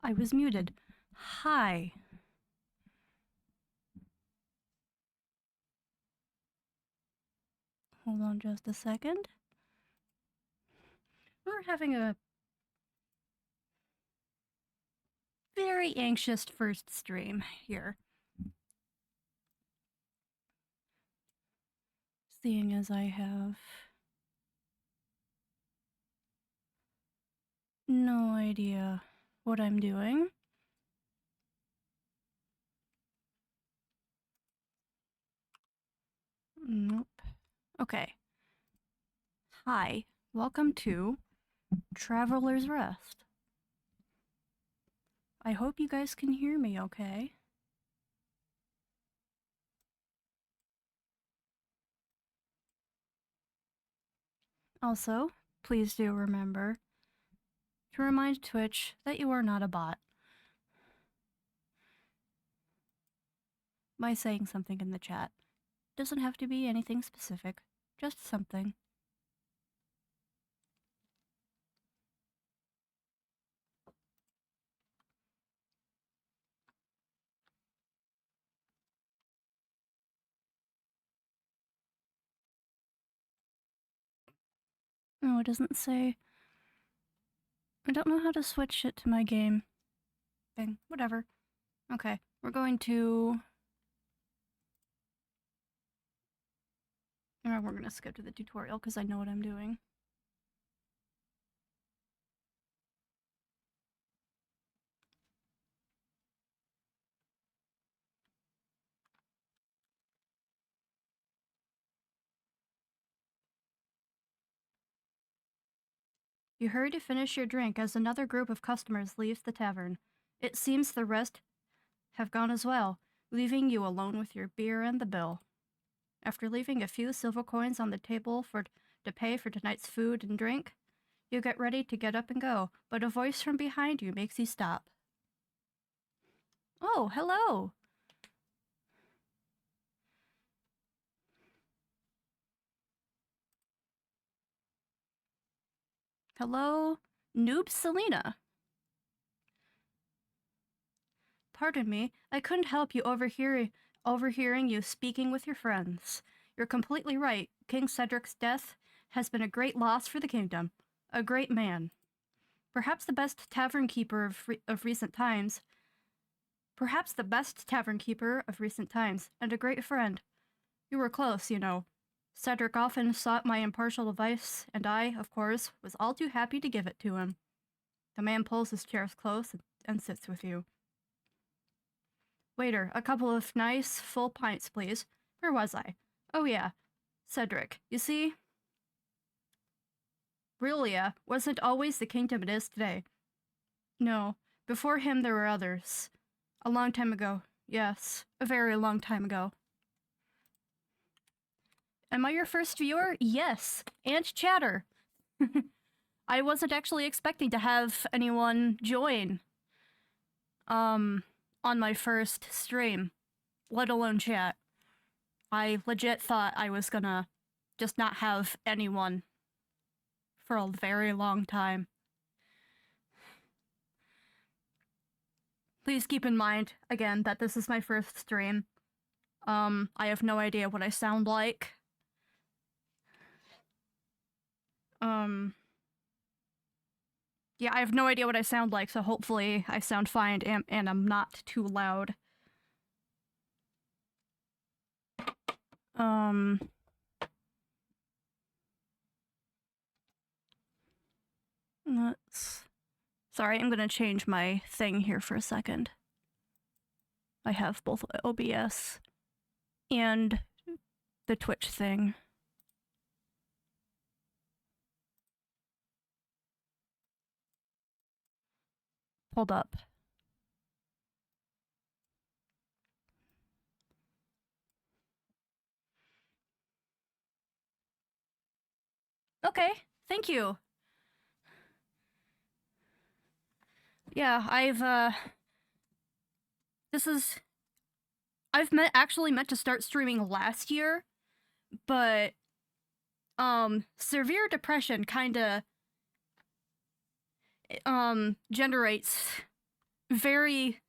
I was muted. Hi. Hold on just a second. We're having a very anxious first stream here. Seeing as I have no idea what I'm doing. Nope. Okay. Hi. Welcome to Traveler's Rest. I hope you guys can hear me okay. Also, please do remember to remind Twitch that you are not a bot by saying something in the chat. Doesn't have to be anything specific, just something. No, it doesn't say. I don't know how to switch it to my game thing. Whatever. Okay, we're going to... we're gonna skip to the tutorial because I know what I'm doing. You hurry to finish your drink as another group of customers leaves the tavern. It seems the rest have gone as well, leaving you alone with your beer and the bill. After leaving a few silver coins on the table to pay for tonight's food and drink, you get ready to get up and go, but a voice from behind you makes you stop. Oh, hello! Hello, Noob Selena. Pardon me, I couldn't help you overhearing you speaking with your friends. You're completely right. King Cedric's death has been a great loss for the kingdom. A great man. Perhaps the best tavern keeper of recent times. Perhaps the best tavern keeper of recent times, and a great friend. You were close, you know. Cedric often sought my impartial advice, and I, of course, was all too happy to give it to him. The man pulls his chair close and sits with you. Waiter, a couple of nice, full pints, please. Where was I? Oh yeah, Cedric. You see? Brulia wasn't always the kingdom it is today. No, before him there were others. A long time ago. Yes, a very long time ago. Am I your first viewer? Yes, and chatter. I wasn't actually expecting to have anyone join on my first stream, let alone chat. I legit thought I was gonna just not have anyone for a very long time. Please keep in mind, again, that this is my first stream. I have no idea what I sound like. Yeah, I have no idea what I sound like, so hopefully I sound fine and I'm not too loud. Sorry, I'm gonna change my thing here for a second. I have both OBS and the Twitch thing. Hold up. Okay, thank you. Yeah, I've actually meant to start streaming last year, but severe depression kinda generates very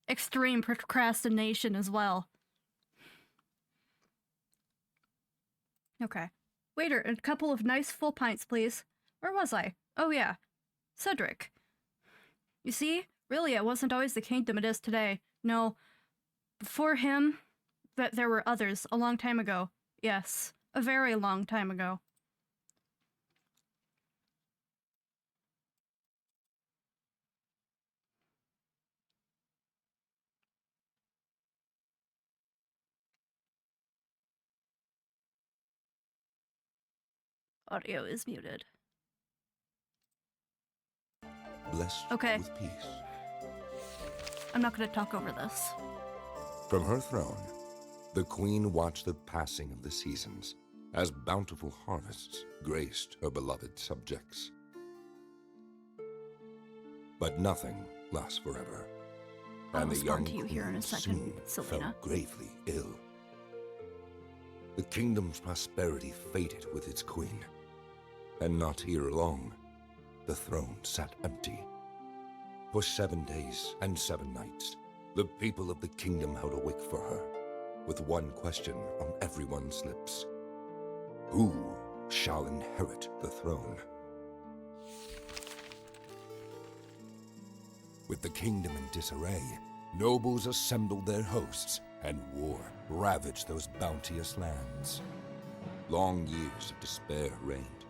extreme procrastination as well. Okay. Waiter, a couple of nice full pints, please. Where was I? Oh yeah. Cedric. You see? Really, it wasn't always the kingdom it is today. No. Before him, there were others, a long time ago. Yes. A very long time ago. Audio is muted. Blessed Okay. with peace. I'm not gonna talk over this. From her throne, the queen watched the passing of the seasons as bountiful harvests graced her beloved subjects. But nothing lasts forever, and the young to you here in a queen second, soon Selena. fell gravely ill. The kingdom's prosperity faded with its queen, and not here long, the throne sat empty. For 7 days and 7 nights, the people of the kingdom held awake for her, with one question on everyone's lips. Who shall inherit the throne? With the kingdom in disarray, nobles assembled their hosts, and war ravaged those bounteous lands. Long years of despair reigned,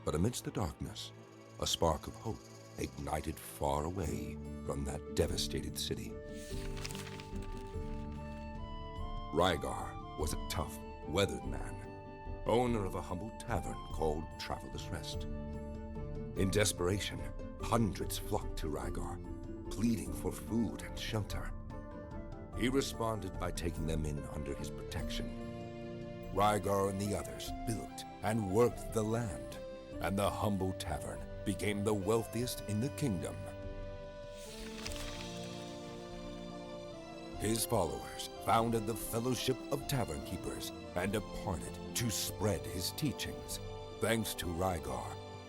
but amidst the darkness, a spark of hope ignited far away from that devastated city. Rygar was a tough, weathered man, owner of a humble tavern called Traveler's Rest. In desperation, hundreds flocked to Rygar, pleading for food and shelter. He responded by taking them in under his protection. Rygar and the others built and worked the land, and the humble tavern became the wealthiest in the kingdom. His followers founded the Fellowship of Tavern Keepers and departed to spread his teachings. Thanks to Rygar,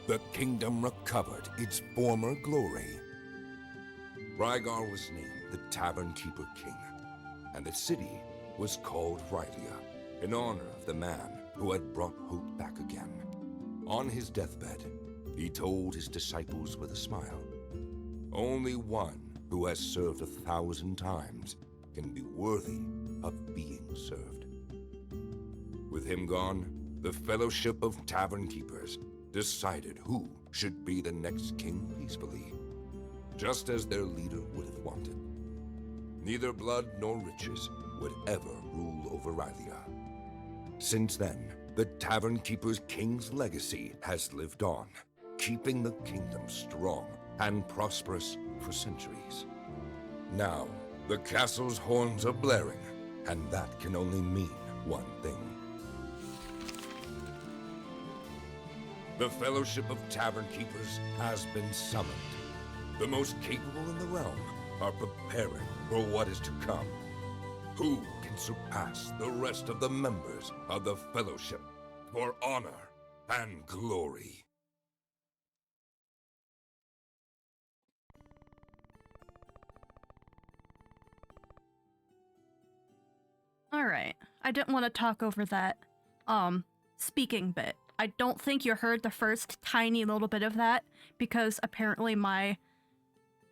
the kingdom recovered its former glory. Rygar was named the Tavern Keeper King, and the city was called Rylia, in honor of the man who had brought hope back again. On his deathbed, he told his disciples with a smile, "Only one who has served 1,000 times can be worthy of being served." With him gone, the Fellowship of Tavern Keepers decided who should be the next king peacefully, just as their leader would have wanted. Neither blood nor riches would ever rule over Rylia. Since then, the Tavern Keeper's king's legacy has lived on, keeping the kingdom strong and prosperous for centuries. Now, the castle's horns are blaring, and that can only mean one thing. The Fellowship of Tavern Keepers has been summoned. The most capable in the realm are preparing for what is to come. Who can surpass the rest of the members of the Fellowship for honor and glory? Alright, I didn't want to talk over that, speaking bit. I don't think you heard the first tiny little bit of that, because apparently my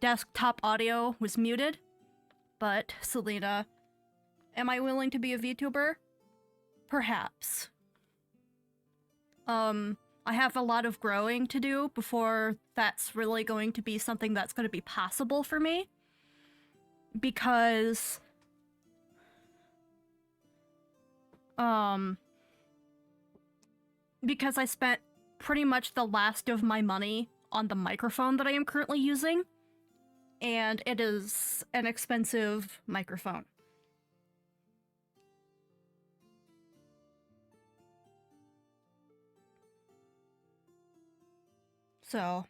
desktop audio was muted. But, Selena, am I willing to be a VTuber? Perhaps. I have a lot of growing to do before that's really going to be something that's going to be possible for me. Because I spent pretty much the last of my money on the microphone that I am currently using, and it is an expensive microphone. So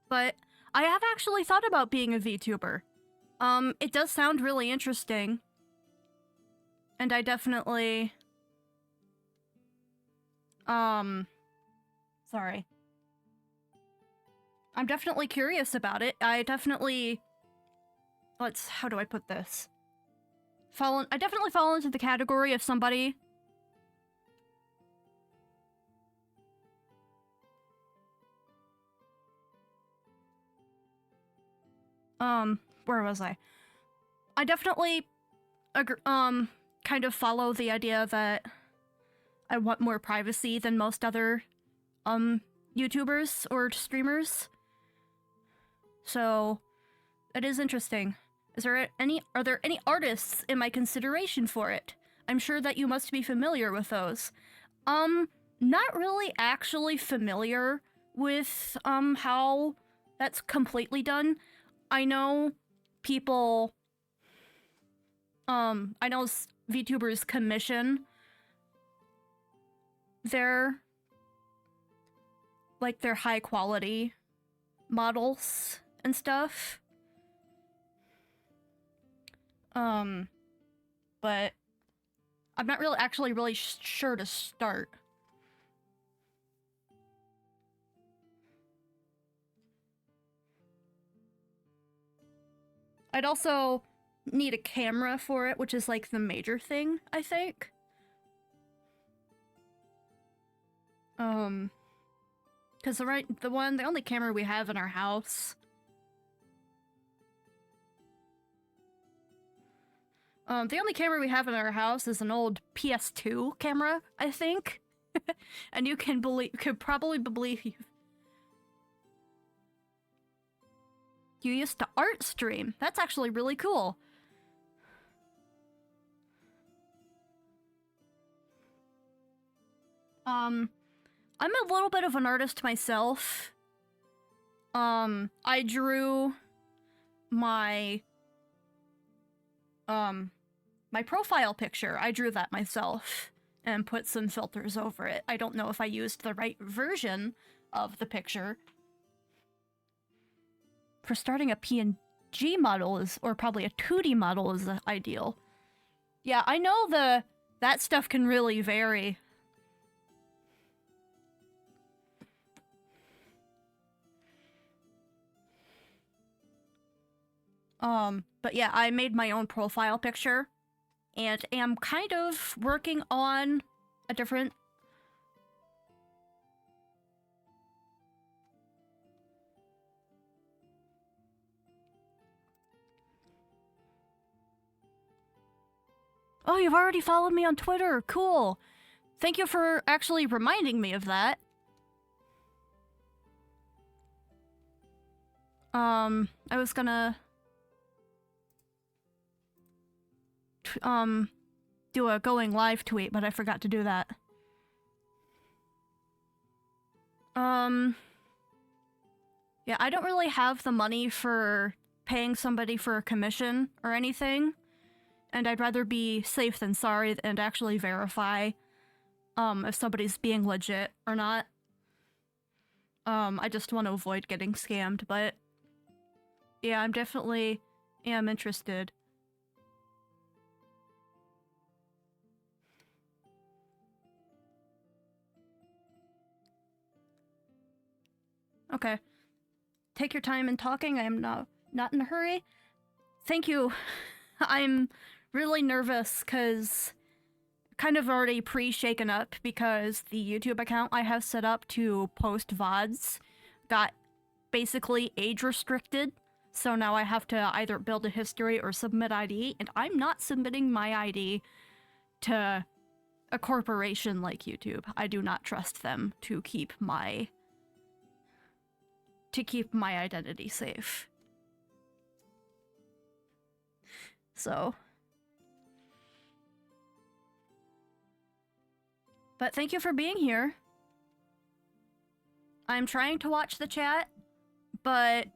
but I have actually thought about being a VTuber. It does sound really interesting. And I definitely Sorry. I'm definitely curious about it. I definitely... how do I put this? I definitely fall into the category of somebody... where was I? I definitely, kind of follow the idea that I want more privacy than most other, YouTubers or streamers. So, it is interesting. Are there any artists in my consideration for it? I'm sure that you must be familiar with those. Not really actually familiar with, how that's completely done. I know people, I know VTubers commission their high quality models and stuff. But I'm not really sure to start. I'd also need a camera for it, which is like the major thing, I think. Because the only camera we have in our house... the only camera we have in our house is an old PS2 camera, I think. And you could probably believe you used to art stream. That's actually really cool. I'm a little bit of an artist myself. I drew my my profile picture. I drew that myself and put some filters over it. I don't know if I used the right version of the picture. For starting a PNG model or probably a 2D model is ideal. Yeah, I know that stuff can really vary. But yeah, I made my own profile picture and am kind of working on a different... Oh, you've already followed me on Twitter. Cool. Thank you for actually reminding me of that. I was gonna... do a going live tweet, but I forgot to do that. Yeah, I don't really have the money for paying somebody for a commission or anything, and I'd rather be safe than sorry and actually verify, if somebody's being legit or not. I just want to avoid getting scammed, but yeah, I'm definitely am interested. Okay. Take your time in talking. I am not in a hurry. Thank you. I'm really nervous because kind of already pre-shaken up because the YouTube account I have set up to post VODs got basically age restricted. So now I have to either build a history or submit ID, and I'm not submitting my ID to a corporation like YouTube. I do not trust them to keep my identity safe. So. But thank you for being here. I'm trying to watch the chat, but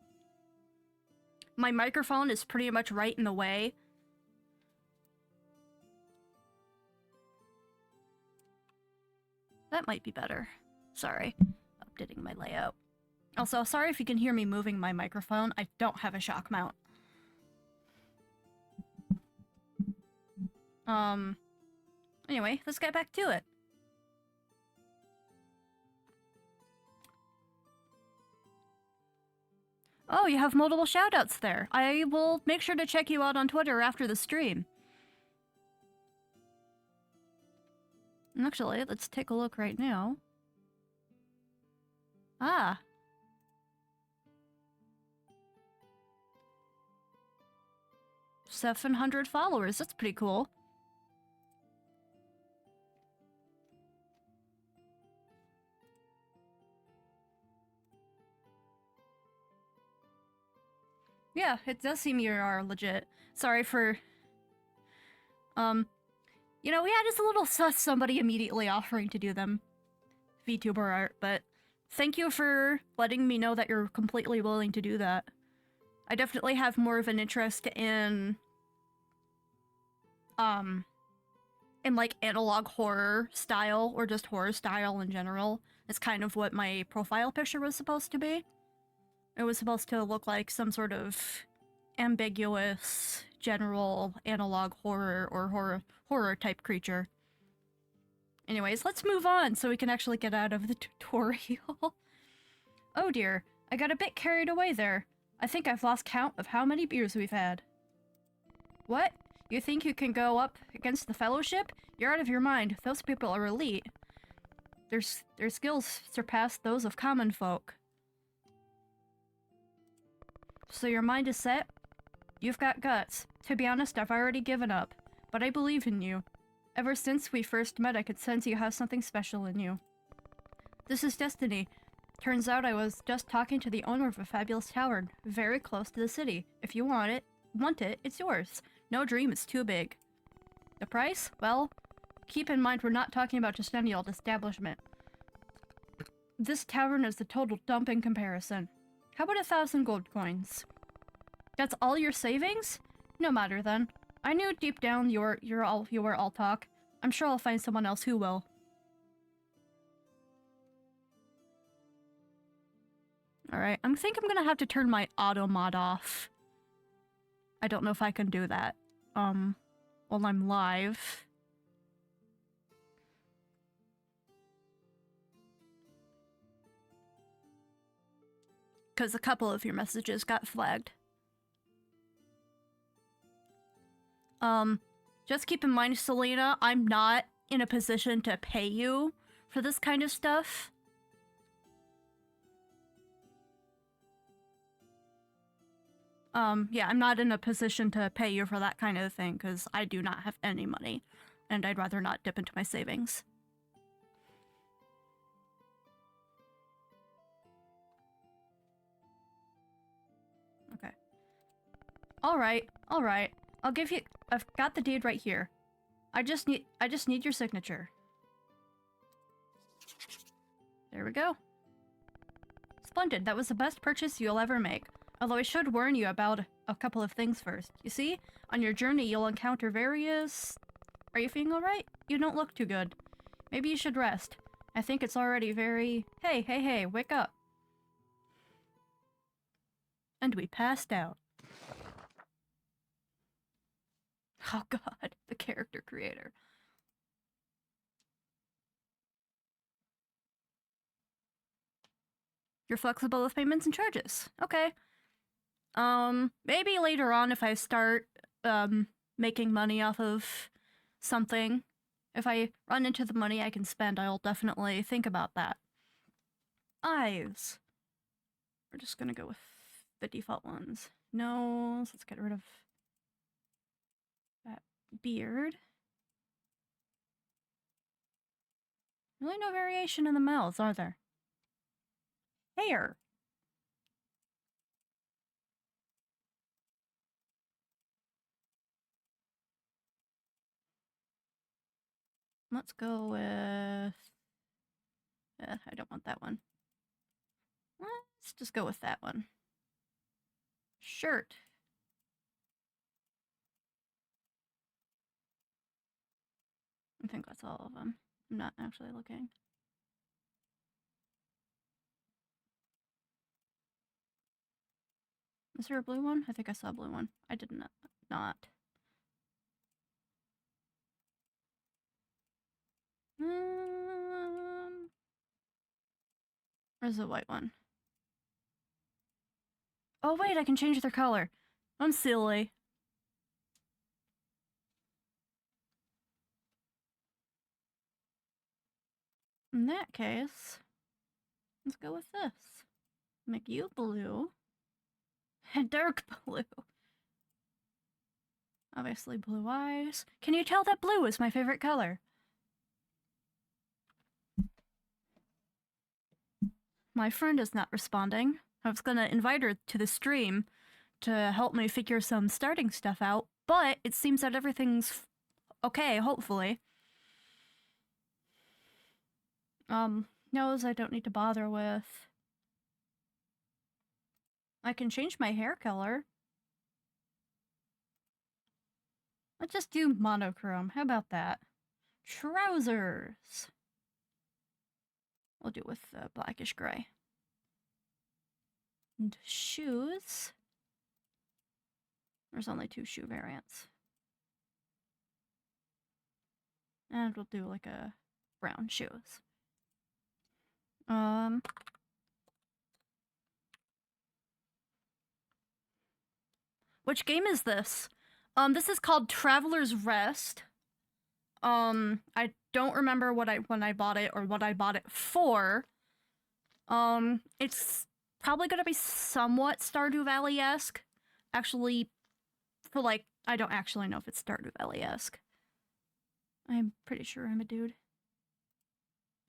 my microphone is pretty much right in the way. That might be better. Sorry. Updating my layout. Also, sorry if you can hear me moving my microphone. I don't have a shock mount. Anyway, let's get back to it. Oh, you have multiple shoutouts there. I will make sure to check you out on Twitter after the stream. Actually, let's take a look right now. Ah. $700 followers. That's pretty cool. Yeah, it does seem you are legit. Sorry for... You know, we had just a little sus somebody immediately offering to do them. VTuber art, but thank you for letting me know that you're completely willing to do that. I definitely have more of an interest in like analog horror style, or just horror style in general. It's kind of what my profile picture was supposed to be. It was supposed to look like some sort of ambiguous, general analog horror or horror type creature. Anyways, let's move on so we can actually get out of the tutorial. Oh dear, I got a bit carried away there. I think I've lost count of how many beers we've had. What? You think you can go up against the Fellowship? You're out of your mind. Those people are elite. Their skills surpass those of common folk. So your mind is set? You've got guts. To be honest, I've already given up. But I believe in you. Ever since we first met, I could sense you have something special in you. This is destiny. Turns out I was just talking to the owner of a fabulous tavern, very close to the city. If you want it, it's yours. No dream is too big. The price? Well, keep in mind we're not talking about just any old establishment. This tavern is a total dump in comparison. How about 1,000 gold coins? That's all your savings? No matter then. I knew deep down you were all talk. I'm sure I'll find someone else who will. Alright, I think I'm gonna have to turn my auto mod off. I don't know if I can do that. While I'm live. Because a couple of your messages got flagged. Just keep in mind, Selena, I'm not in a position to pay you for this kind of stuff. Yeah, I'm not in a position to pay you for that kind of thing, because I do not have any money, and I'd rather not dip into my savings. Okay. Alright. I'll give you... I've got the deed right here. I just need your signature. There we go. Splendid, that was the best purchase you'll ever make. Although I should warn you about a couple of things first. You see, on your journey you'll encounter various... Are you feeling alright? You don't look too good. Maybe you should rest. I think it's already very... Hey, wake up. And we passed out. Oh god, the character creator. You're flexible with payments and charges. Okay. Maybe later on if I start, making money off of something. If I run into the money I can spend, I'll definitely think about that. Eyes. We're just gonna go with the default ones. Nose, let's get rid of that beard. Really no variation in the mouths, are there? Hair. Let's go with... I don't want that one. Let's just go with that one. Shirt. I think that's all of them. I'm not actually looking. Is there a blue one? I think I saw a blue one. I did not. Where's the white one? Oh wait, I can change their color. I'm silly. In that case, let's go with this. Make you blue. And dark blue. Obviously blue eyes. Can you tell that blue is my favorite color? My friend is not responding. I was gonna invite her to the stream to help me figure some starting stuff out, but it seems that everything's okay, hopefully. Nose I don't need to bother with. I can change my hair color. Let's just do monochrome. How about that? Trousers. We'll do with blackish gray. And shoes. There's only 2 shoe variants. And we'll do like a brown shoes. Which game is this? This is called Traveler's Rest. I don't remember when I bought it or what I bought it for. It's probably gonna be somewhat Stardew Valley-esque. Actually, for like, I don't actually know if it's Stardew Valley-esque. I'm pretty sure I'm a dude.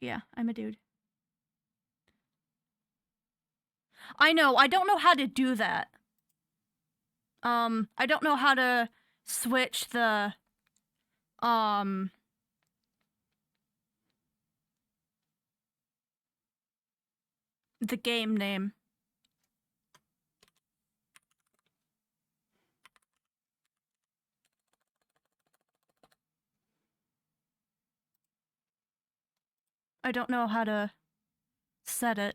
Yeah, I'm a dude. I know, I don't know how to do that. I don't know how to switch the game name. I don't know how to set it.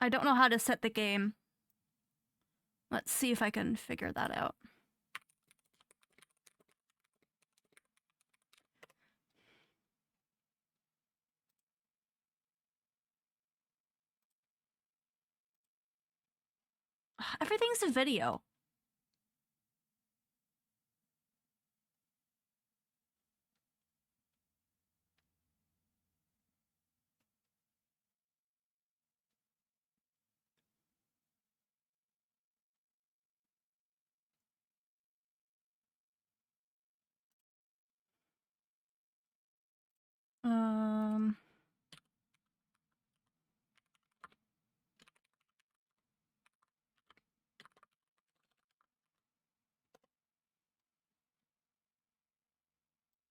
I don't know how to set the game. Let's see if I can figure that out. Everything's a video.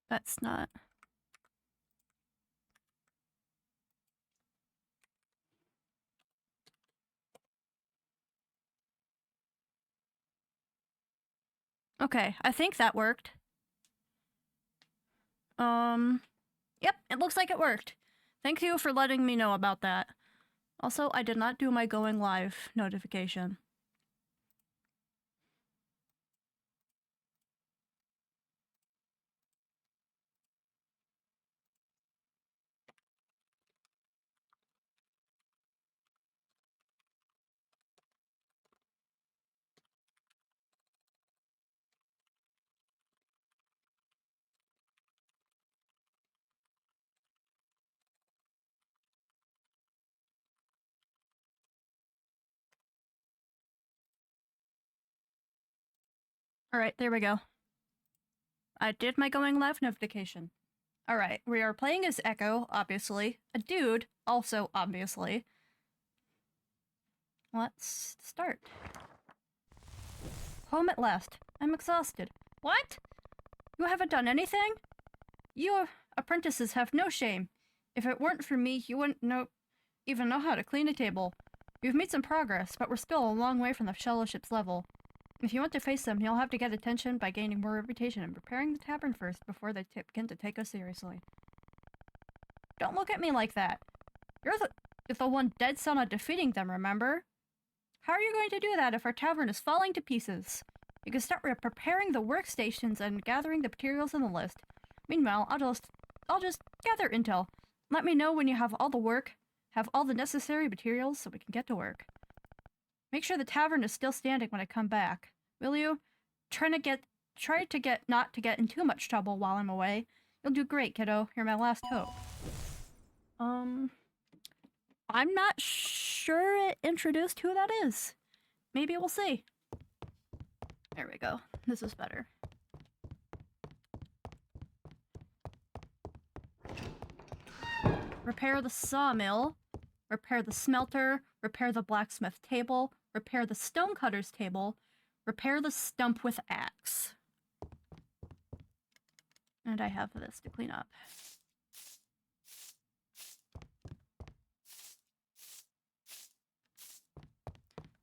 That's not. Okay, I think that worked. Yep, it looks like it worked. Thank you for letting me know about that. Also, I did not do my going live notification. Alright, there we go. I did my going live notification. Alright, we are playing as Echo, obviously. A dude, also obviously. Let's start. Home at last. I'm exhausted. What? You haven't done anything? You apprentices have no shame. If it weren't for me, you wouldn't even know how to clean a table. We've made some progress, but we're still a long way from the fellowship's level. If you want to face them, you'll have to get attention by gaining more reputation and preparing the tavern first before they begin to take us seriously. Don't look at me like that. You're the one dead set on defeating them, remember? How are you going to do that if our tavern is falling to pieces? You can start preparing the workstations and gathering the materials in the list. Meanwhile, I'll just gather intel. Let me know when you have all the work have all the necessary materials so we can get to work. Make sure the tavern is still standing when I come back. Will you? Try to get not to get in too much trouble while I'm away. You'll do great, kiddo. You're my last hope. I'm not sure it introduced who that is. Maybe we'll see. There we go. This is better. Repair the sawmill. Repair the smelter. Repair the blacksmith table. Repair the stonecutter's table. Repair the stump with axe. And I have this to clean up.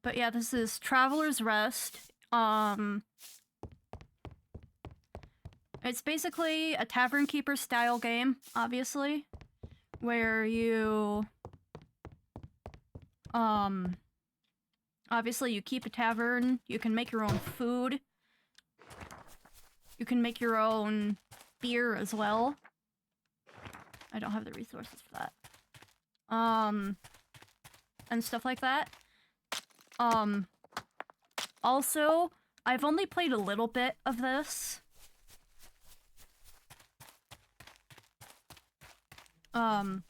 But yeah, this is Traveler's Rest. It's basically a tavern keeper style game, obviously, where you obviously you keep a tavern, you can make your own food. You can make your own beer as well. I don't have the resources for that. And stuff like that. Also, I've only played a little bit of this. I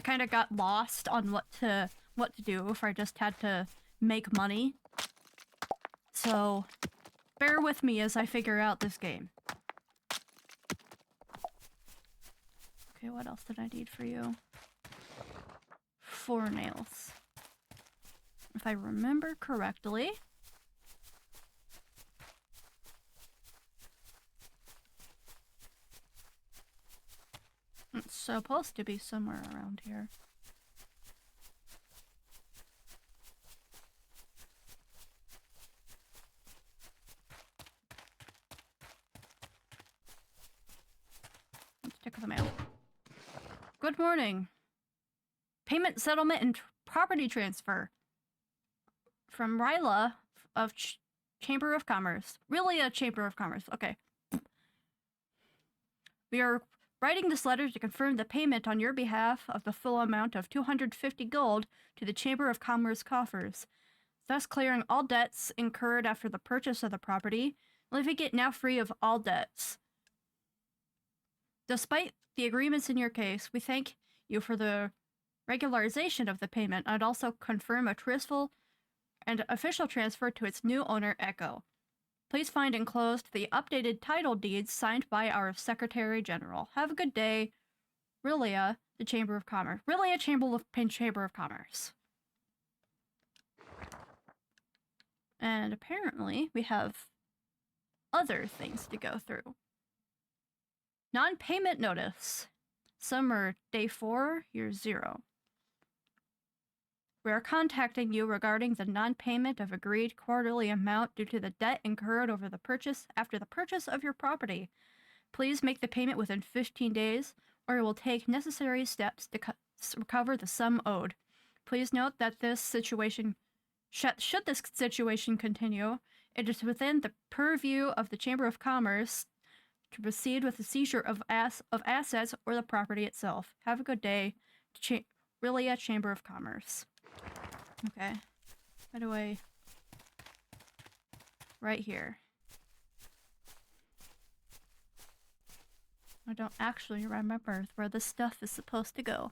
kind of got lost on what to do if I just had to make money. So, bear with me as I figure out this game. Okay, what else did I need for you? 4 nails. If I remember correctly. It's supposed to be somewhere around here. Let's check the mail. Good morning. Payment, settlement, and property transfer. From Ryla of Chamber of Commerce. Really a Chamber of Commerce. Okay. We are writing this letter to confirm the payment on your behalf of the full amount of 250 gold to the Chamber of Commerce coffers, thus clearing all debts incurred after the purchase of the property, leaving it now free of all debts. Despite the agreements in your case, we thank you for the regularization of the payment and also confirm a truthful and official transfer to its new owner, Echo. Please find enclosed the updated title deeds signed by our Secretary General. Have a good day. Rilia, the Chamber of Commerce. Rilia, Chamber of Commerce. And apparently, we have other things to go through. Non-payment notice. Summer, day 4, year 0. We are contacting you regarding the non-payment of agreed quarterly amount due to the debt incurred after the purchase of your property. Please make the payment within 15 days, or it will take necessary steps to recover the sum owed. Please note that this situation, should this situation continue, it is within the purview of the Chamber of Commerce to proceed with the seizure of assets or the property itself. Have a good day. Rilia, Chamber of Commerce. Okay. How do I... Right here. I don't actually remember where this stuff is supposed to go.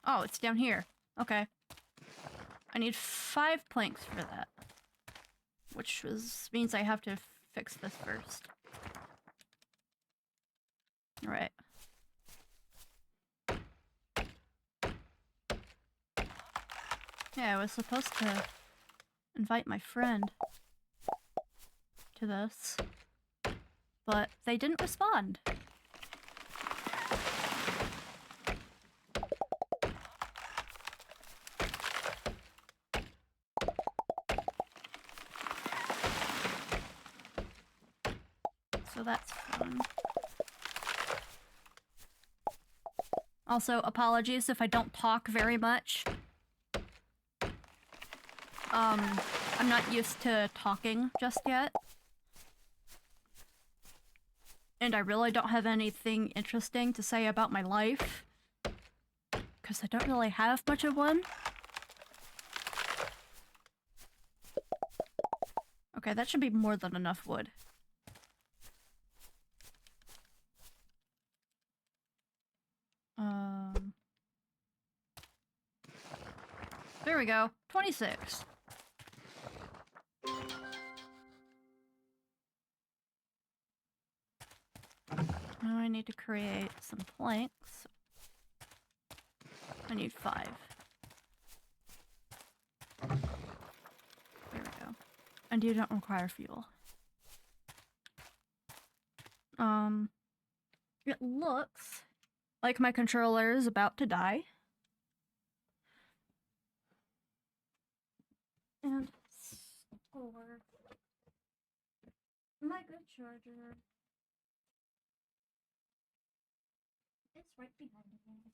Oh, it's down here. Okay. I need 5 planks for that. Which means I have to fix this first. Alright. Yeah, I was supposed to invite my friend to this, but they didn't respond. So that's fun. Also, apologies if I don't talk very much. I'm not used to talking just yet. and I really don't have anything interesting to say about my life, because I don't really have much of one. Okay, that should be more than enough wood. There we go. 26. Now I need to create some planks. I need 5. There we go. And you don't require fuel. It looks like my controller is about to die. And score my good charger. It's right behind me.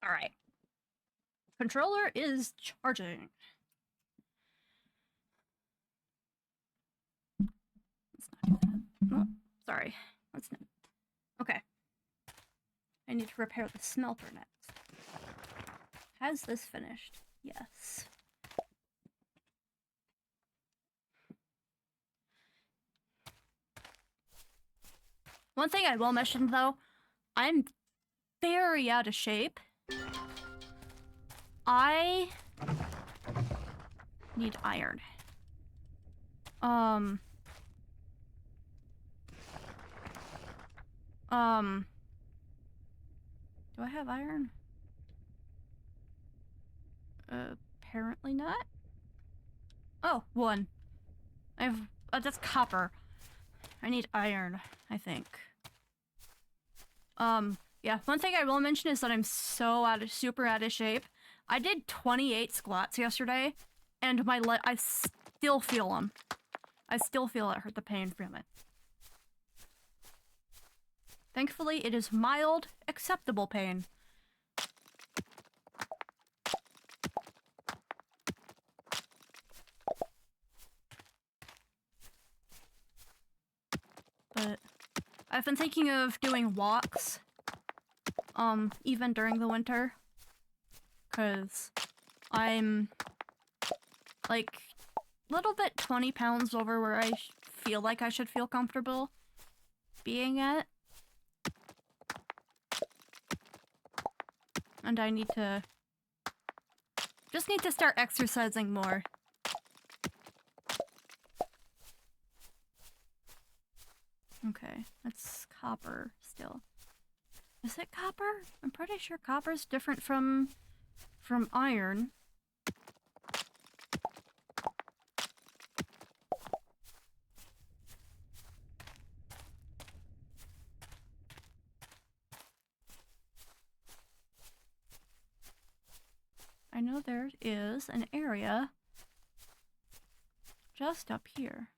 Alright. Controller is charging. Let's not do that. Oh, sorry. Let's not. Okay. I need to repair the smelter next. Has this finished? Yes. One thing I will mention though, I'm very out of shape. I need iron. Do I have iron? Apparently not. Oh, 1. I have, that's copper. I need iron, I think. Yeah, one thing I will mention is that I'm so super out of shape. I did 28 squats yesterday, and I still feel them. I still feel it hurt the pain from it. Thankfully, it is mild, acceptable pain. But I've been thinking of doing walks, even during the winter, because I'm, like, a little bit 20 pounds over where I feel like I should feel comfortable being at. And I just need to start exercising more. Okay, that's copper still. Is it copper? I'm pretty sure copper's different from iron. I know there is an area just up here.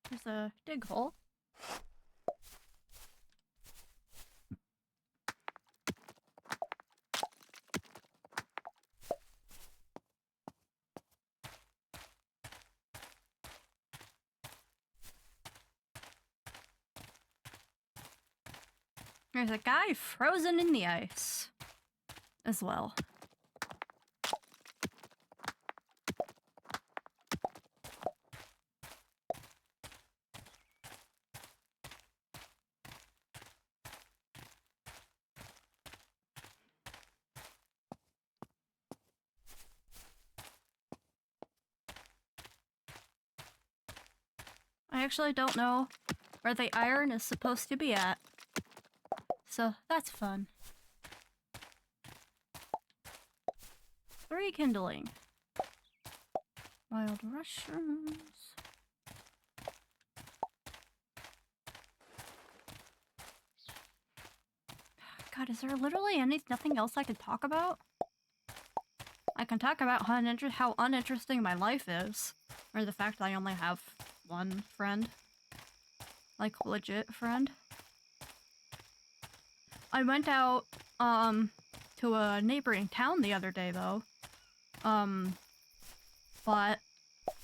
There's a dig hole. There's a guy frozen in the ice as well. I actually don't know where the iron is supposed to be at. So that's fun. 3 kindling. Wild mushrooms. God, is there literally nothing else I could talk about? I can talk about how uninteresting my life is. Or the fact that I only have one friend. Like, legit friend. I went out, to a neighboring town the other day, though. But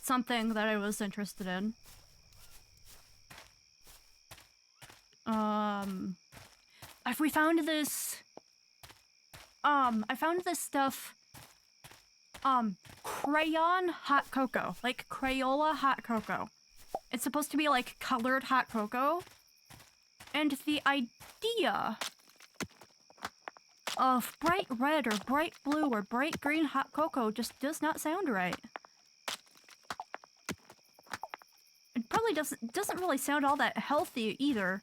something that I was interested in. We found this, I found this stuff, crayon hot cocoa. Like, Crayola hot cocoa. It's supposed to be, like, colored hot cocoa. And the idea of bright red or bright blue or bright green hot cocoa just does not sound right. It probably doesn't really sound all that healthy either.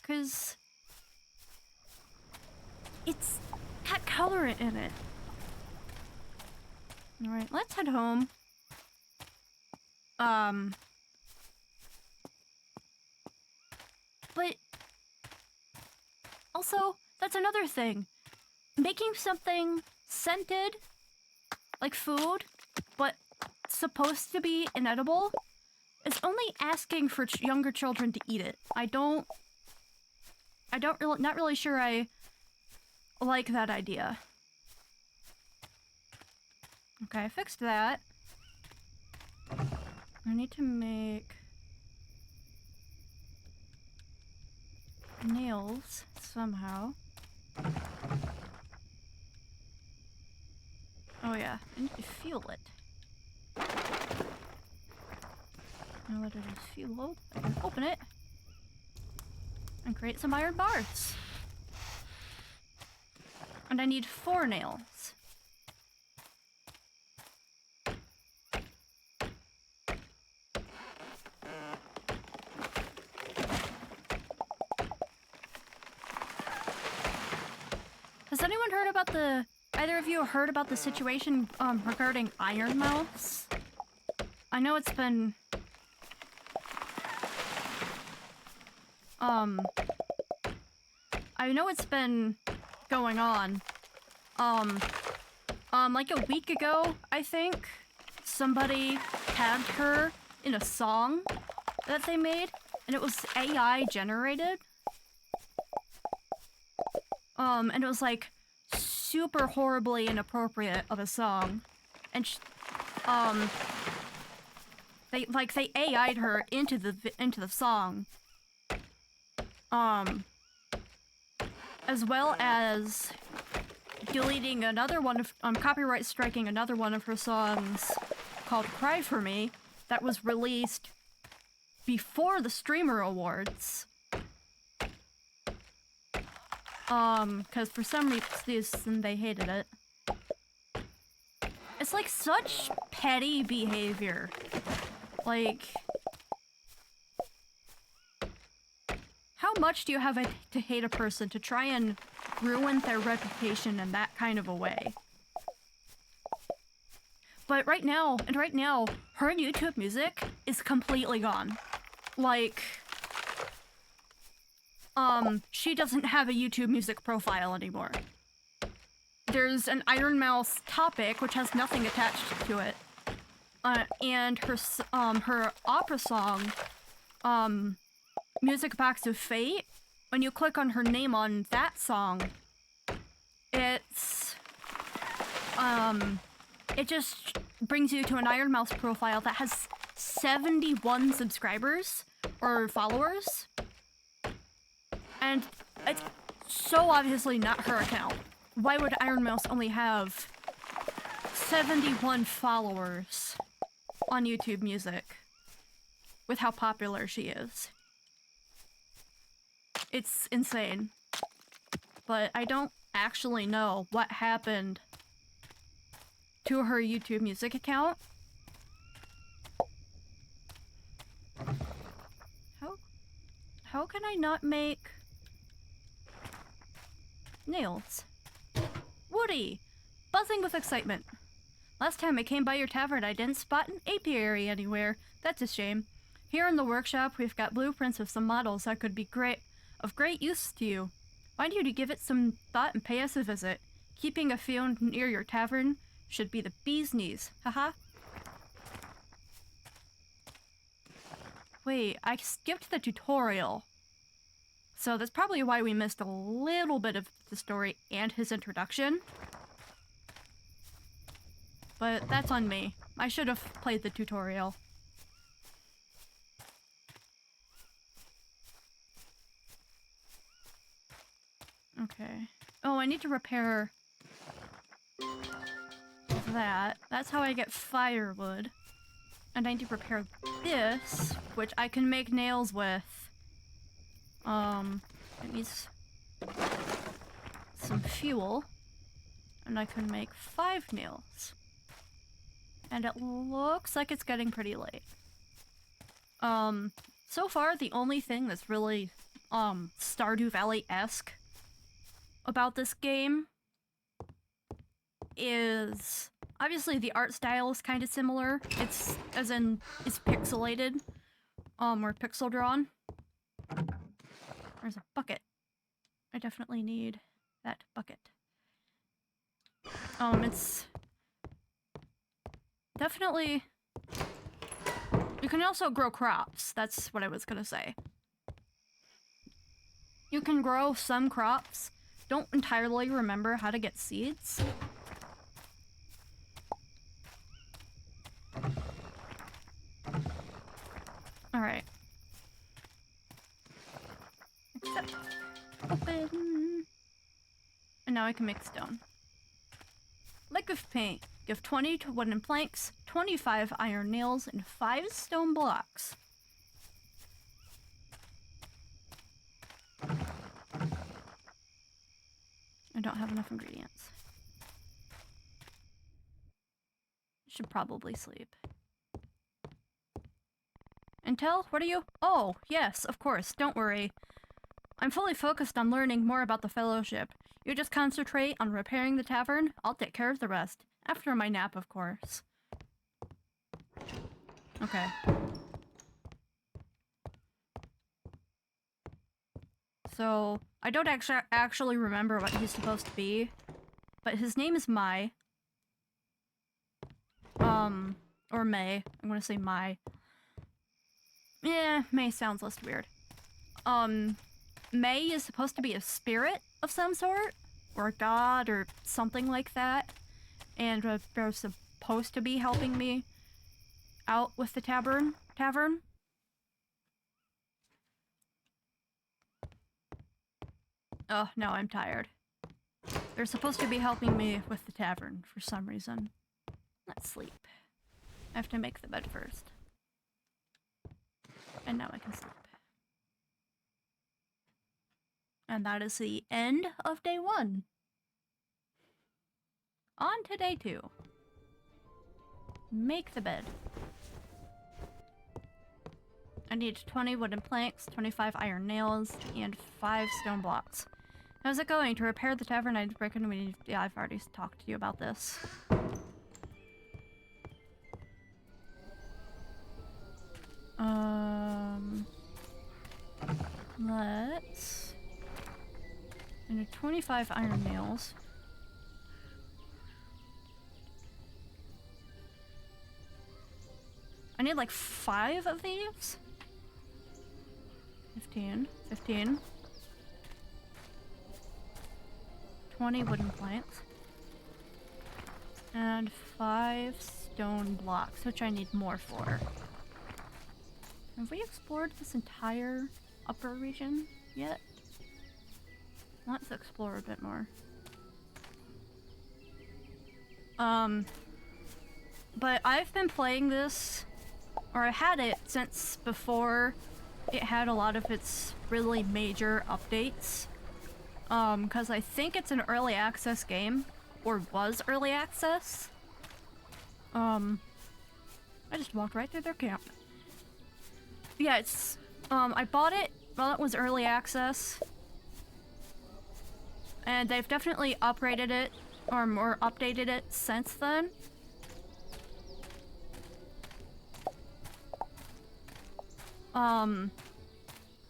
'Cause it's got colorant in it. Alright, let's head home. But also, that's another thing. Making something scented, like food, but supposed to be inedible, is only asking for younger children to eat it. Not really sure I like that idea. Okay, I fixed that. I need to make nails somehow. Oh yeah, I need to fuel it. Now that it is fueled, I can open it and create some iron bars. And I need 4 nails. Has anyone heard about either of you heard about the situation regarding iron mouse? I know it's been going on. Like a week ago, I think, somebody tagged her in a song that they made, and it was AI generated. And it was like super horribly inappropriate of a song, and they AI'd her into the song, as well as deleting another one of copyright striking another one of her songs called "Cry for Me" that was released before the Streamer Awards. Because for some reason they hated it. It's like such petty behavior. Like, how much do you have to hate a person to try and ruin their reputation in that kind of a way? But right now, her YouTube music is completely gone. Like, she doesn't have a YouTube music profile anymore. There's an Iron Mouse topic, which has nothing attached to it. And her opera song, Music Box of Fate, when you click on her name on that song, it's, it just brings you to an Iron Mouse profile that has 71 subscribers, or followers. And it's so obviously not her account. Why would Iron Mouse only have 71 followers on YouTube Music with how popular she is? It's insane. But I don't actually know what happened to her YouTube Music account. How can I not make nails? Woody! Buzzing with excitement. Last time I came by your tavern, I didn't spot an apiary anywhere. That's a shame. Here in the workshop, we've got blueprints of some models that could be of great use to you. Why don't you give it some thought and pay us a visit? Keeping a fiend near your tavern should be the bee's knees. Haha. Wait, I skipped the tutorial. So that's probably why we missed a little bit of the story and his introduction. But that's on me. I should have played the tutorial. Okay. Oh, I need to repair that. That's how I get firewood. And I need to repair this, which I can make nails with. It needs some fuel. And I can make 5 nails. And it looks like it's getting pretty late. So far, the only thing that's really, Stardew Valley-esque about this game is... Obviously, the art style is kind of similar. It's, as in, it's pixelated. Or pixel drawn. There's a bucket. I definitely need that bucket. It's... Definitely... You can also grow crops. That's what I was gonna say. You can grow some crops. Don't entirely remember how to get seeds. Alright. Accept. Open. And now I can make stone. Lick of paint. Give 20 to wooden planks, 25 iron nails, and 5 stone blocks. I don't have enough ingredients. Should probably sleep. Intel, what are you? Oh, yes, of course, don't worry. I'm fully focused on learning more about the Fellowship. You just concentrate on repairing the tavern, I'll take care of the rest. After my nap, of course. Okay. So, I don't actually remember what he's supposed to be, but his name is Mai. Or May. I'm gonna say Mai. Yeah, May sounds less weird. May is supposed to be a spirit of some sort, or a god, or something like that. And they're supposed to be helping me out with the tavern. Oh, now I'm tired. They're supposed to be helping me with the tavern for some reason. Let's sleep. I have to make the bed first. And now I can sleep. And that is the end of day 1. On to day 2. Make the bed. I need 20 wooden planks, 25 iron nails, and 5 stone blocks. How's it going? To repair the tavern, I'd recommend... Yeah, I've already talked to you about this. Let's... I need 25 iron nails. I need like 5 of these. 15. 20 wooden planks. And 5 stone blocks, which I need more for. Have we explored this entire upper region yet? Let's explore a bit more. But I've been playing this, or I had it since before it had a lot of its really major updates. Because I think it's an early access game, or was early access. I just walked right through their camp. Yeah, it's, I bought it while it was early access. And they've definitely upgraded it, or more updated it since then.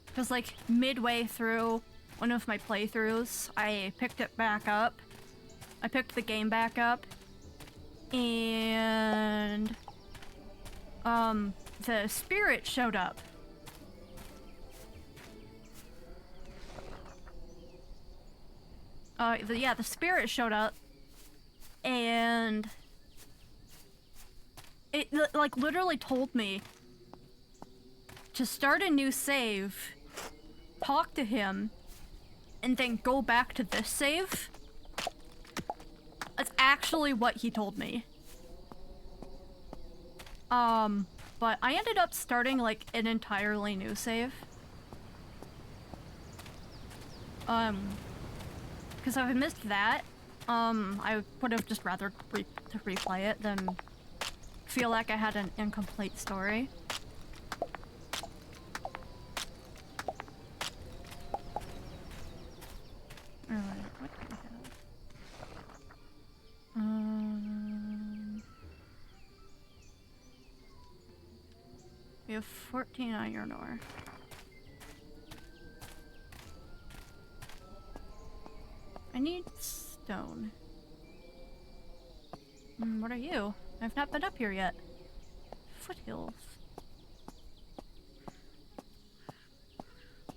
Because like midway through one of my playthroughs, I picked it back up I picked the game back up, and the spirit showed up. The spirit showed up, and it like literally told me to start a new save, talk to him, and then go back to this save. That's actually what he told me. But I ended up starting like an entirely new save. Because if I missed that, I would have just rather to replay it than feel like I had an incomplete story. Alright, what do we have? We have 14 iron ore. I need stone. What are you? I've not been up here yet. Foothills.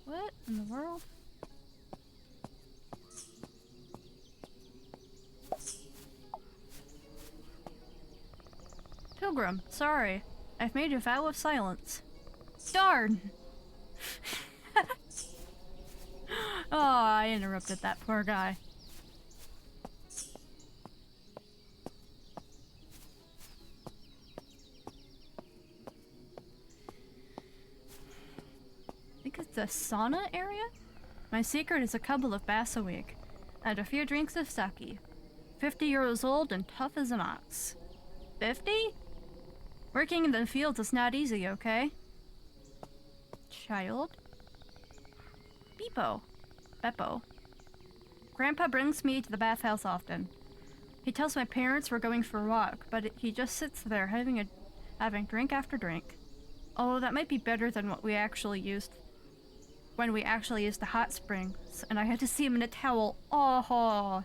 What in the world? Pilgrim, sorry. I've made a vow of silence. Darn! Oh, I interrupted that poor guy. I think it's the sauna area? My secret is a couple of baths a week, and a few drinks of sake. 50 years old and tough as an ox. 50? Working in the fields is not easy, okay? Child? Beppo. Grandpa brings me to the bathhouse often. He tells my parents we're going for a walk, but he just sits there having drink after drink. Oh, that might be better than what we actually used when we actually used the hot springs, and I had to see him in a towel. Oh,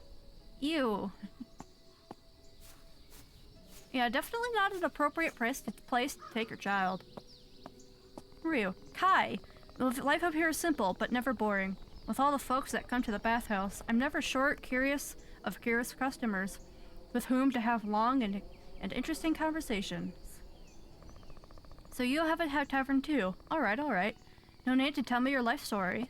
ew. Yeah, definitely not an appropriate place to take your child. Ryu, Kai. Life up here is simple, but never boring. With all the folks that come to the bathhouse, I'm never short, curious customers with whom to have long and interesting conversations. So you have a tavern too. Alright. No need to tell me your life story.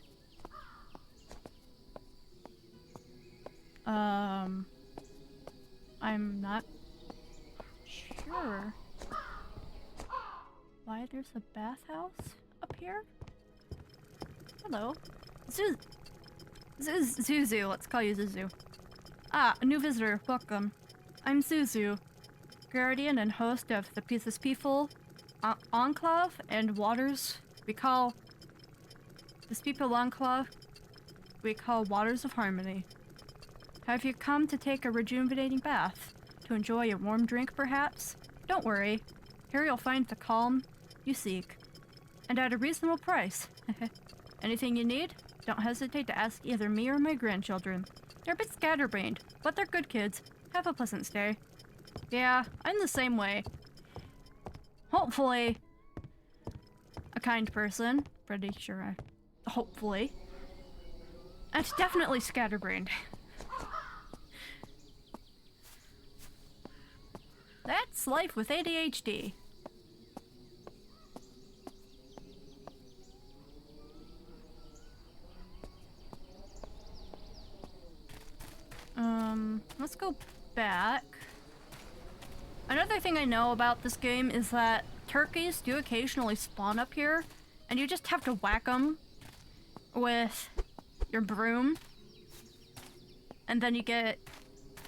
I'm not sure why there's a bathhouse up here. Hello. Zuzu, let's call you Zuzu. Ah, a new visitor, welcome. I'm Zuzu, guardian and host of this peaceful enclave and waters we call Waters of Harmony. Have you come to take a rejuvenating bath? To enjoy a warm drink, perhaps? Don't worry. Here you'll find the calm you seek. And at a reasonable price. Anything you need? Don't hesitate to ask either me or my grandchildren. They're a bit scatterbrained, but they're good kids. Have a pleasant stay. Yeah, I'm the same way. Hopefully. A kind person. Pretty sure hopefully. And definitely scatterbrained. That's life with ADHD. Let's go back. Another thing I know about this game is that turkeys do occasionally spawn up here, and you just have to whack them with your broom, and then you get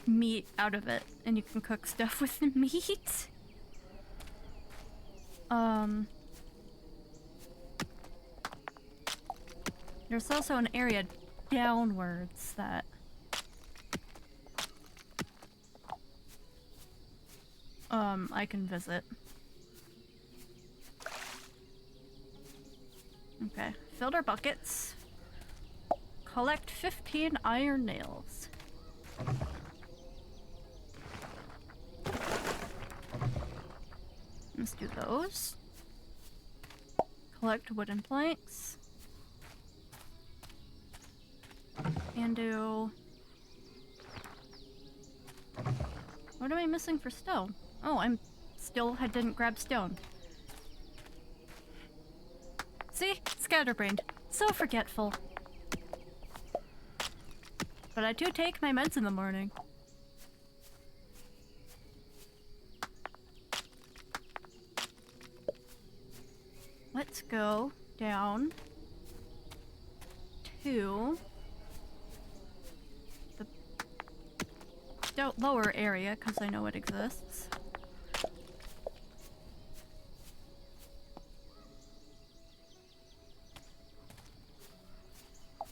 meat out of it, and you can cook stuff with the meat. There's also an area downwards that I can visit. Okay, filled our buckets. Collect 15 iron nails. do those. Collect wooden planks. And do... What am I missing for stone? Oh, I didn't grab stone. See? Scatterbrained. So forgetful. But I do take my meds in the morning. Let's go down to the lower area, because I know it exists.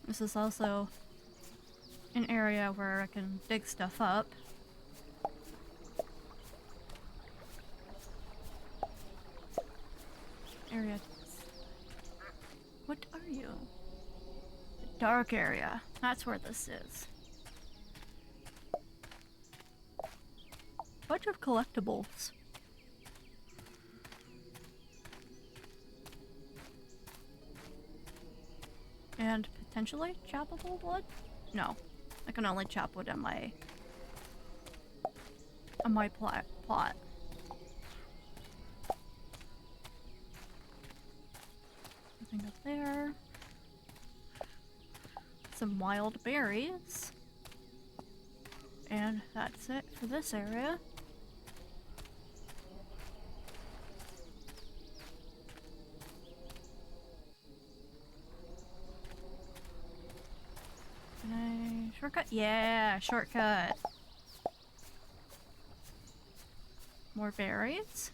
This is also an area where I can dig stuff up. Area. What are you? The dark area. That's where this is. Bunch of collectibles. And potentially choppable wood? No. I can only chop wood on my plot. Nothing up there. Some wild berries. And that's it for this area. Can I shortcut? Yeah, shortcut. More berries.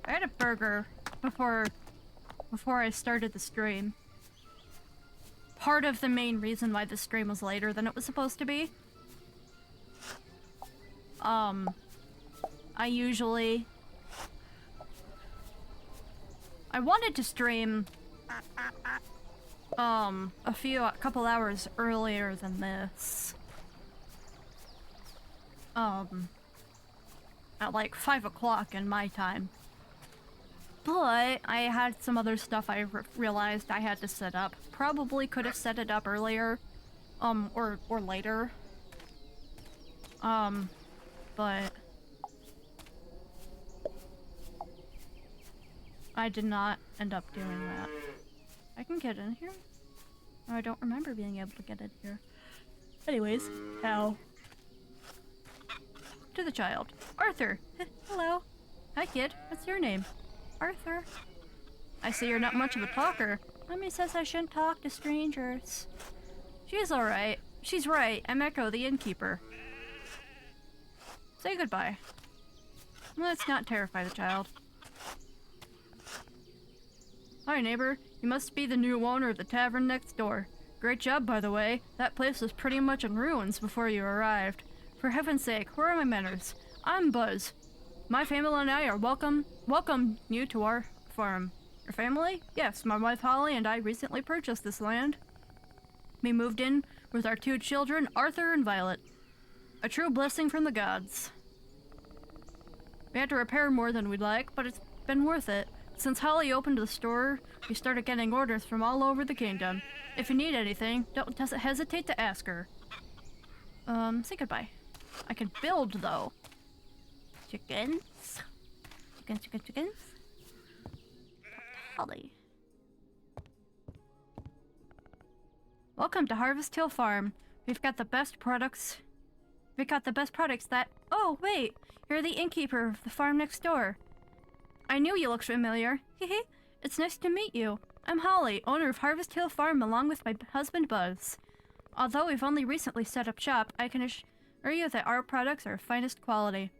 I had a burger before I started the stream. Part of the main reason why the stream was later than it was supposed to be. I wanted to stream a couple hours earlier than this. At like 5 o'clock in my time. But I had some other stuff I realized I had to set up. Probably could have set it up earlier, or later. But I did not end up doing that. I can get in here? Oh, I don't remember being able to get in here. Anyways, ow. To the child. Arthur! Hello. Hi kid, what's your name? Arthur. I see you're not much of a talker. Mommy says I shouldn't talk to strangers. She's alright. She's right. I'm Echo, the innkeeper. Say goodbye. Let's not terrify the child. Hi, neighbor. You must be the new owner of the tavern next door. Great job, by the way. That place was pretty much in ruins before you arrived. For heaven's sake, where are my manners? I'm Buzz. My family and I are welcome you to our farm. Your family? Yes, my wife Holly and I recently purchased this land. We moved in with our 2 children, Arthur and Violet. A true blessing from the gods. We had to repair more than we'd like, but it's been worth it. Since Holly opened the store, we started getting orders from all over the kingdom. If you need anything, don't hesitate to ask her. Say goodbye. I can build, though. Chickens. Chickens. Holly. Welcome to Harvest Hill Farm. We've got the best products that... Oh, wait! You're the innkeeper of the farm next door. I knew you looked familiar. Hehe. It's nice to meet you. I'm Holly, owner of Harvest Hill Farm along with my husband Buzz. Although we've only recently set up shop, I can assure you that our products are finest quality.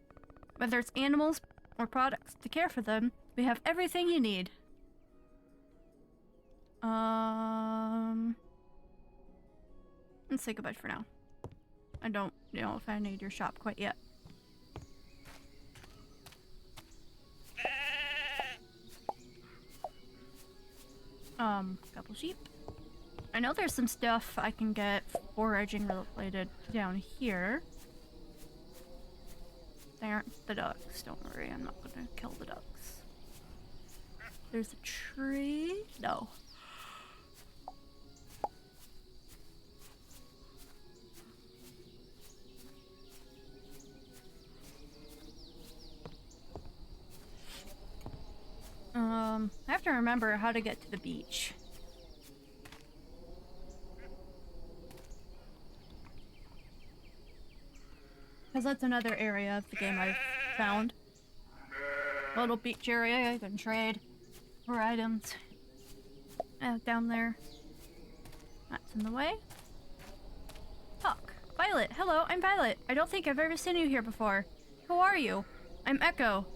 Whether it's animals or products to care for them, we have everything you need. Let's say goodbye for now. I don't know if I need your shop quite yet. Couple sheep. I know there's some stuff I can get foraging related down here. They aren't the ducks, don't worry, I'm not gonna kill the ducks. There's a tree? No. I have to remember how to get to the beach. Because that's another area of the game I've found. Little beach area I can trade for items. Down there. That's in the way. Talk. Violet, hello, I'm Violet. I don't think I've ever seen you here before. Who are you? I'm Echo,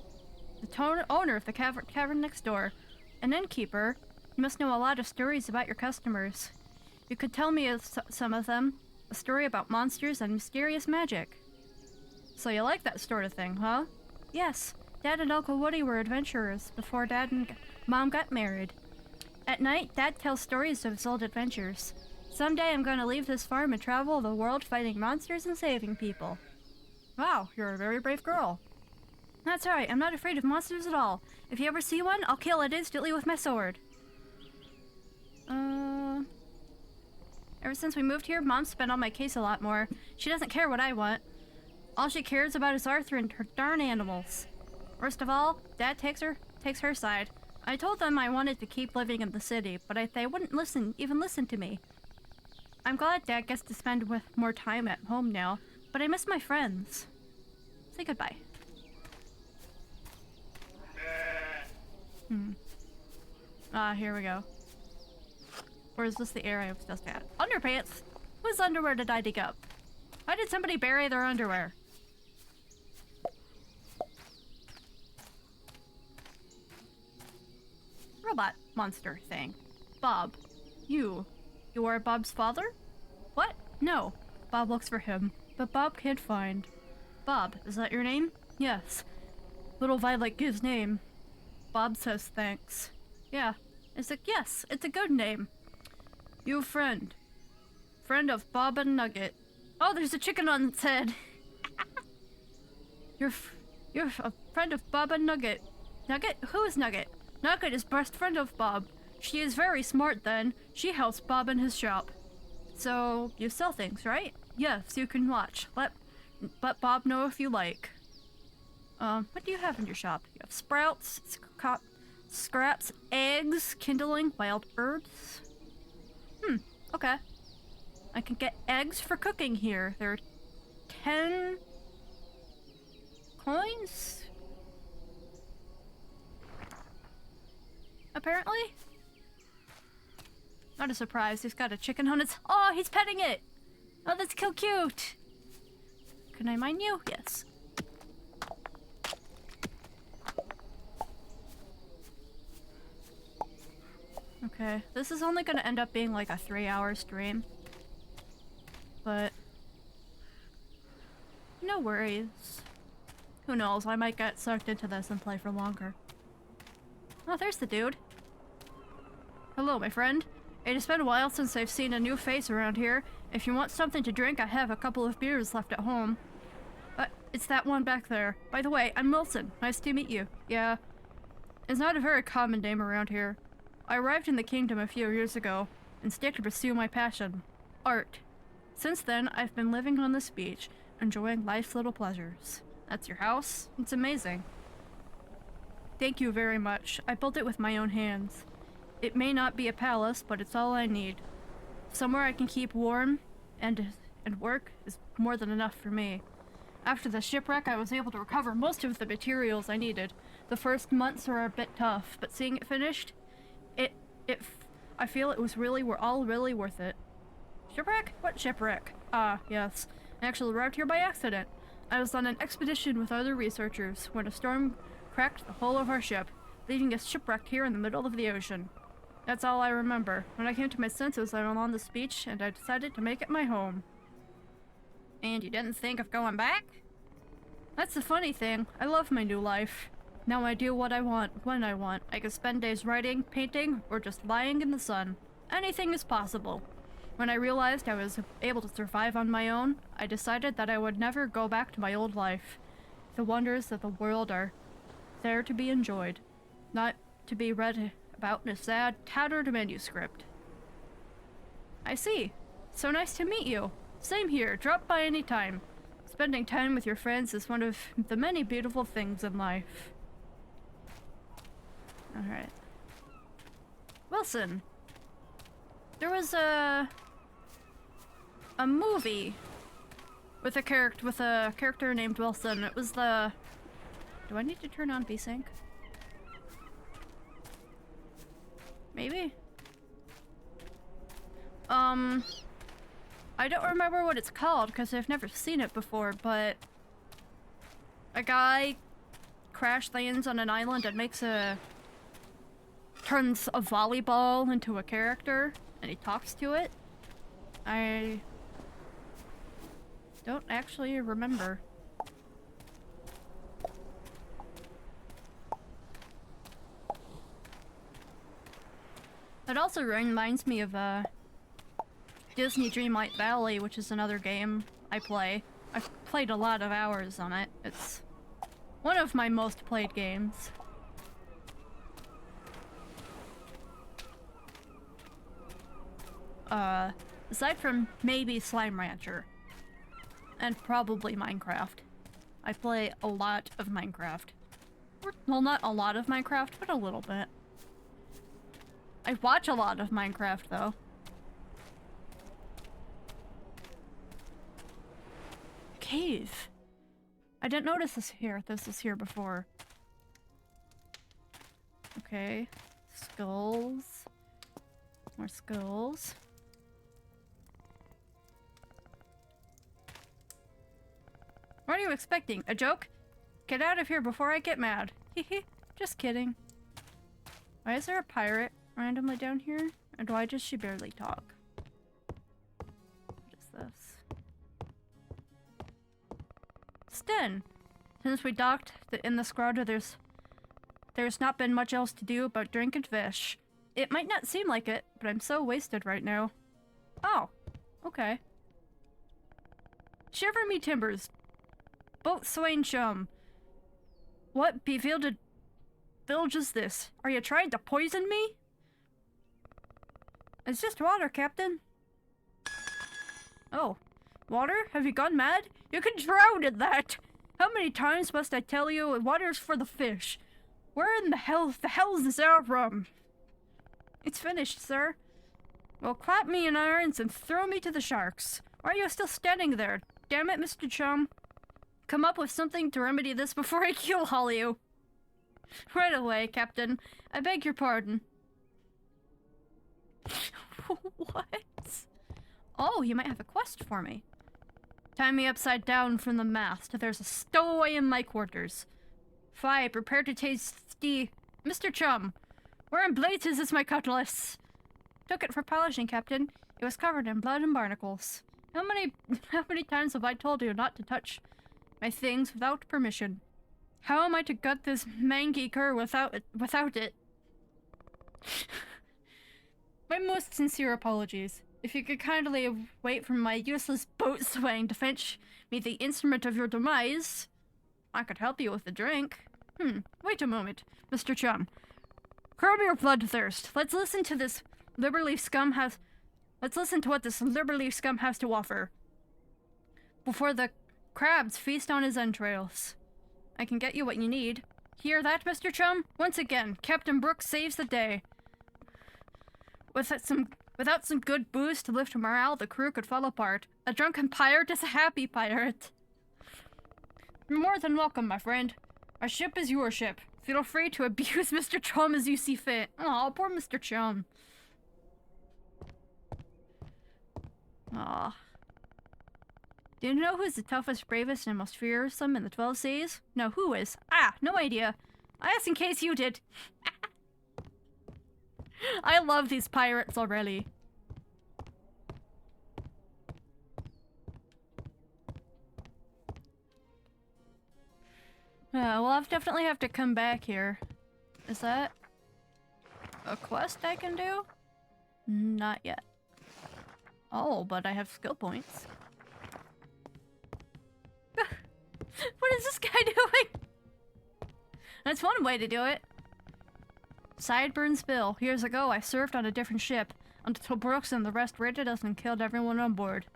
the owner of the cavern next door. An innkeeper. You must know a lot of stories about your customers. You could tell me some of them. A story about monsters and mysterious magic. So you like that sort of thing, huh? Yes. Dad and Uncle Woody were adventurers before Dad and Mom got married. At night, Dad tells stories of his old adventures. Someday I'm gonna leave this farm and travel the world fighting monsters and saving people. Wow, you're a very brave girl. That's right, I'm not afraid of monsters at all. If you ever see one, I'll kill it instantly with my sword. Ever since we moved here, Mom's been on my case a lot more. She doesn't care what I want. All she cares about is Arthur and her darn animals. Worst of all, Dad takes her side. I told them I wanted to keep living in the city, but they wouldn't even listen to me. I'm glad Dad gets to spend more time at home now, but I miss my friends. Say goodbye. Here we go. Or is this the area I was just at? Underpants! Whose underwear did I dig up? Why did somebody bury their underwear? Robot monster thing. Bob. You are Bob's father? What? No. Bob looks for him, but Bob can't find. Bob, is that your name? Yes. Little Violet gives name. Bob says thanks. Yeah. Yes, it's a good name. You friend. Friend of Bob and Nugget. Oh, there's a chicken on its head. You're a friend of Bob and Nugget. Nugget? Who is Nugget? Nugget is best friend of Bob. She is very smart then. She helps Bob in his shop. So, you sell things, right? Yes, you can watch. Let Bob know if you like. What do you have in your shop? You have sprouts, scraps, eggs, kindling, wild herbs. Okay. I can get eggs for cooking here. There are 10 coins? Apparently? Not a surprise, he's got a chicken on its— Oh, he's petting it! Oh, that's so cute! Can I mine you? Yes. Okay, this is only gonna end up being like a 3-hour stream. But no worries. Who knows, I might get sucked into this and play for longer. Oh, there's the dude. Hello, my friend. It has been a while since I've seen a new face around here. If you want something to drink, I have a couple of beers left at home. It's that one back there. By the way, I'm Wilson. Nice to meet you. Yeah. It's not a very common name around here. I arrived in the kingdom a few years ago, instead to pursue my passion, art. Since then, I've been living on this beach, enjoying life's little pleasures. That's your house? It's amazing. Thank you very much. I built it with my own hands. It may not be a palace, but it's all I need. Somewhere I can keep warm and work is more than enough for me. After the shipwreck, I was able to recover most of the materials I needed. The first months were a bit tough, but seeing it finished, I feel it was all really worth it. Shipwreck? What shipwreck? Ah, yes. I actually arrived here by accident. I was on an expedition with other researchers when a storm cracked the hull of our ship, leaving us shipwrecked here in the middle of the ocean. That's all I remember. When I came to my senses, I was on this beach, and I decided to make it my home. And you didn't think of going back? That's the funny thing. I love my new life. Now I do what I want, when I want. I can spend days writing, painting, or just lying in the sun. Anything is possible. When I realized I was able to survive on my own, I decided that I would never go back to my old life. The wonders of the world are there to be enjoyed, not to be read about in a sad, tattered manuscript. I see. So nice to meet you. Same here. Drop by any time. Spending time with your friends is one of the many beautiful things in life. Alright. Wilson. There was a movie with a character named Wilson. It was the... Do I need to turn on VSync? Maybe? I don't remember what it's called because I've never seen it before, but a guy crash lands on an island and turns a volleyball into a character, and he talks to it. I don't actually remember. It also reminds me of Disney Dreamlight Valley, which is another game I play. I've played a lot of hours on it. It's one of my most played games. Aside from maybe Slime Rancher. And probably Minecraft. I play a lot of Minecraft. Well, not a lot of Minecraft, but a little bit. I watch a lot of Minecraft, though. Cave. I didn't notice this was here before. Okay. Skulls. More skulls. What are you expecting? A joke? Get out of here before I get mad. Hehe. Just kidding. Why is there a pirate randomly down here? And why does she barely talk? What is this? Sten! Since we docked in the grotto, there's not been much else to do but drink and fish. It might not seem like it, but I'm so wasted right now. Oh, okay. Shiver me timbers. Boat Swain chum. What bewildered bilge is this? Are you trying to poison me? It's just water, Captain. Oh. Water? Have you gone mad? You can drown in that! How many times must I tell you water's for the fish? Where in the hell's this air from? It's finished, sir. Well, clap me in irons and throw me to the sharks. Why are you still standing there? Damn it, Mr. Chum. Come up with something to remedy this before I kill all you. Right away, Captain. I beg your pardon. What? Oh, you might have a quest for me. Tie me upside down from the mast. There's a stowaway in my quarters. Fie, prepare to taste the... Mr. Chum, where in blazes is my cutlass? Took it for polishing, Captain. It was covered in blood and barnacles. How many times have I told you not to touch my things without permission? How am I to gut this mangy cur without it? My most sincere apologies. If you could kindly wait for my useless boat swaying to fetch me the instrument of your demise, I could help you with a drink. Wait a moment, Mr. Chum. Curb your bloodthirst. Let's listen to what this Liberleaf scum has to offer. Before the crabs feast on his entrails. I can get you what you need. Hear that, Mr. Chum? Once again, Captain Brooks saves the day. Without some good booze to lift morale, the crew could fall apart. A drunken pirate is a happy pirate. You're more than welcome, my friend. Our ship is your ship. Feel free to abuse Mr. Chum as you see fit. Aw, poor Mr. Chum. Aw. Do you know who's the toughest, bravest, and most fearsome in the 12 seas? No, who is? Ah, no idea. I asked in case you did. I love these pirates already. Well, I'll definitely have to come back here. Is that a quest I can do? Not yet. Oh, but I have skill points. What is this guy doing? That's one way to do it. Sideburns Bill. Years ago, I served on a different ship until Brooks and the rest raided us and killed everyone on board.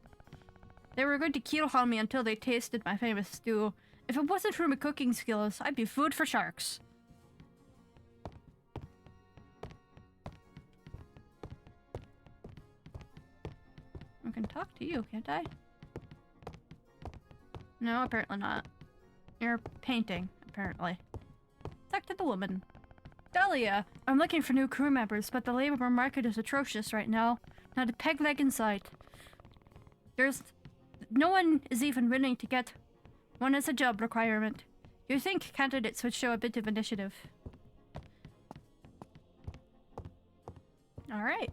They were going to kill on me until they tasted my famous stew. If it wasn't for my cooking skills, I'd be food for sharks. I can talk to you, can't I? No, apparently not. You're painting, apparently. Talk to the woman. Dahlia! I'm looking for new crew members, but the labor market is atrocious right now. Not a peg leg in sight. No one is even willing to get one as a job requirement. You think candidates would show a bit of initiative. Alright.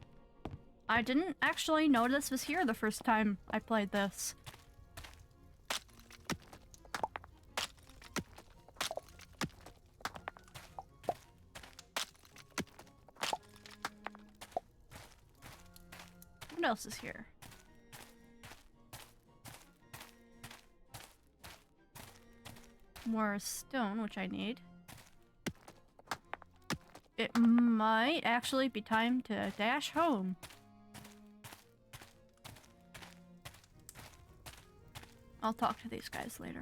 I didn't actually know this was here the first time I played this. What else is here? More stone, which I need. It might actually be time to dash home. I'll talk to these guys later.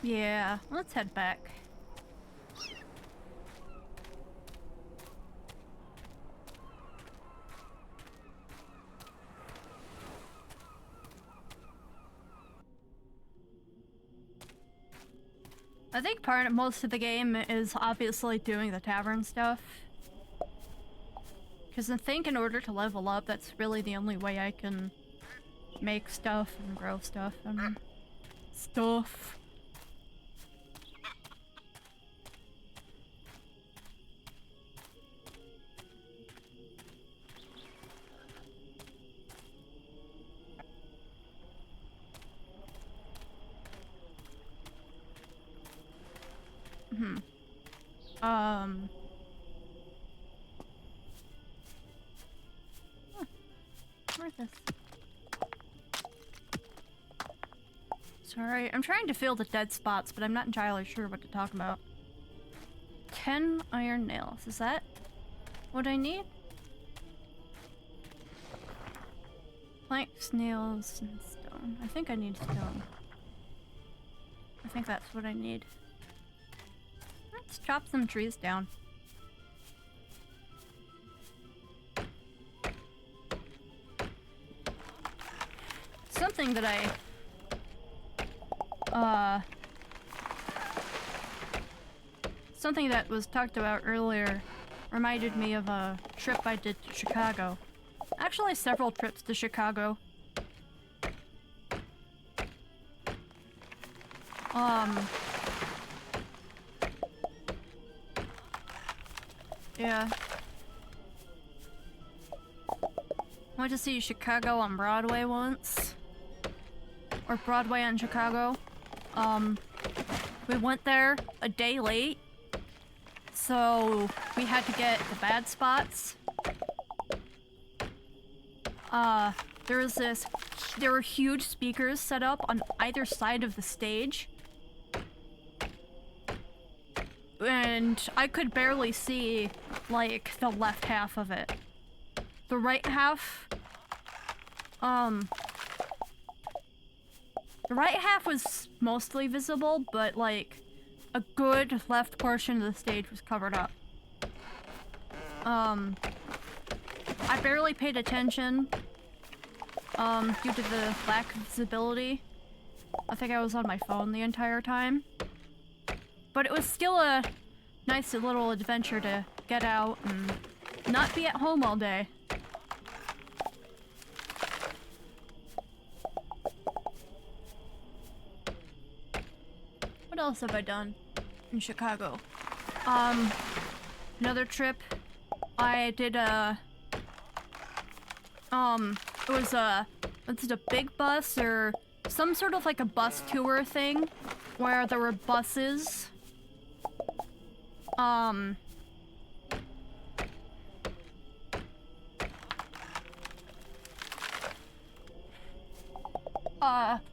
Yeah, let's head back. I think most of the game is obviously doing the tavern stuff. Because I think in order to level up, that's really the only way I can make stuff and grow stuff and stuff. Where's this? Sorry, I'm trying to fill the dead spots, but I'm not entirely sure what to talk about. 10 iron nails. Is that what I need? Planks, nails, and stone. I think I need stone. I think that's what I need. Let's chop some trees down. Something that something that was talked about earlier reminded me of a trip I did to Chicago. Actually, several trips to Chicago. Yeah. Went to see Chicago on Broadway once. Or Broadway in Chicago. We went there a day late. So we had to get the bad spots. There were huge speakers set up on either side of the stage. And I could barely see, like, the left half of it. The right half, the right half was mostly visible, but, like, a good left portion of the stage was covered up. I barely paid attention, due to the lack of visibility. I think I was on my phone the entire time. But it was still a nice little adventure to get out and not be at home all day. What else have I done in Chicago? Another trip. I did it's a big bus or some sort of like a bus tour thing where there were buses.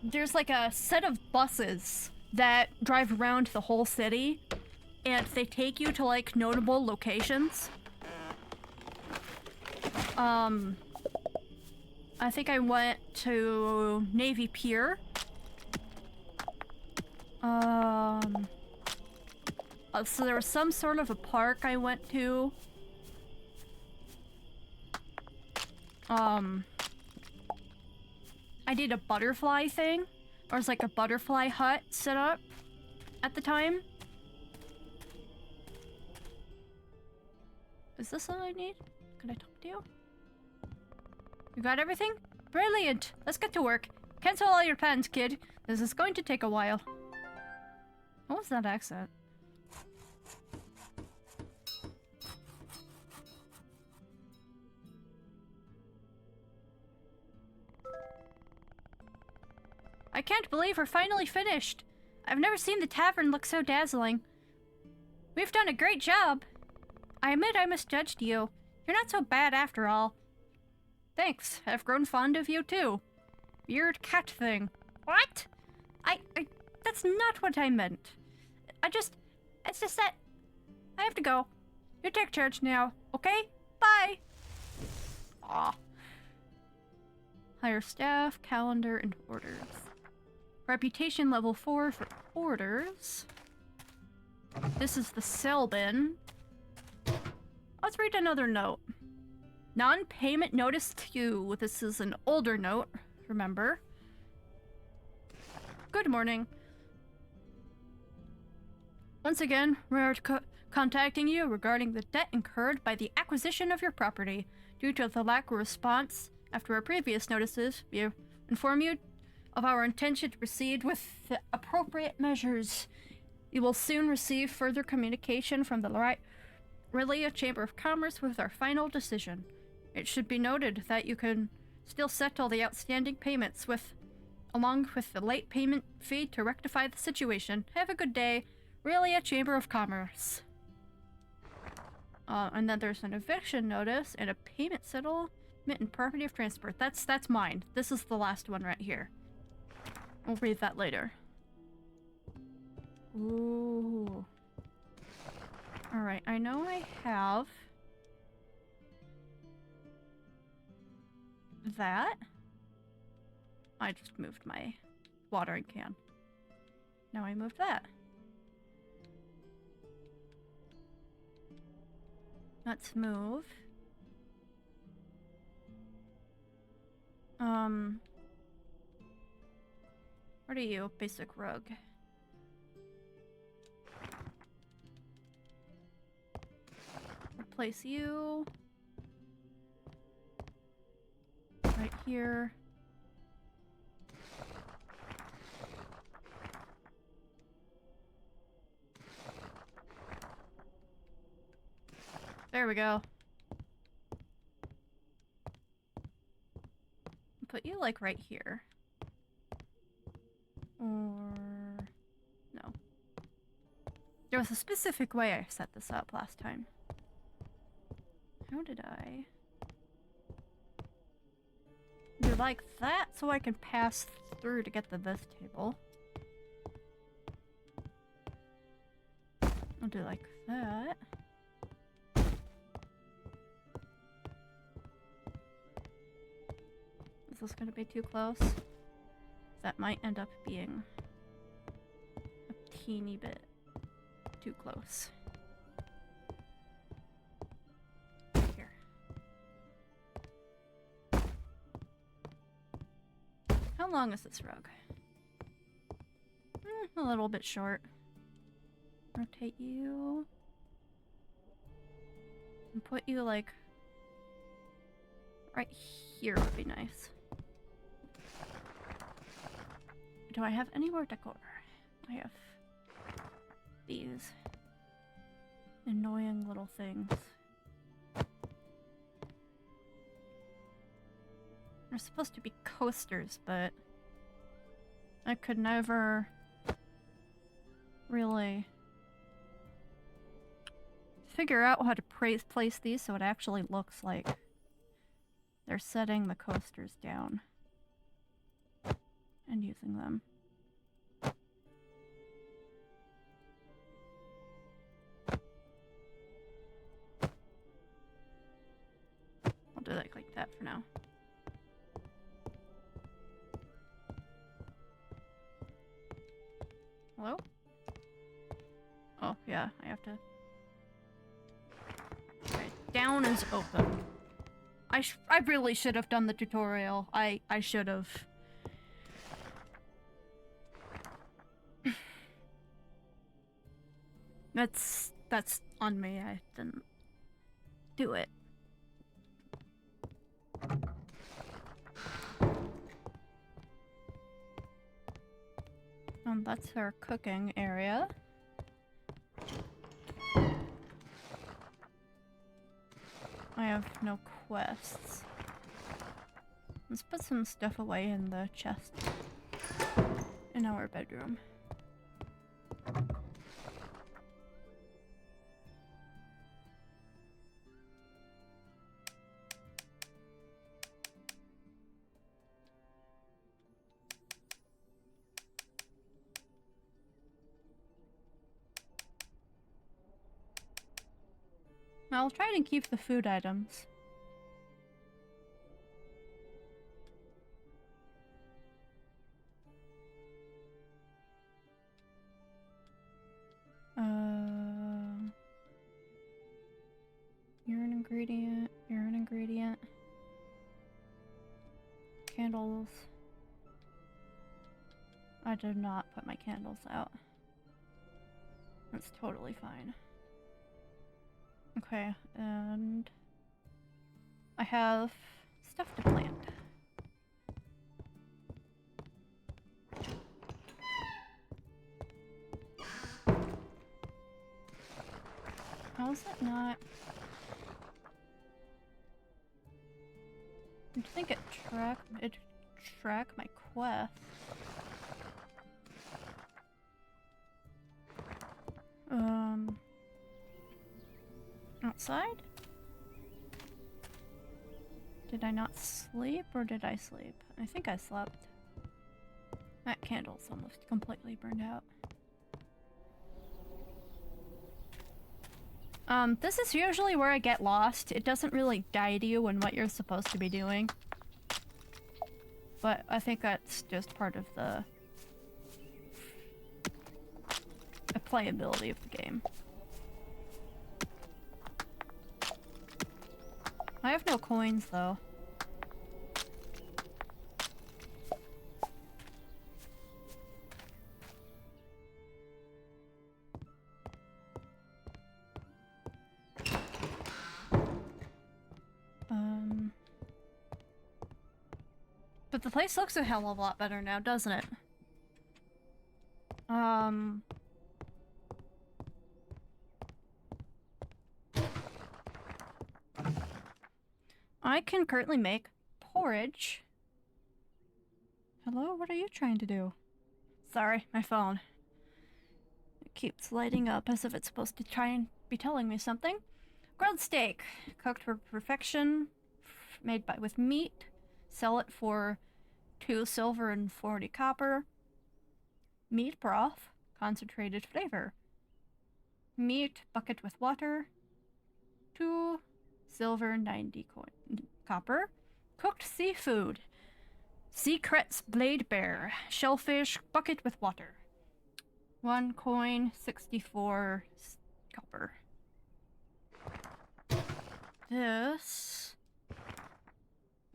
There's like a set of buses that drive around the whole city, and they take you to like notable locations. I think I went to Navy Pier. So there was some sort of a park I went to. I did a butterfly thing. Or was like a butterfly hut set up at the time. Is this all I need? Can I talk to you? You got everything? Brilliant! Let's get to work. Cancel all your plans, kid. This is going to take a while. What was that accent? I can't believe we're finally finished. I've never seen the tavern look so dazzling. We've done a great job. I admit I misjudged you. You're not so bad after all. Thanks. I've grown fond of you too. Weird cat thing. What? That's not what I meant. It's just that I have to go. You take charge now, okay? Bye. Aw. Hire staff, calendar, and orders. Reputation level 4 for orders. This is the sell bin. Let's read another note. Non-payment notice 2. This is an older note, remember. Good morning. Once again, we are contacting you regarding the debt incurred by the acquisition of your property. Due to the lack of response after our previous notices, we inform you of our intention to proceed with the appropriate measures. You will soon receive further communication from the Aurelia Chamber of Commerce with our final decision. It should be noted that you can still settle the outstanding payments along with the late payment fee to rectify the situation. Have a good day. Aurelia Chamber of Commerce. And then there's an eviction notice and a payment settlement and property of transport. That's mine. This is the last one right here. We'll read that later. Ooh. Alright, I know I have that. I just moved my watering can. Now I moved that. Let's move. What are you? Basic rug. Replace you. Right here. There we go. Put you like right here. Or no. There was a specific way I set this up last time. How did I do like that so I can pass through to get to this table? I'll do like that. Is this gonna be too close? That might end up being a teeny bit too close. Here. How long is this rug? A little bit short. Rotate you. And put you like right here would be nice. Do I have any more decor? I have these annoying little things. They're supposed to be coasters, but I could never really figure out how to place these so it actually looks like they're setting the coasters down and using them. I'll do it like that for now. Hello? Oh, yeah, I have to... Okay, down is open. I really should have done the tutorial. I should have. That's on me. I didn't do it. That's our cooking area. I have no quests. Let's put some stuff away in the chest in our bedroom. I'll try to keep the food items. You're an ingredient. You're an ingredient. Candles. I did not put my candles out. That's totally fine. Okay, and I have stuff to plant. How is it not? You'd think it'd track my quest. Outside? Did I not sleep or did I sleep? I think I slept. That candle's almost completely burned out. This is usually where I get lost. It doesn't really guide you in what you're supposed to be doing. But I think that's just part of the playability of the game. I have no coins, though. But the place looks a hell of a lot better now, doesn't it? I can currently make porridge. Hello, what are you trying to do? Sorry, my phone. It keeps lighting up as if it's supposed to try and be telling me something. Grilled steak, cooked for perfection, made with meat. Sell it for 2 silver and 40 copper. Meat broth, concentrated flavor. Meat bucket with water, 2 silver 90 copper. Cooked seafood, secrets blade bear, shellfish bucket with water. 1 coin, 64 copper. This,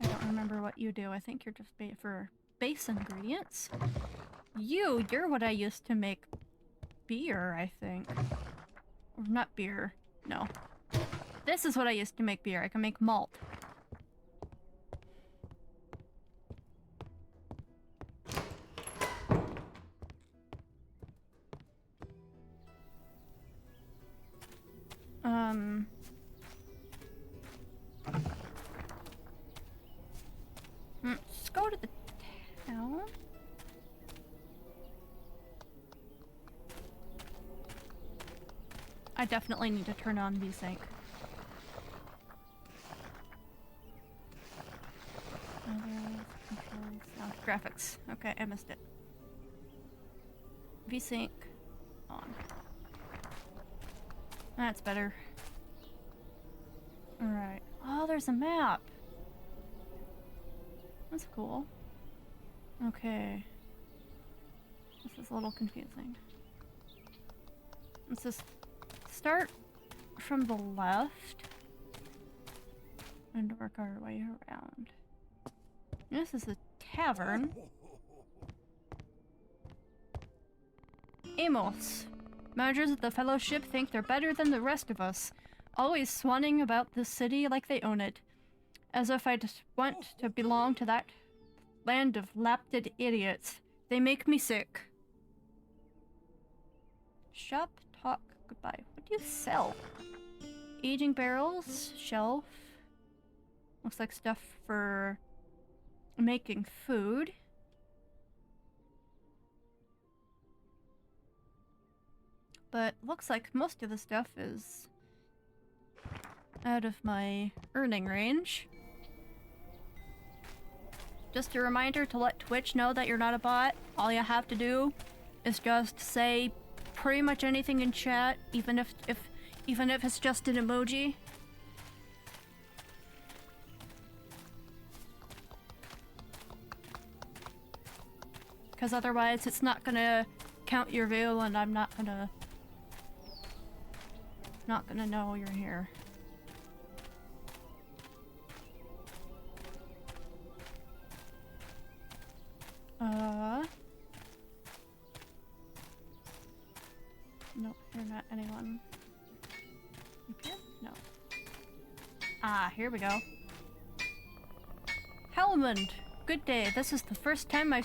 I don't remember what you do. I think you're just for base ingredients. You're what I used to make beer, I think. Or not beer, no. This is what I used to make beer. I can make malt. Let's go to the town. I definitely need to turn on VSync. Controls, sound, graphics. Okay, I missed it. VSync on. That's better. Alright. Oh, there's a map. That's cool. Okay. This is a little confusing. Let's just start from the left and work our way around. This is a tavern. Amos. Managers of the Fellowship think they're better than the rest of us, always swanning about the city like they own it, as if I just want to belong to that land of lapded idiots. They make me sick. Shop, talk, goodbye. What do you sell? Aging barrels, shelf. Looks like stuff for making food. But looks like most of the stuff is out of my earning range. Just a reminder to let Twitch know that you're not a bot. All you have to do is just say pretty much anything in chat, even if it's just an emoji. Because otherwise it's not gonna count your view and I'm not gonna know you're here. Nope, you're not anyone. Okay? No. Ah, here we go. Helmond! Good day. This is the first time I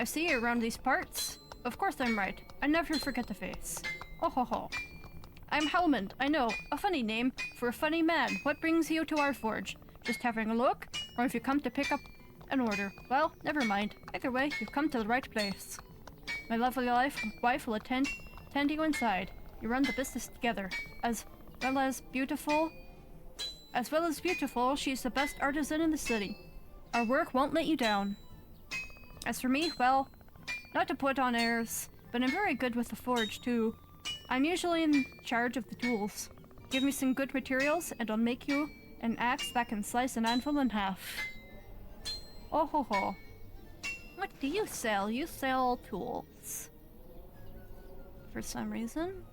see you around these parts. Of course I'm right. I never forget the face. Oh ho ho. I'm Helmond. I know. A funny name for a funny man. What brings you to our forge? Just having a look? Or if you come to pick up an order? Well, never mind. Either way, you've come to the right place. My lovely wife will attend you inside. You run the business together. As well as beautiful, she's the best artisan in the city. Our work won't let you down. As for me, well, not to put on airs, but I'm very good with the forge too. I'm usually in charge of the tools. Give me some good materials and I'll make you an axe that can slice an anvil in half. Oh ho ho. What do you sell? You sell tools. For some reason.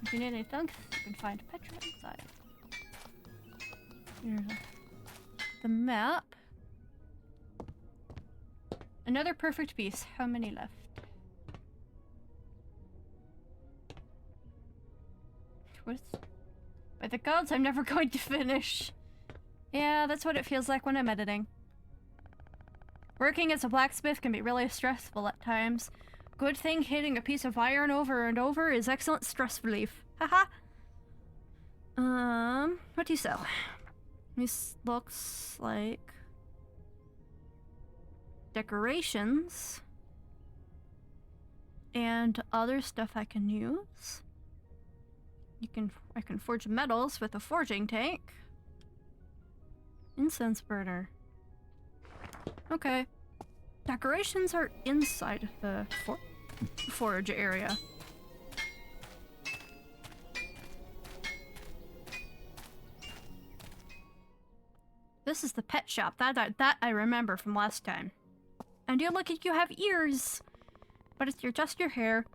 If you need any things, you can find Petra inside. Here's the map. Another perfect piece. How many left? By the gods, I'm never going to finish. Yeah, that's what it feels like when I'm editing. Working as a blacksmith can be really stressful at times. Good thing hitting a piece of iron over and over is excellent stress relief. Haha. What do you sell? This looks like decorations and other stuff I can use. I can forge metals with a forging tank. Incense burner. Okay. Decorations are inside the forge area. This is the pet shop. That I remember from last time. And you look like you have ears. But it's just your hair.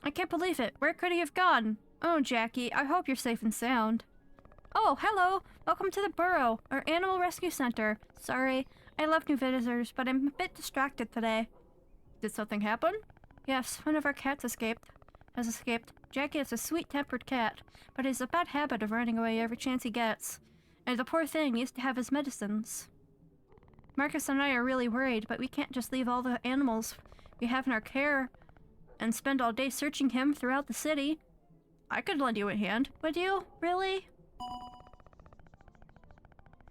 I can't believe it. Where could he have gone? Oh, Jackie, I hope you're safe and sound. Oh, hello. Welcome to the Burrow, our animal rescue center. Sorry, I love new visitors, but I'm a bit distracted today. Did something happen? Yes, one of our cats has escaped. Jackie is a sweet-tempered cat, but he has a bad habit of running away every chance he gets. And the poor thing used to have his medicines. Marcus and I are really worried, but we can't just leave all the animals we have in our care and spend all day searching him throughout the city. I could lend you a hand. Would you? Really?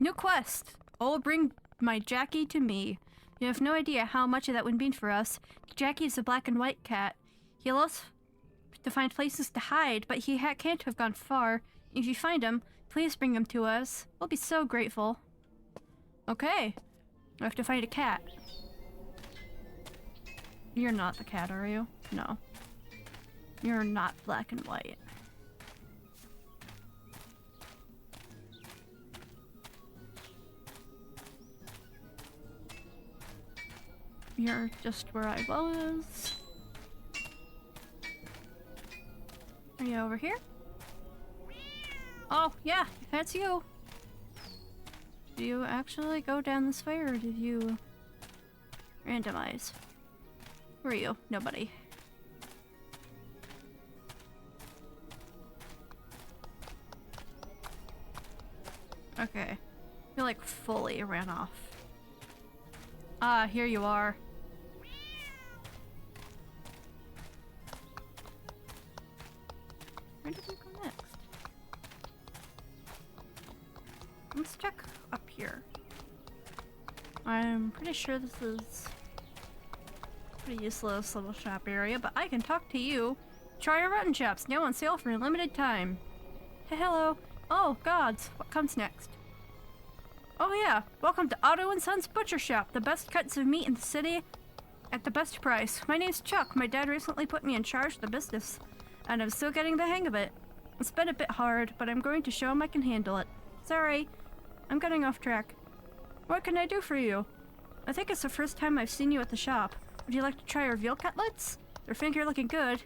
New quest. Oh, bring my Jackie to me. You have no idea how much of that would mean for us. Jackie's a black and white cat. He loves to find places to hide, but he can't have gone far. If you find him, please bring him to us. We'll be so grateful. Okay. I have to find a cat. You're not the cat, are you? No. You're not black and white. You're just where I was. Are you over here? Oh, yeah, that's you. Do you actually go down this way, or did you randomize? Where are you? Nobody. Okay. You like fully ran off. Ah, here you are. Where did we go next? Let's check up here. I'm pretty sure this is a pretty useless little shop area, but I can talk to you. Try our rotten shops, now on sale for a limited time. Hey, hello. Oh, gods, what comes next? Oh yeah, welcome to Otto & Sons Butcher Shop, the best cuts of meat in the city at the best price. My name's Chuck. My dad recently put me in charge of the business, and I'm still getting the hang of it. It's been a bit hard, but I'm going to show him I can handle it. Sorry, I'm getting off track. What can I do for you? I think it's the first time I've seen you at the shop. Would you like to try our veal cutlets? They think you're looking good.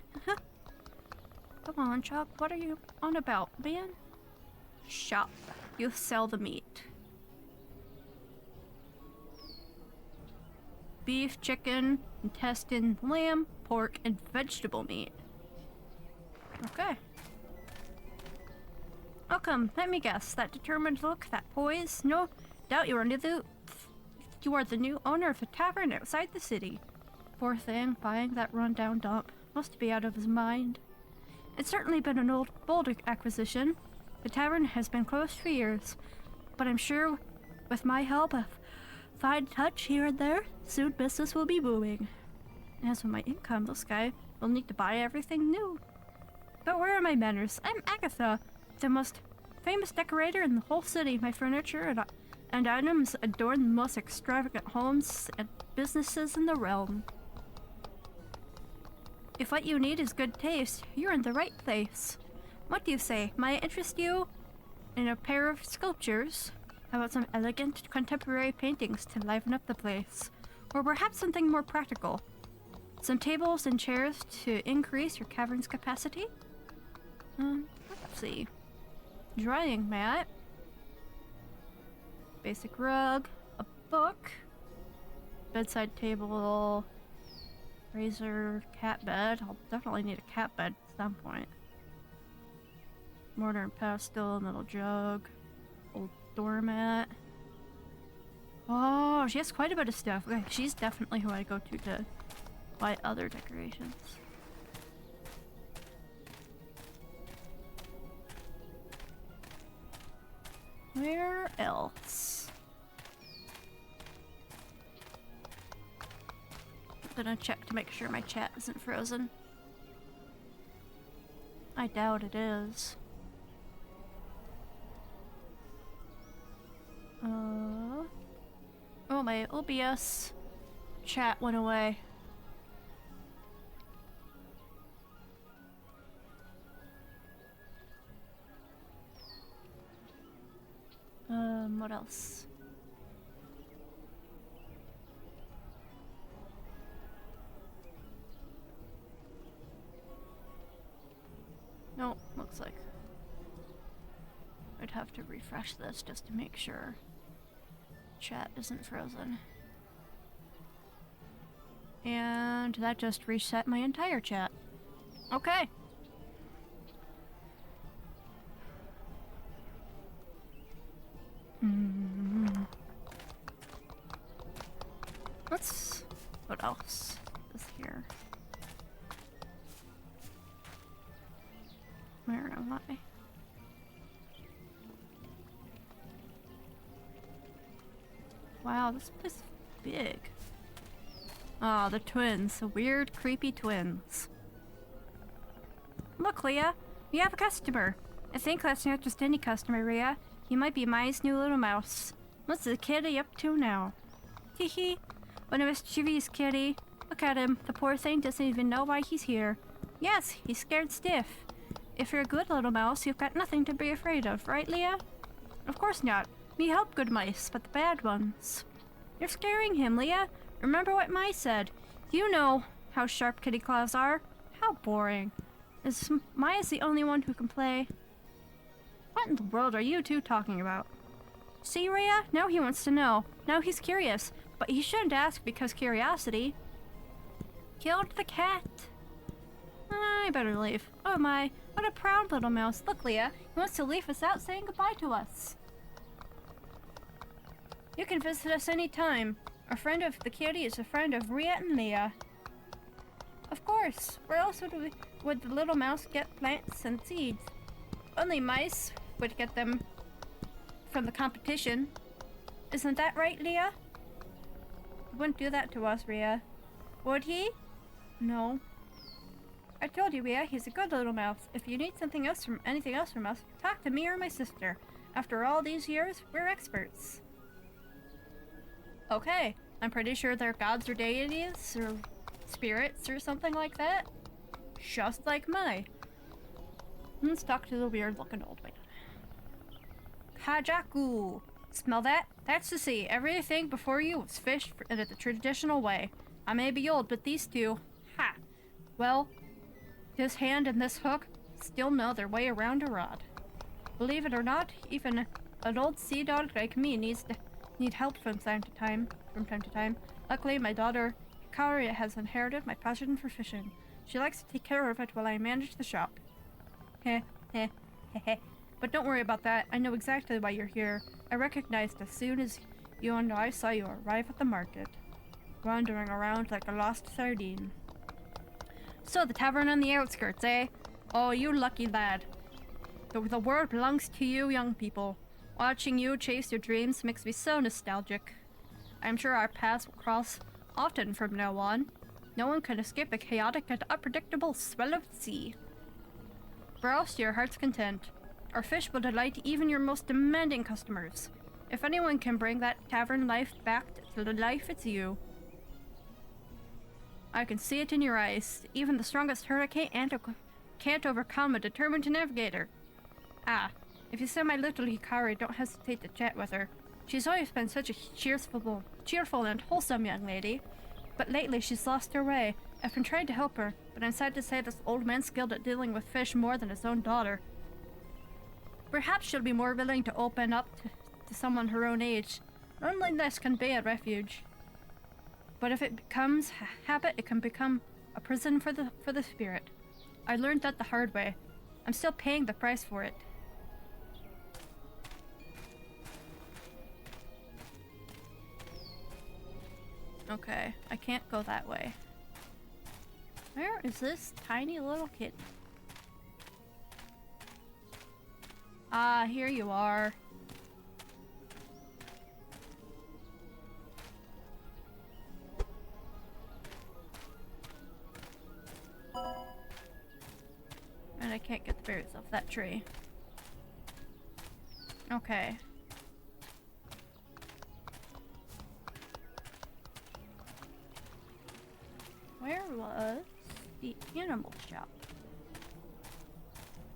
Come on, Chuck, what are you on about, man? Shop. You sell the meat. Beef, chicken, intestine, lamb, pork, and vegetable meat. Okay. Welcome. Let me guess. That determined look, that poise. No doubt you are the new owner of a tavern outside the city. Poor thing, buying that rundown dump. Must be out of his mind. It's certainly been an bold acquisition. The tavern has been closed for years, but I'm sure with my help, a fine touch here and there, soon business will be booming. As for my income, this guy will need to buy everything new. But where are my manners? I'm Agatha, the most famous decorator in the whole city. My furniture and items adorn the most extravagant homes and businesses in the realm. If what you need is good taste, you're in the right place. What do you say? Might I interest you in a pair of sculptures? How about some elegant contemporary paintings to liven up the place? Or perhaps something more practical? Some tables and chairs to increase your cavern's capacity? Let's see. Drying mat. Basic rug. A book. Bedside table. Razor. Cat bed. I'll definitely need a cat bed at some point. Mortar and pestle. Little jug. Old doormat. Oh, she has quite a bit of stuff. Okay, she's definitely who I go to buy other decorations. Where else? I'm gonna check to make sure my chat isn't frozen. I doubt it is. Oh, my OBS chat went away. What else? No, looks like I'd have to refresh this just to make sure chat isn't frozen. And that just reset my entire chat. Okay. What else is here? Where am I? Wow, this place big. Ah, the twins. The weird, creepy twins. Look, Leah. We have a customer. I think that's not just any customer, Rhea. He might be Mai's new little mouse. What's the kitty up to now? Hee hee. What a mischievous kitty. Look at him. The poor thing doesn't even know why he's here. Yes, he's scared stiff. If you're a good little mouse, you've got nothing to be afraid of, right, Leah? Of course not. We help good mice, but the bad ones. You're scaring him, Leah. Remember what Mai said. You know how sharp kitty claws are. How boring. Mai's the only one who can play. What in the world are you two talking about? See, Rhea? Now he wants to know. Now he's curious. But he shouldn't ask because curiosity. Killed the cat. I better leave. Oh my, what a proud little mouse. Look, Leah, he wants to leave us out saying goodbye to us. You can visit us anytime. A friend of the kitty is a friend of Rhea and Leah. Of course. Where else would the little mouse get plants and seeds? Only mice would get them from the competition. Isn't that right, Leah? He wouldn't do that to us, Rhea. Would he? No. I told you, Rhea, he's a good little mouse. If you need anything else from us, talk to me or my sister. After all these years, we're experts. Okay, I'm pretty sure they're gods or deities or spirits or something like that. Just like Mai. Let's talk to the weird-looking old man. Kajaku. Smell that? That's to see. Everything before you was fished in the traditional way. I may be old, but these two, ha! Well, this hand and this hook still know their way around a rod. Believe it or not, even an old sea dog like me need help from time to time. Luckily, my daughter Hikari has inherited my passion for fishing. She likes to take care of it while I manage the shop. Heh, heh, heh, heh. But don't worry about that. I know exactly why you're here. I recognized as soon as you and I saw you arrive at the market, wandering around like a lost sardine. So, the tavern on the outskirts, eh? Oh, you lucky lad. The world belongs to you young people. Watching you chase your dreams makes me so nostalgic. I'm sure our paths will cross often from now on. No one can escape the chaotic and unpredictable swell of the sea. Browse to your heart's content. Our fish will delight even your most demanding customers. If anyone can bring that tavern life back to the life, it's you. I can see it in your eyes. Even the strongest hurricane can't overcome a determined navigator. Ah, if you see my little Hikari, don't hesitate to chat with her. She's always been such a cheerful and wholesome young lady. But lately she's lost her way. I've been trying to help her, but I'm sad to say this old man's skilled at dealing with fish more than his own daughter. Perhaps she'll be more willing to open up to someone her own age. Loneliness can be a refuge. But if it becomes a habit, it can become a prison for the spirit. I learned that the hard way. I'm still paying the price for it. Okay, I can't go that way. Where is this tiny little kid? Ah, here you are. And I can't get the berries off that tree. Okay. Where was the animal shop?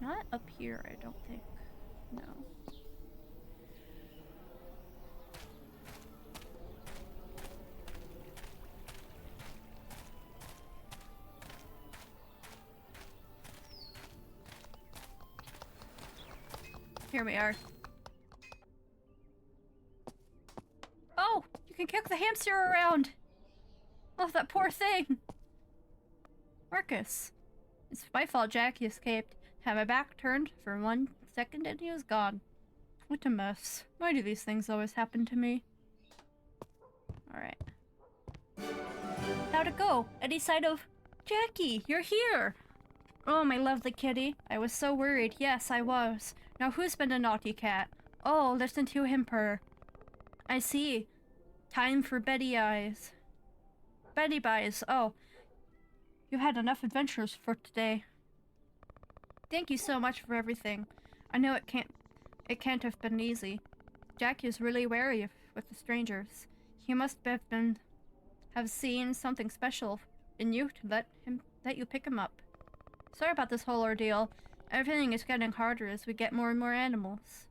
Not up here, I don't think. No. Here we are. Oh! You can kick the hamster around! Oh, that poor thing! Marcus. It's my fault Jackie escaped. Had my back turned for 1 second and he was gone. What a mess. Why do these things always happen to me? Alright. How'd it go? Any sign of... Jackie, you're here! Oh, my lovely kitty. I was so worried. Yes, I was. Now who's been a naughty cat? Oh, listen to him purr. I see. Time for Betty Eyes. Betty Buys. Oh, you had enough adventures for today. Thank you so much for everything. I know it can't have been easy. Jackie is really wary with the strangers. He must have seen something special in you to let you pick him up. Sorry about this whole ordeal. Everything is getting harder as we get more and more animals.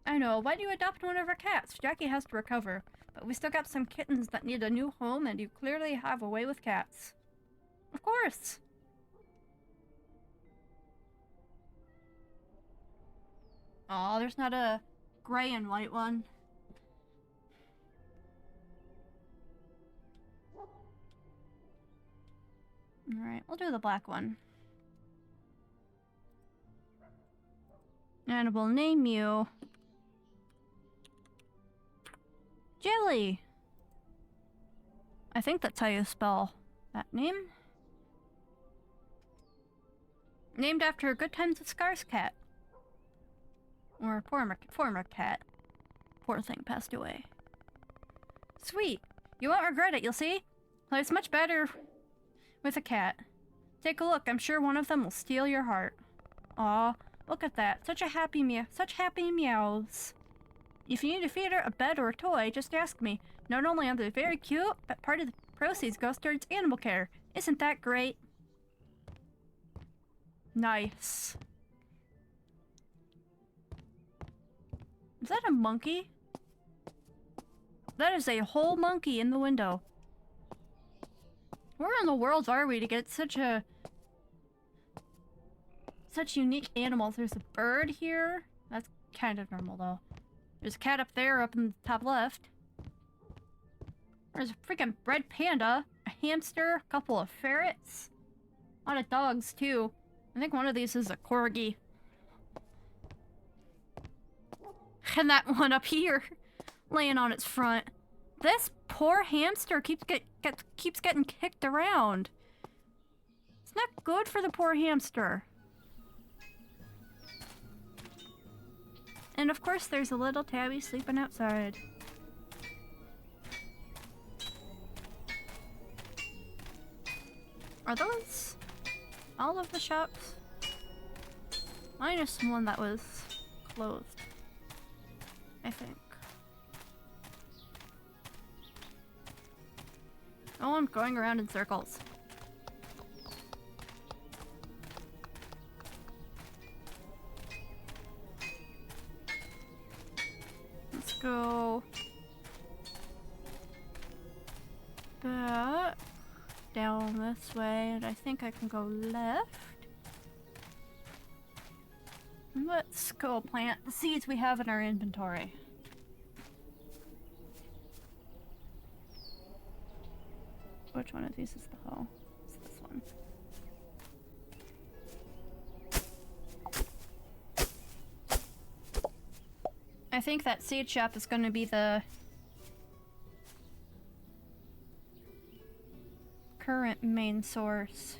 I know. Why do you adopt one of our cats? Jackie has to recover. But we still got some kittens that need a new home, and you clearly have a way with cats. Of course! Aw, there's not a gray and white one. Alright, we'll do the black one. And we'll name you... Jelly! I think that's how you spell that name. Named after Good Times with Scars cat. Or former cat. Poor thing passed away. Sweet! You won't regret it, you'll see? But it's much better with a cat. Take a look, I'm sure one of them will steal your heart. Aw, look at that. Such happy meows. If you need a feeder, a bed, or a toy, just ask me. Not only are they very cute, but part of the proceeds goes towards animal care. Isn't that great? Nice. Is that a monkey? That is a whole monkey in the window. Where in the world are we to get such unique animals? There's a bird here. That's kind of normal though. There's a cat up there, up in the top left. There's a freaking red panda, a hamster, a couple of ferrets. A lot of dogs too. I think one of these is a corgi. And that one up here, laying on its front. This poor hamster keeps getting kicked around. It's not good for the poor hamster. And of course there's a little tabby sleeping outside. Are those all of the shops? Minus one that was closed, I think. Oh, I'm going around in circles. Let's go back down this way, and I think I can go left. Let's go plant the seeds we have in our inventory. Which one of these is the hoe? It's this one. I think that seed shop is going to be the current main source.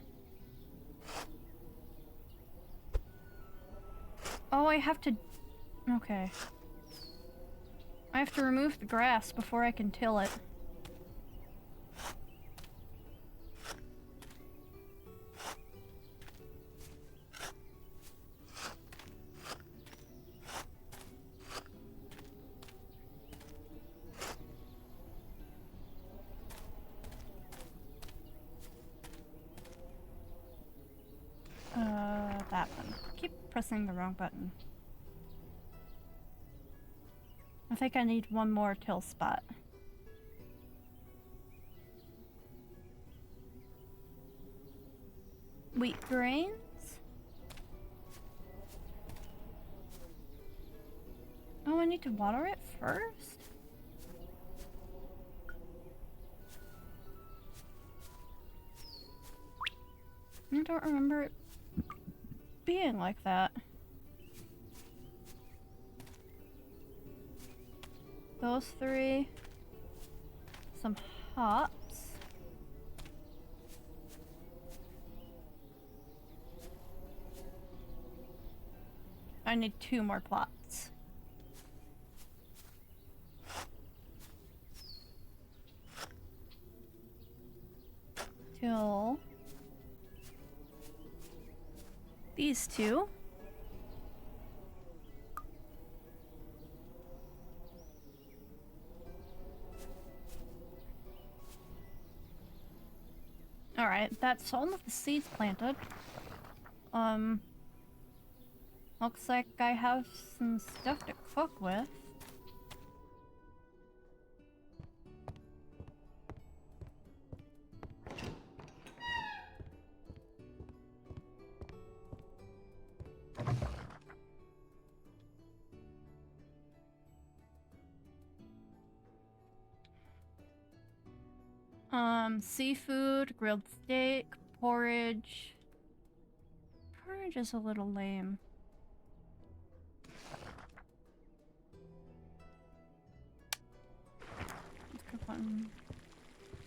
Oh, I have to... Okay. I have to remove the grass before I can till it. That one. Keep pressing the wrong button. I think I need one more till spot. Wheat grains? Oh, I need to water it first? I don't remember it being like that. Those three. Some hops. I need 2 more plots. kill these two. Alright, that's all of the seeds planted. Looks like I have some stuff to cook with. Seafood, grilled steak, porridge. Porridge is a little lame. Let's cook a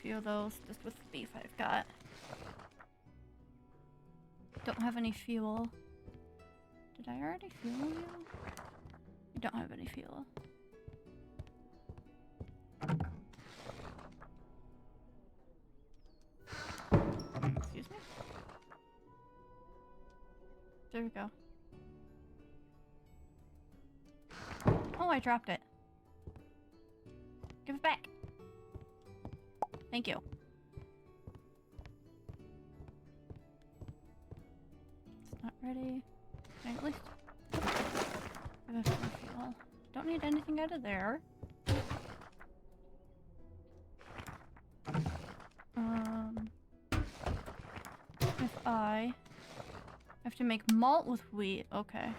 few of those just with the beef I've got. Don't have any fuel. Did I already fuel you? I don't have any fuel. Excuse me? There we go. Oh, I dropped it. Give it back. Thank you. It's not ready. Can I at least give it more fuel? Don't need anything out of there. If I have to make malt with wheat, okay.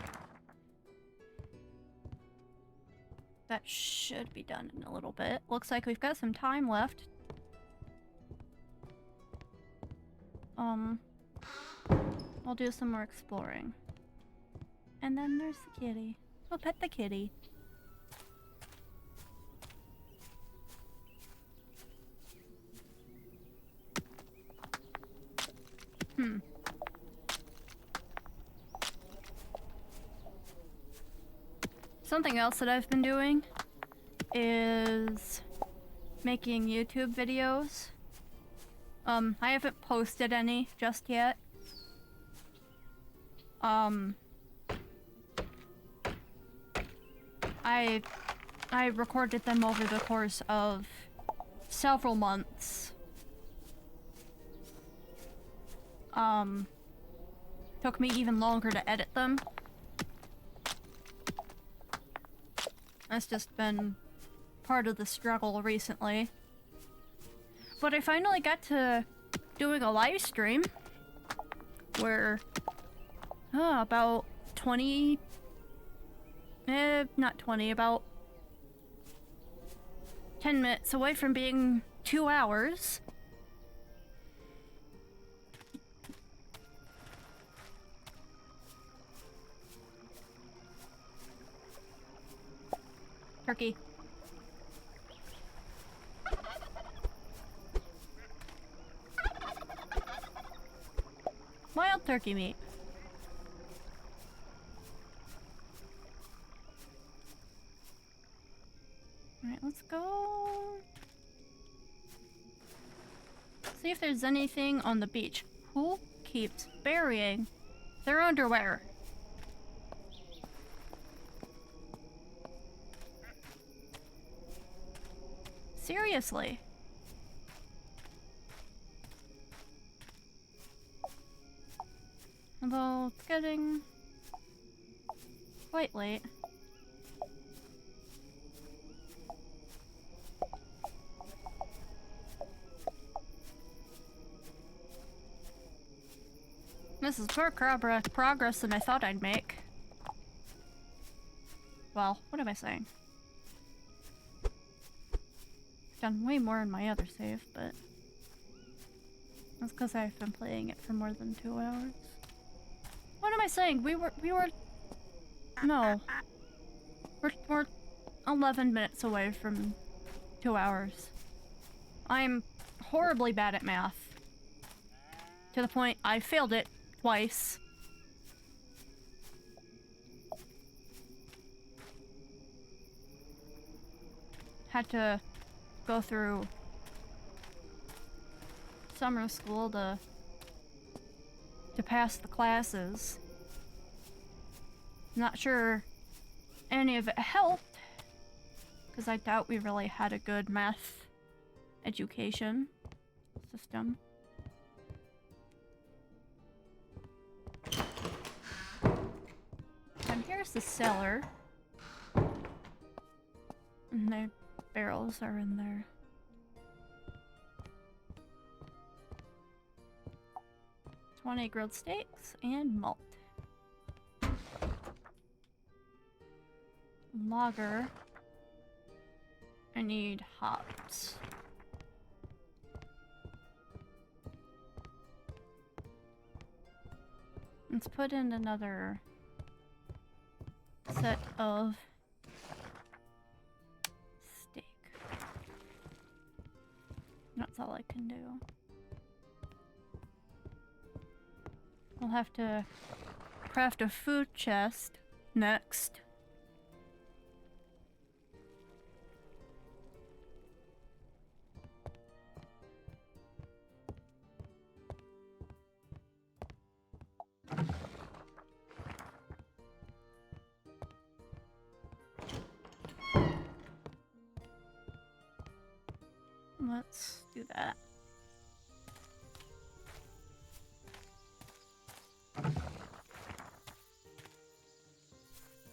That should be done in a little bit. Looks like we've got some time left. I'll do some more exploring. And then there's the kitty. We'll pet the kitty. Something else that I've been doing is making YouTube videos. I haven't posted any just yet. I recorded them over the course of several months. Took me even longer to edit them. That's just been part of the struggle recently. But I finally got to doing a live stream where about 20 not 20, about 10 minutes away from being 2 hours. Turkey. Wild turkey meat. Alright, let's go see if there's anything on the beach. Who keeps burying their underwear? Seriously. Although it's getting quite late. This is more progress than I thought I'd make. Well, what am I saying? I've done way more in my other save, but that's because I've been playing it for more than 2 hours. What am I saying? No. We're 11 minutes away from 2 hours. I'm horribly bad at math. To the point I failed it twice. Had to go through summer school to pass the classes. Not sure any of it helped, because I doubt we really had a good math education system. And here's the cellar. And the barrels are in there. $20 grilled steaks and malt. Lager. I need hops. Let's put in another set of steak. That's all I can do. I'll have to craft a food chest next. Let's do that.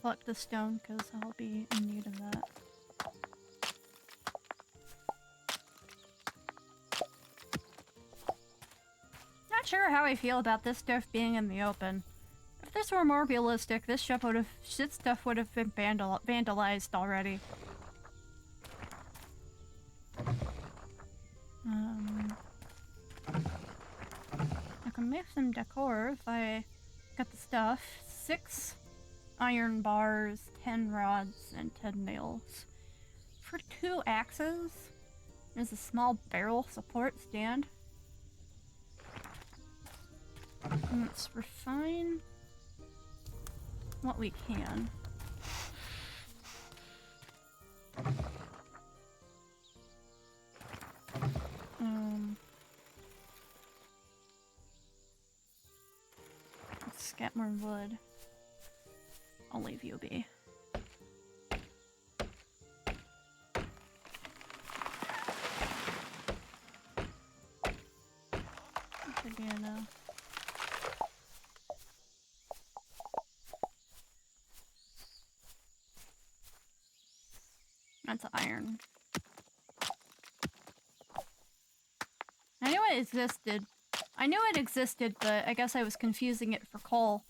Collect the stone because I'll be in need of that. Not sure how I feel about this stuff being in the open. If this were more realistic, this stuff would have been vandalized already. I can make some decor if I get the stuff. 6 iron bars, 10 rods, and 10 nails. For 2 axes, there's a small barrel support stand. And let's refine what we can. Let's get more wood. I'll leave you be. Should be enough. That's iron. I knew it existed. I knew it existed, but I guess I was confusing it for coal.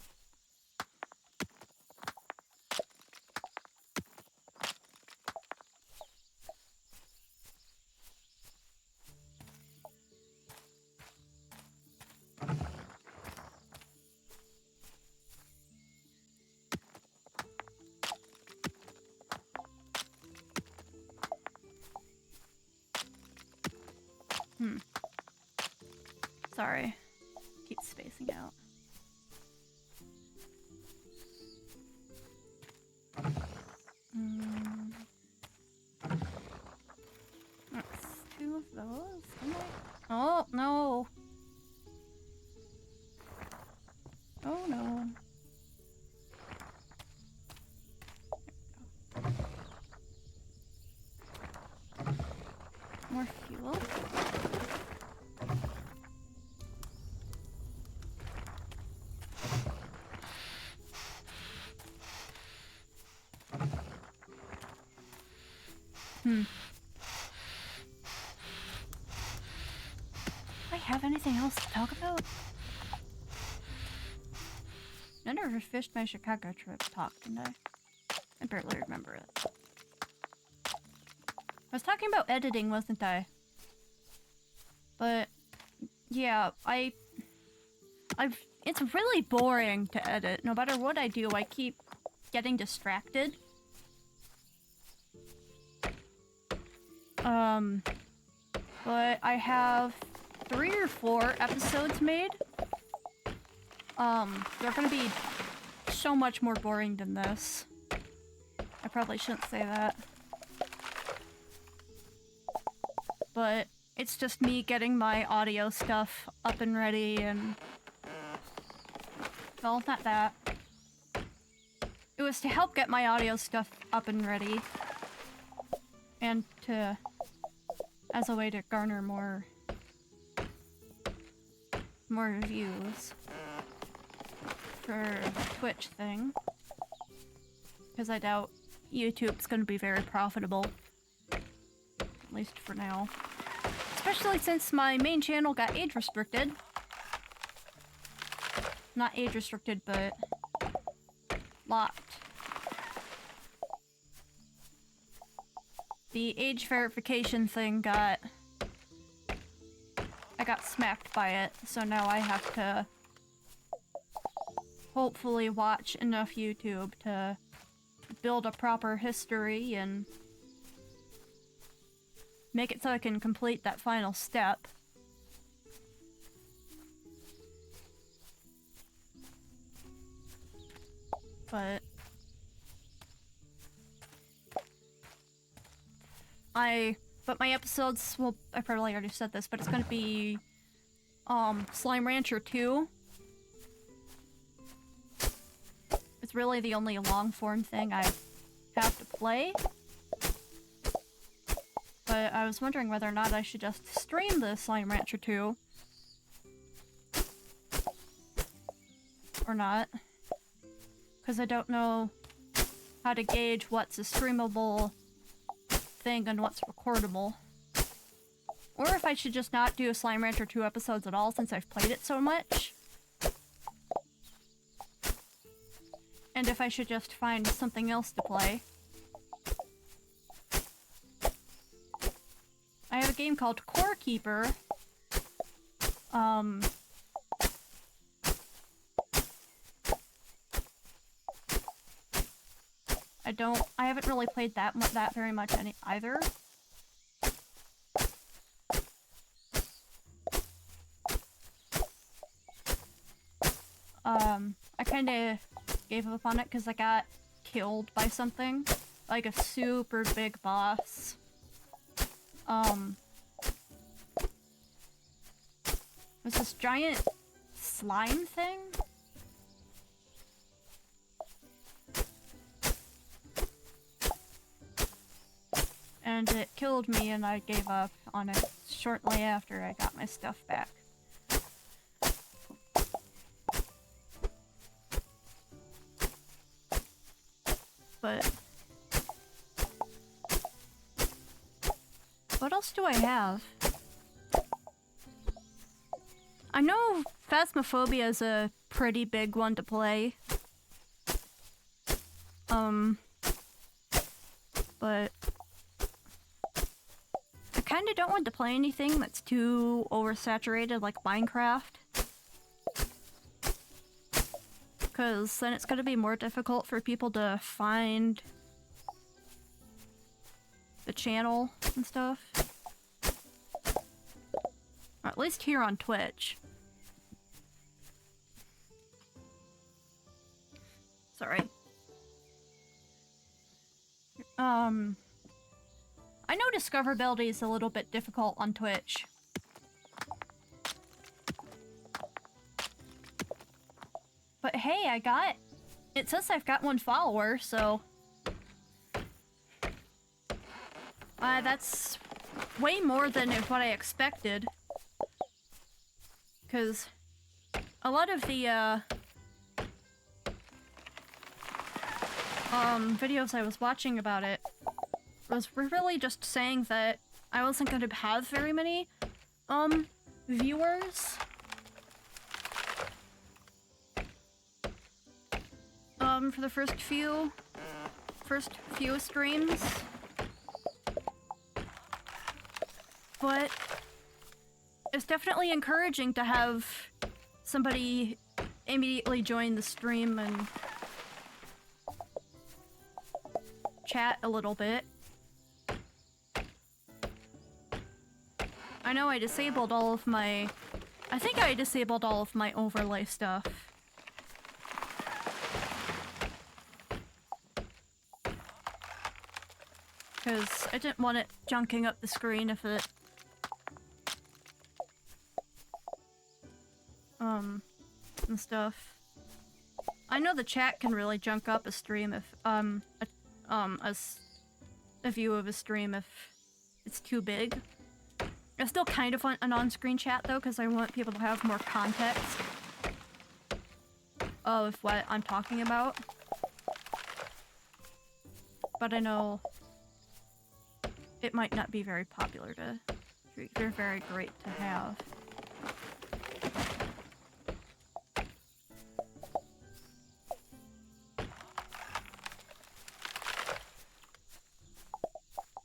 Sorry. Keep spacing out. That's 2 of those. Oh, no. Oh, no. More fuel. Do I have anything else to talk about? I never fished my Chicago trip talk, didn't I? I barely remember it. I was talking about editing, wasn't I? But yeah, it's really boring to edit. No matter what I do, I keep getting distracted. But I have 3 or 4 episodes made. They're gonna be so much more boring than this. I probably shouldn't say that. But It's just me getting my audio stuff up and ready and... Well, not that. It was to help get my audio stuff up and ready. And to... as a way to garner more views for the Twitch thing. Because I doubt YouTube's gonna be very profitable. At least for now. Especially since my main channel got age restricted. Not age restricted, but locked. The age verification thing got... I got smacked by it, so now I have to hopefully watch enough YouTube to build a proper history and make it so I can complete that final step. But my episodes, well, I probably already said this, but it's gonna be Slime Rancher 2. It's really the only long form thing I have to play. But I was wondering whether or not I should just stream the Slime Rancher 2. Or not. Because I don't know how to gauge what's a streamable thing and what's recordable. Or if I should just not do Slime Rancher 2 episodes at all since I've played it so much. And if I should just find something else to play. I have a game called Core Keeper. I haven't really played that very much either. I kinda gave up on it because I got killed by something. Like a super big boss. It was this giant slime thing? And it killed me and I gave up on it shortly after I got my stuff back. But what else do I have? I know Phasmophobia is a pretty big one to play. But I kinda don't want to play anything that's too oversaturated like Minecraft. Because then it's gonna be more difficult for people to find the channel and stuff. Or at least here on Twitch. Sorry. I know discoverability is a little bit difficult on Twitch. But hey, it says I've got 1 follower, so... that's way more than what I expected. Because a lot of the, videos I was watching about it were really just saying that I wasn't going to have very many, viewers. For the first few streams. But it's definitely encouraging to have somebody immediately join the stream and chat a little bit. I know I disabled all of my... I think I disabled all of my overlay stuff. Because I didn't want it junking up the screen if it and stuff. I know the chat can really junk up a stream if, a view of a stream if it's too big. I still kind of want an on-screen chat though, because I want people to have more context of what I'm talking about. But I know it might not be very popular to... They're very great to have.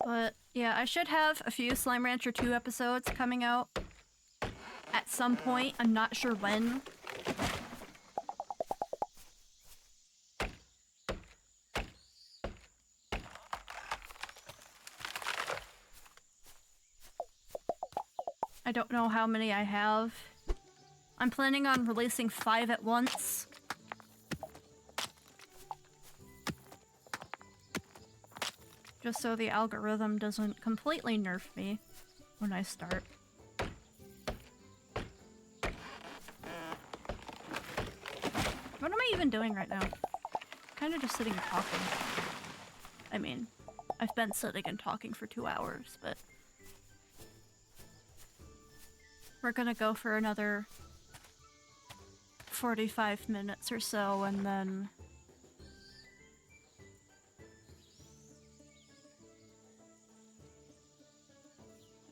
But yeah, I should have a few Slime Rancher 2 episodes coming out at some point. I'm not sure when. I don't know how many I have. I'm planning on releasing 5 at once. Just so the algorithm doesn't completely nerf me when I start. What am I even doing right now? Kind of just sitting and talking. I mean, I've been sitting and talking for 2 hours, but... We're gonna go for another 45 minutes or so, and then...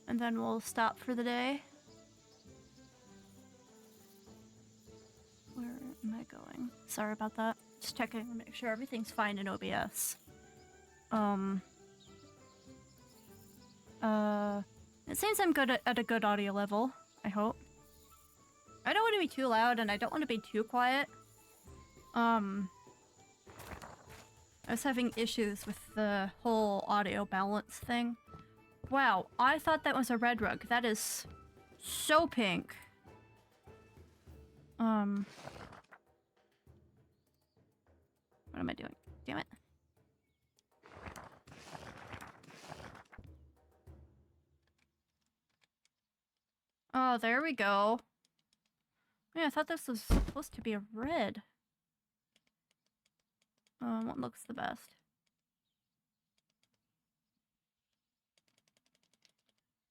And then we'll stop for the day. Where am I going? Sorry about that. Just checking to make sure everything's fine in OBS. It seems I'm good at a good audio level, I hope. I don't want to be too loud and I don't want to be too quiet. I was having issues with the whole audio balance thing. Wow, I thought that was a red rug. That is so pink. What am I doing? Damn it. Oh, there we go. Yeah, I thought this was supposed to be a red. What looks the best?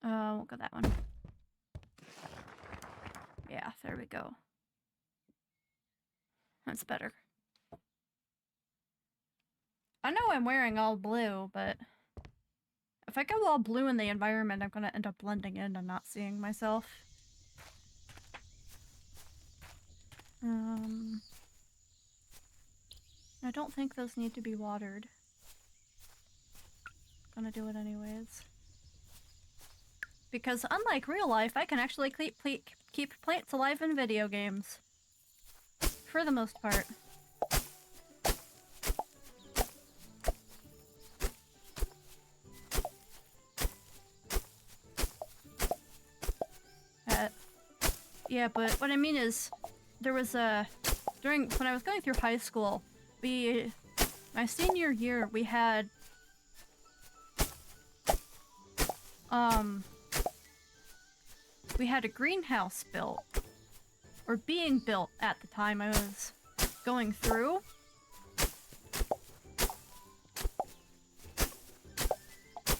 We'll go that one. Yeah, there we go. That's better. I know I'm wearing all blue, but if I go all blue in the environment, I'm gonna end up blending in and not seeing myself. I don't think those need to be watered. Gonna do it anyways. Because unlike real life, I can actually keep plants alive in video games. For the most part. Yeah, but what I mean is, there was when I was going through high school, my senior year, we had, we had a greenhouse built, or being built at the time I was going through.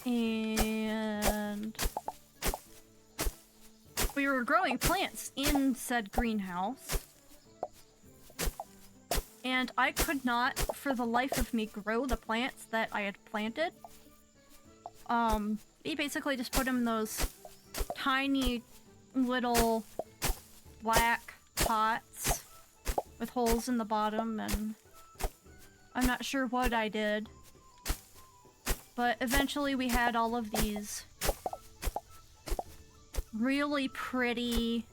And we were growing plants in said greenhouse. And I could not, for the life of me, grow the plants that I had planted. We basically just put them in those tiny little black pots with holes in the bottom, and I'm not sure what I did. But eventually we had all of these really pretty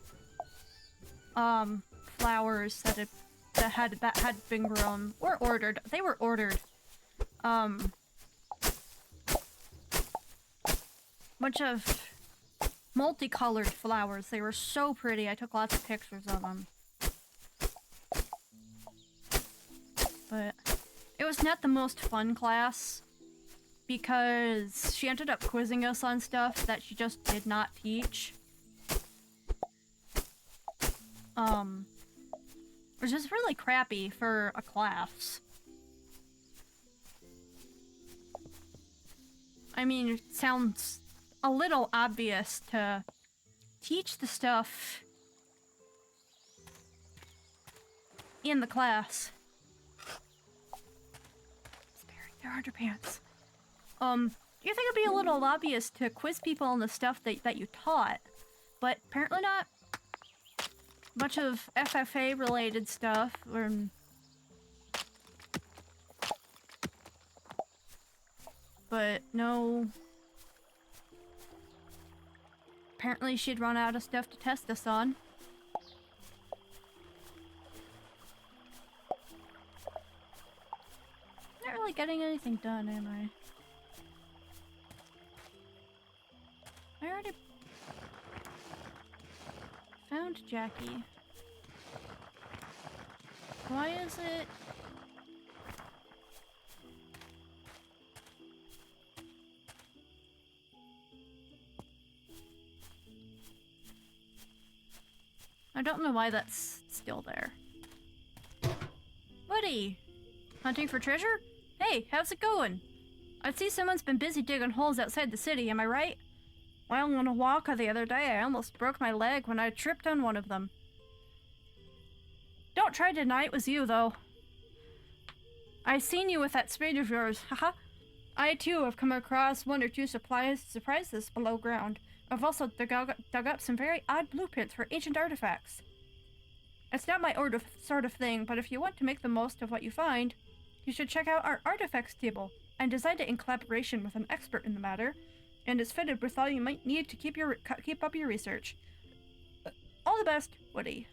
flowers that had been grown or ordered. They were ordered. Bunch of multicolored flowers. They were so pretty. I took lots of pictures of them. But it was not the most fun class because she ended up quizzing us on stuff that she just did not teach. which is really crappy for a class. I mean, it sounds a little obvious to teach the stuff in the class. Sparing their underpants. You think it'd be a little obvious to quiz people on the stuff that you taught, but apparently not. Bunch of FFA related stuff, but no. Apparently she'd run out of stuff to test us on. Not really getting anything done, am I? I already found Jackie. Why is it? I don't know why that's still there. Woody! Hunting for treasure? Hey, how's it going? I see someone's been busy digging holes outside the city, am I right? Well, on a walk the other day, I almost broke my leg when I tripped on one of them. Don't try to deny it was you, though. I seen you with that spade of yours, haha. I, too, have come across one or two surprises below ground. I've also dug up some very odd blueprints for ancient artifacts. It's not my sort of thing, but if you want to make the most of what you find, you should check out our artifacts table. I designed it in collaboration with an expert in the matter, and is fitted with all you might need to keep up your research. All the best, Woody.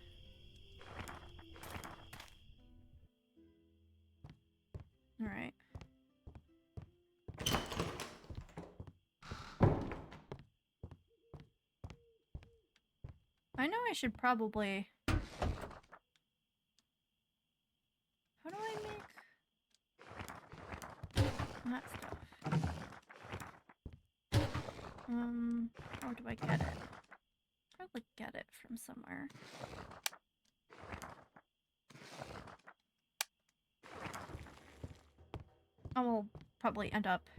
Alright. I know I should probably... How do I make... that stuff? How do I get it? Probably get it from somewhere. I will probably end up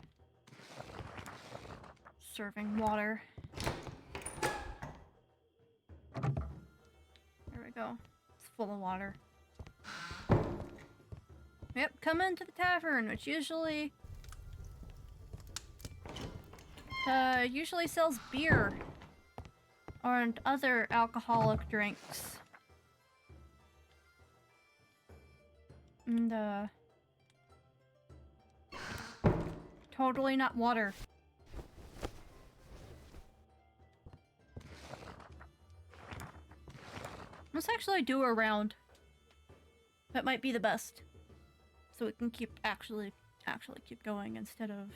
serving water. There we go. It's full of water. Yep, come into the tavern, which usually sells beer or other alcoholic drinks. And totally not water. Let's actually do a round. That might be the best. So we can keep actually keep going instead of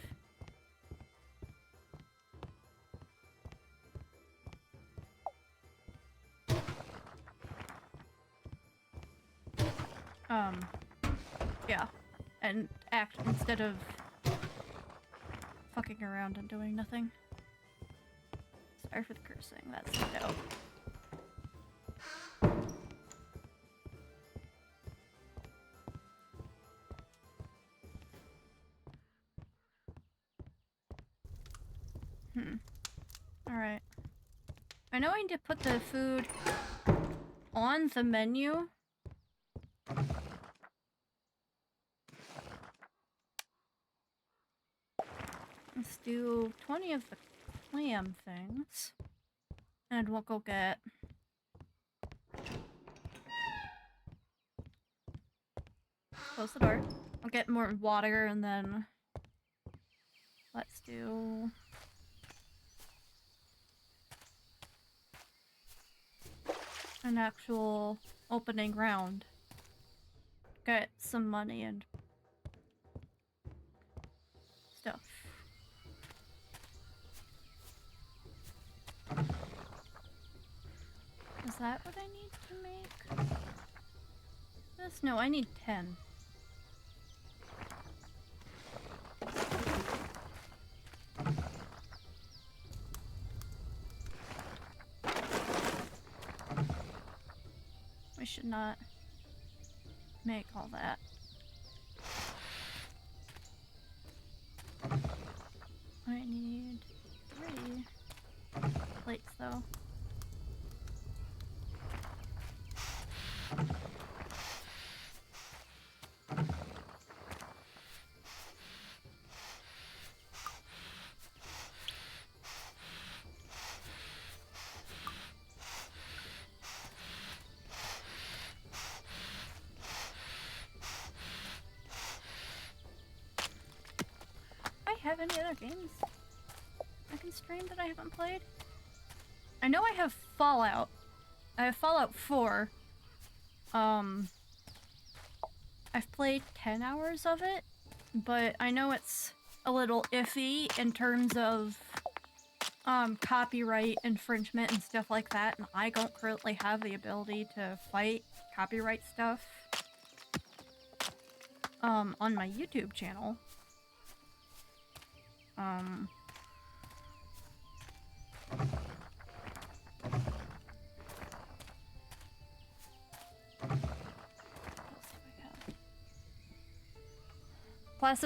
yeah. And act instead of fucking around and doing nothing. Sorry for the cursing, that's dope. Alright. I know I need to put the food on the menu. Let's do 20 of the clam things. And we'll go get... Close the door. I'll get more water and then... Let's do... an actual opening round. Get some money and stuff. Is that what I need to make? This? No, I need 10. should not make all that. I need 3 plates though. Have any other games I can stream that I haven't played? I know I have Fallout. I have Fallout 4. I've played 10 hours of it, but I know it's a little iffy in terms of copyright infringement and stuff like that, and I don't currently have the ability to fight copyright stuff on my YouTube channel.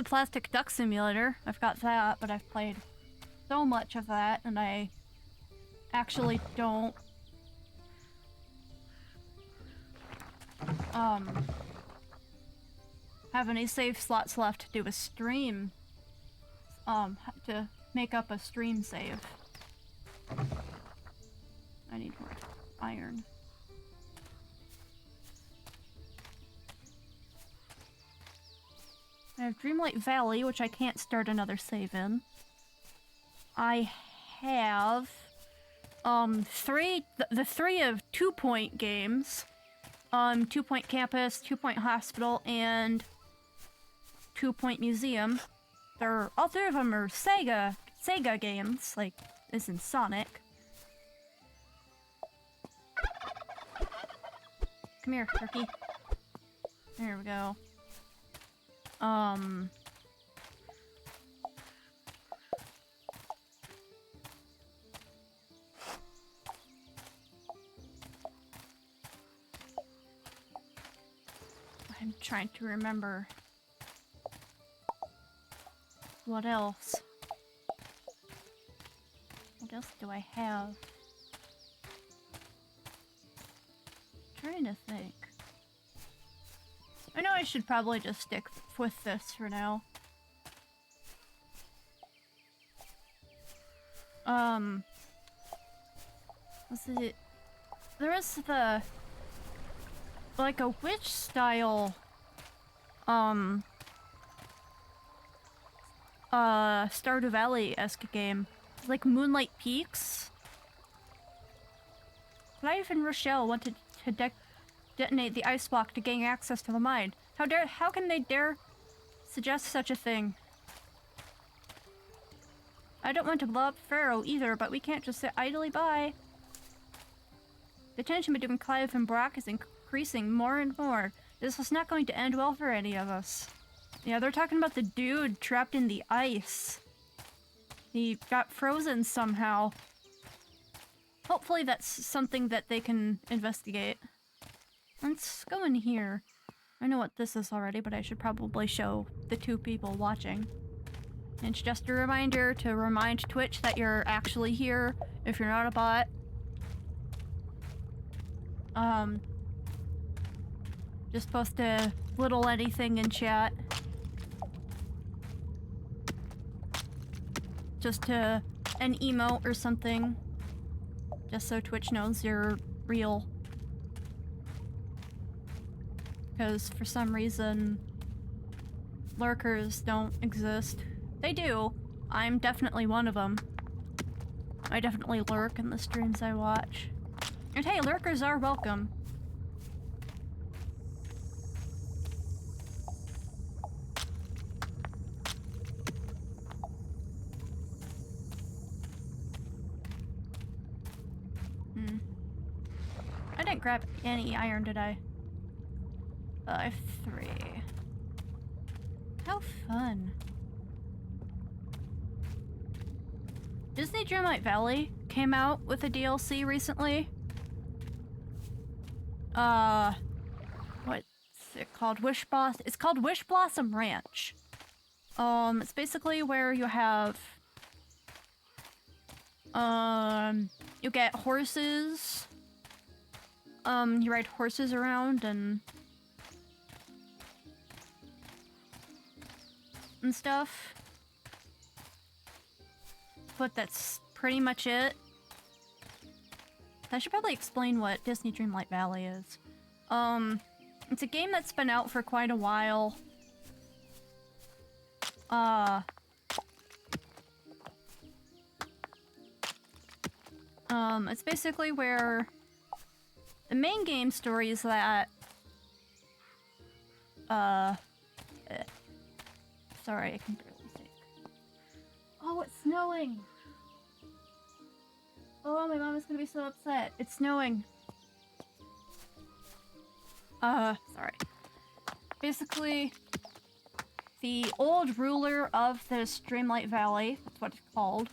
Plastic Duck Simulator. I've got that, but I've played so much of that, and I actually don't have any save slots left to do a stream. To make up a stream save. I need more iron. I have Dreamlight Valley, which I can't start another save in. I have the 3 of 2 Point games. 2 Point Campus, 2 Point Hospital, and 2 Point Museum. All 3 of them are Sega games, like as in Sonic. Come here, turkey. There we go. I'm trying to remember. What else? What else do I have? I'm trying to think. I know I should probably just stick with this for now. What's it? There is like a witch style, Stardew Valley-esque game. It's like Moonlight Peaks. Clive and Rochelle wanted to detonate the ice block to gain access to the mine. How can they dare suggest such a thing? I don't want to blow up Pharaoh either, but we can't just sit idly by. The tension between Clive and Brock is increasing more and more. This is not going to end well for any of us. Yeah, they're talking about the dude trapped in the ice. He got frozen somehow. Hopefully that's something that they can investigate. Let's go in here. I know what this is already, but I should probably show the 2 people watching. It's just a reminder to remind Twitch that you're actually here if you're not a bot. Just post a little anything in chat. Just an emote or something. Just so Twitch knows you're real. Because for some reason, lurkers don't exist. They do. I'm definitely one of them. I definitely lurk in the streams I watch. And hey, lurkers are welcome. I didn't grab any iron, did I? I have 3. How fun. Disney Dreamlight Valley came out with a DLC recently. what's it called? It's called Wish Blossom Ranch. It's basically where you have, you get horses. You ride horses around and stuff. But that's pretty much it. I should probably explain what Disney Dreamlight Valley is. It's a game that's been out for quite a while. It's basically where the main game story is that, sorry, I can barely think. Oh, it's snowing! Oh, my mom is gonna be so upset. It's snowing. Sorry. Basically, the old ruler of this Dreamlight Valley, that's what it's called,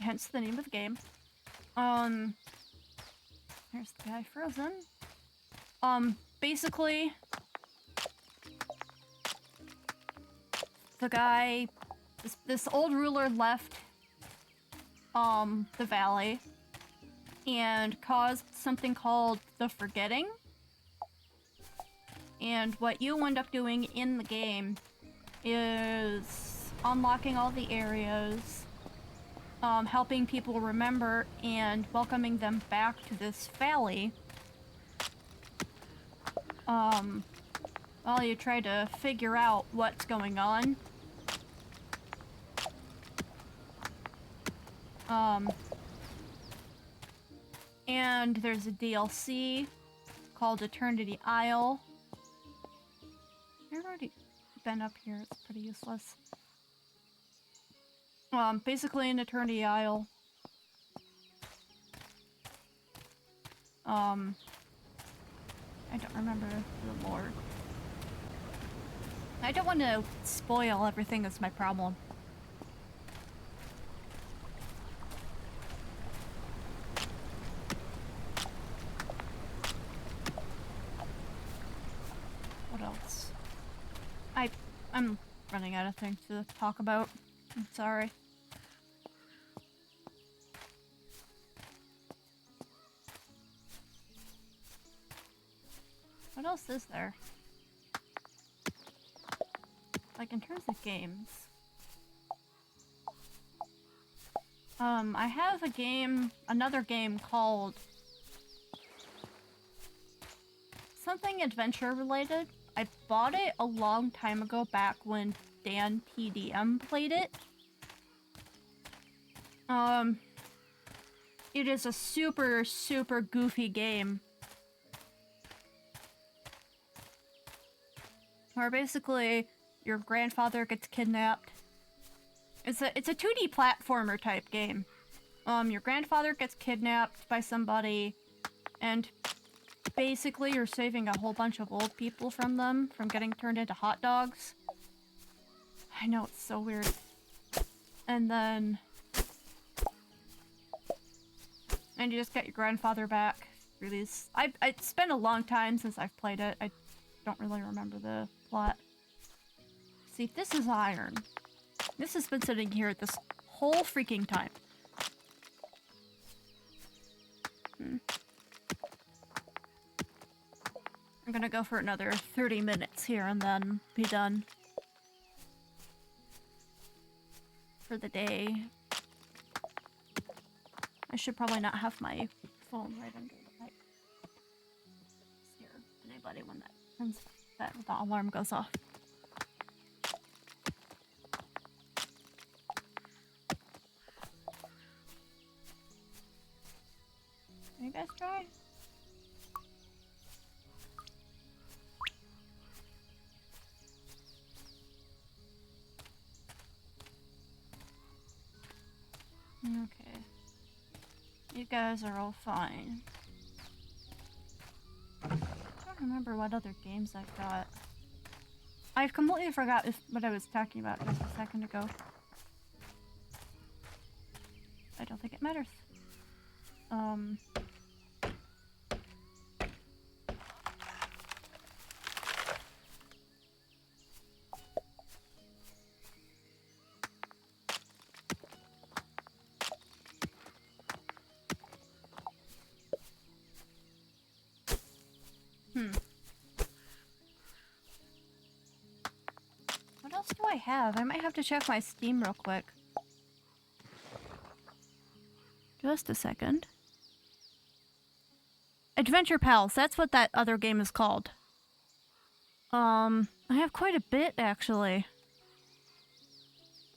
hence the name of the game. Here's the guy frozen. Basically, the guy, this old ruler left, the valley and caused something called the Forgetting. And what you end up doing in the game is unlocking all the areas, helping people remember and welcoming them back to this valley. While you try to figure out what's going on. And there's a DLC called Eternity Isle. I've already been up here, it's pretty useless. Basically in Eternity Isle. I don't remember the lore. I don't want to spoil everything, that's my problem. What else? I'm running out of things to talk about. I'm sorry. What else is there? Like in terms of games. I have a game, another game called something adventure related. I bought it a long time ago back when Dan TDM played it. It is a super, super goofy game. Where basically your grandfather gets kidnapped. It's a 2D platformer type game. Your grandfather gets kidnapped by somebody, and basically you're saving a whole bunch of old people from them, from getting turned into hot dogs. I know, it's so weird. And then... and you just get your grandfather back through these... It's been a long time since I've played it. I don't really remember the plot. See, this is iron. This has been sitting here this whole freaking time. I'm gonna go for another 30 minutes here and then be done for the day. I should probably not have my phone right under the mic. Scare anybody when the alarm goes off. Can you guys try? Okay. You guys are all fine. I don't remember what other games I've got. I've completely forgot what I was talking about just a second ago. I don't think it matters. have. I might have to check my Steam real quick. Just a second. Adventure Pals, that's what that other game is called. I have quite a bit, actually.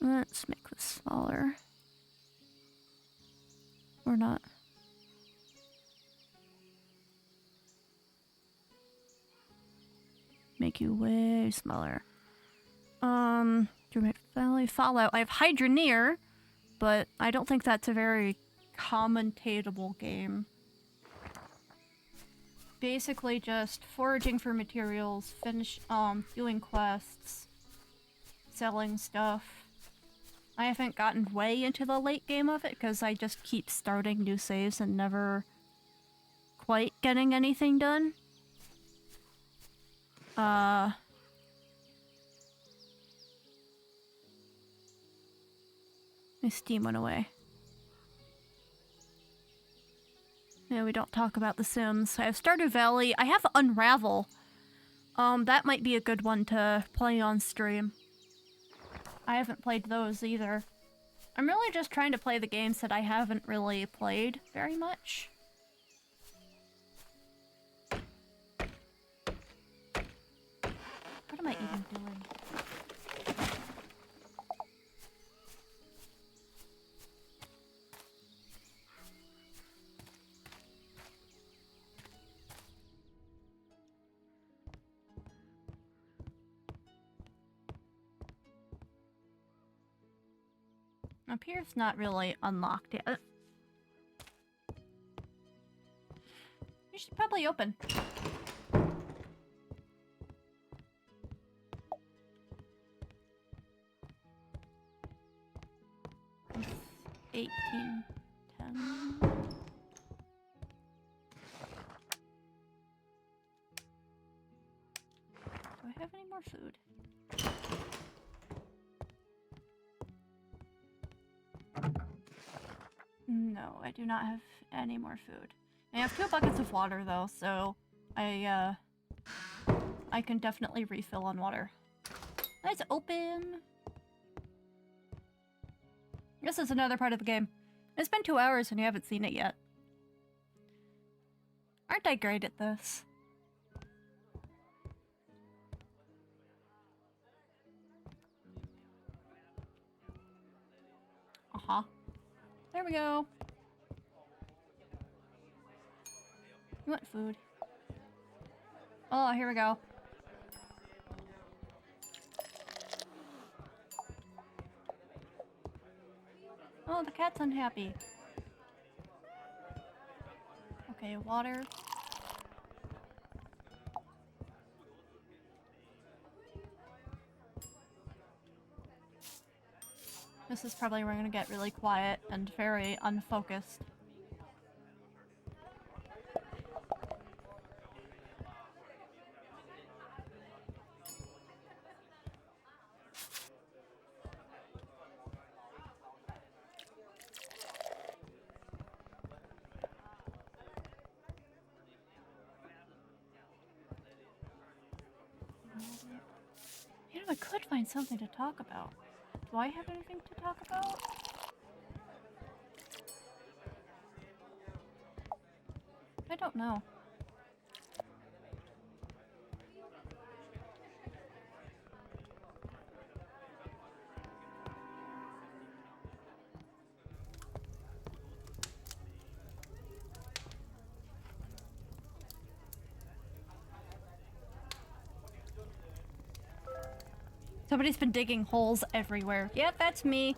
Let's make this smaller. Or not. Make you way smaller. Dramatic Valley, Fallout. I have Hydroneer, but I don't think that's a very commentatable game. Basically just foraging for materials, doing quests, selling stuff. I haven't gotten way into the late game of it because I just keep starting new saves and never quite getting anything done. My Steam went away. Yeah, we don't talk about The Sims. I have Stardew Valley. I have Unravel. That might be a good one to play on stream. I haven't played those either. I'm really just trying to play the games that I haven't really played very much. What am I even doing? Up here's not really unlocked yet. You should probably open. It's 18:10. Do I have any more food? No, I do not have any more food. I have 2 buckets of water though, so I can definitely refill on water. Let's open. This is another part of the game. It's been 2 hours and you haven't seen it yet. Aren't I great at this? Uh-huh. There we go. You want food? Oh, here we go. Oh, the cat's unhappy. Okay, water. This is probably where I'm gonna get really quiet and very unfocused. You know, I could find something to talk about. Do I have anything to talk about? I don't know. Somebody's been digging holes everywhere. Yep, that's me.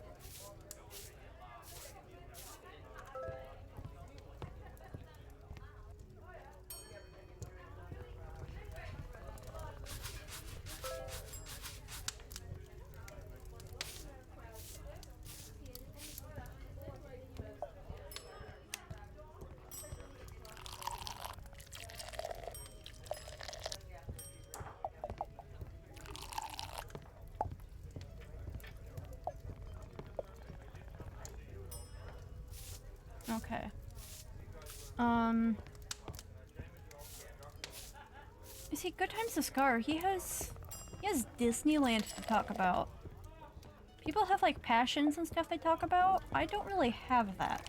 Okay. You see, Good Times to Scar, he has Disneyland to talk about. People have like passions and stuff they talk about. I don't really have that.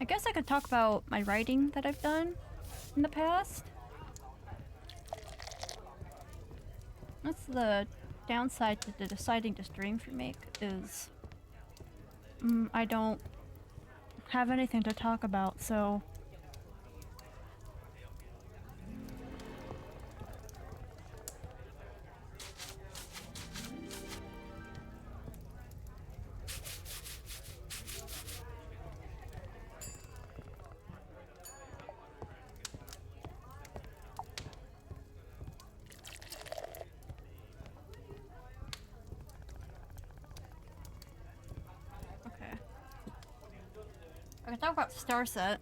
I guess I could talk about my writing that I've done in the past. That's the downside to deciding to stream for make is I don't have anything to talk about, so okay. I can talk about Starset,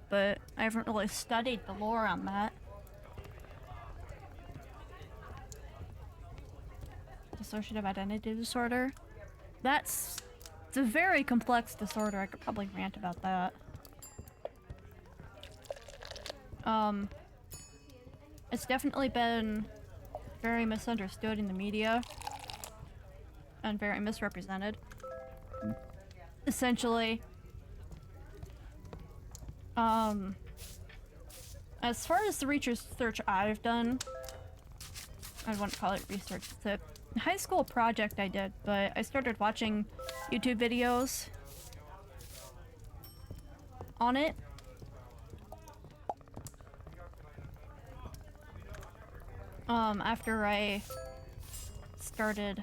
but I haven't really studied the lore on that. Dissociative identity disorder. It's a very complex disorder. I could probably rant about that. It's definitely been very misunderstood in the media and very misrepresented. Essentially, as far as the research I've done, I wouldn't call it research, it's a high school project I did, but I started watching YouTube videos on it. After I started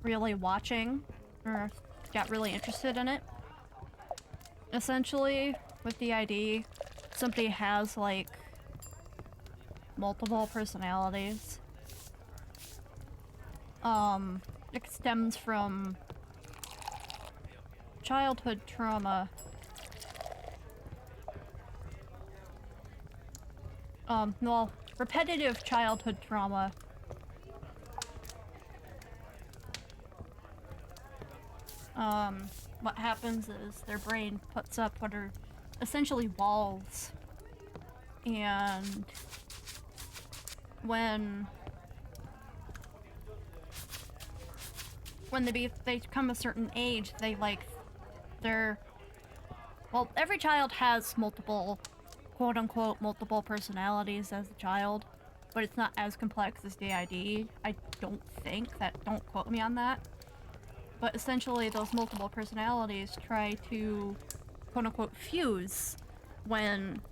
really watching, or got really interested in it. Essentially, with the ID, somebody has, like, multiple personalities. It stems from childhood trauma. Well, repetitive childhood trauma. What happens is their brain puts up what are essentially walls, and when they become a certain age, well, every child has multiple, quote-unquote, multiple personalities as a child, but it's not as complex as DID. I don't think. Don't quote me on that. But essentially, those multiple personalities try to, quote-unquote, fuse when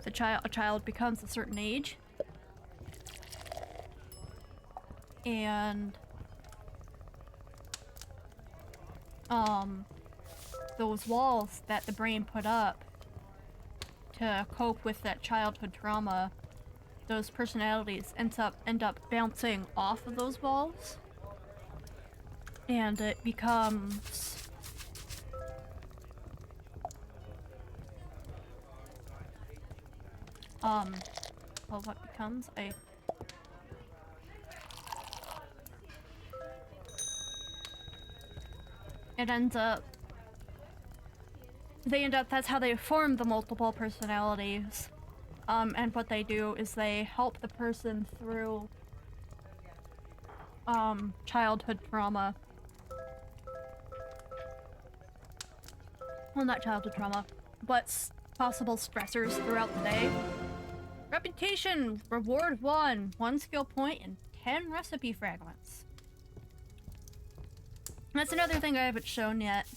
a child becomes a certain age. And those walls that the brain put up to cope with that childhood trauma, those personalities end up bouncing off of those walls, and it becomes well, what becomes a it ends up that's how they form the multiple personalities. And what they do is they help the person through childhood trauma. Well, not childhood trauma, but possible stressors throughout the day. Reputation reward 1 skill point, and 10 recipe fragments. That's another thing I haven't shown yet.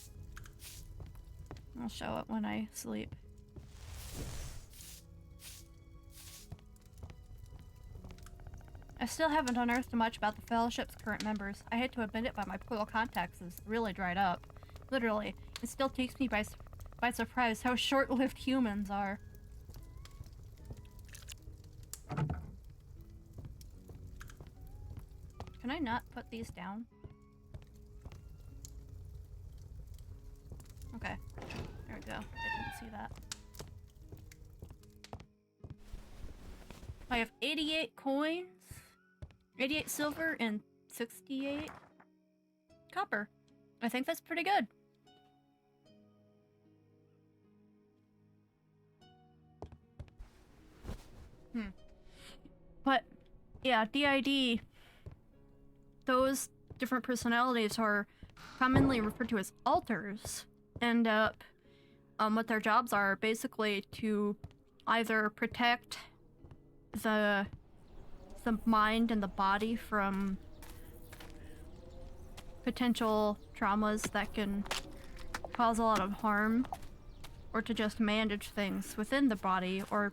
I'll show it when I sleep. I still haven't unearthed much about the Fellowship's current members. I hate to admit it, but my pool of contacts is really dried up. Literally, it still takes me by surprise how short-lived humans are. Can I not put these down? Okay, there we go. I didn't see that. I have 88 coins, 88 silver, and 68 copper. I think that's pretty good. But, yeah, DID those different personalities are commonly referred to as alters end up what their jobs are basically to either protect the mind and the body from potential traumas that can cause a lot of harm, or to just manage things within the body, or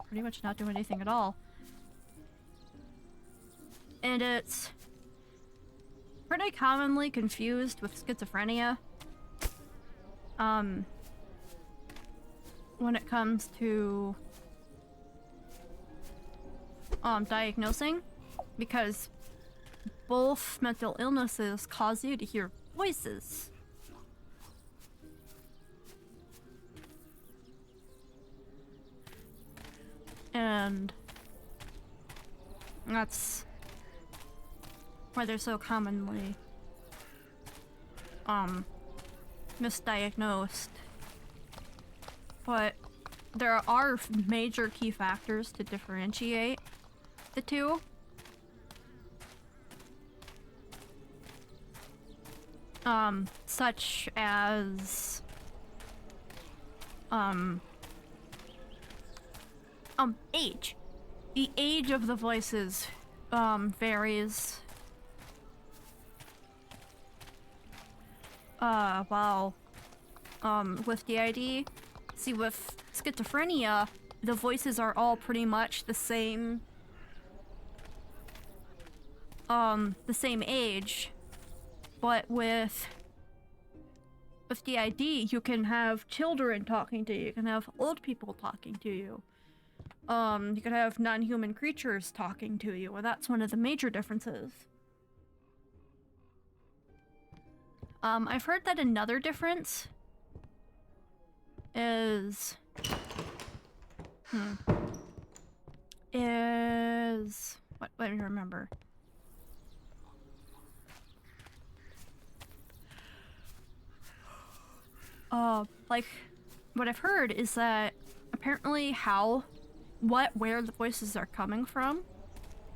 pretty much not do anything at all. And it's pretty commonly confused with schizophrenia. When it comes to diagnosing, because both mental illnesses cause you to hear voices. And that's why they're so commonly misdiagnosed. But there are major key factors to differentiate the two. Such as age. The age of the voices varies. With DID, see, with schizophrenia, the voices are all pretty much the same age, but with DID, you can have children talking to you, you can have old people talking to you. You could have non-human creatures talking to you, and that's one of the major differences. I've heard that another difference is... What? Let me remember. Like, what I've heard is that apparently where the voices are coming from,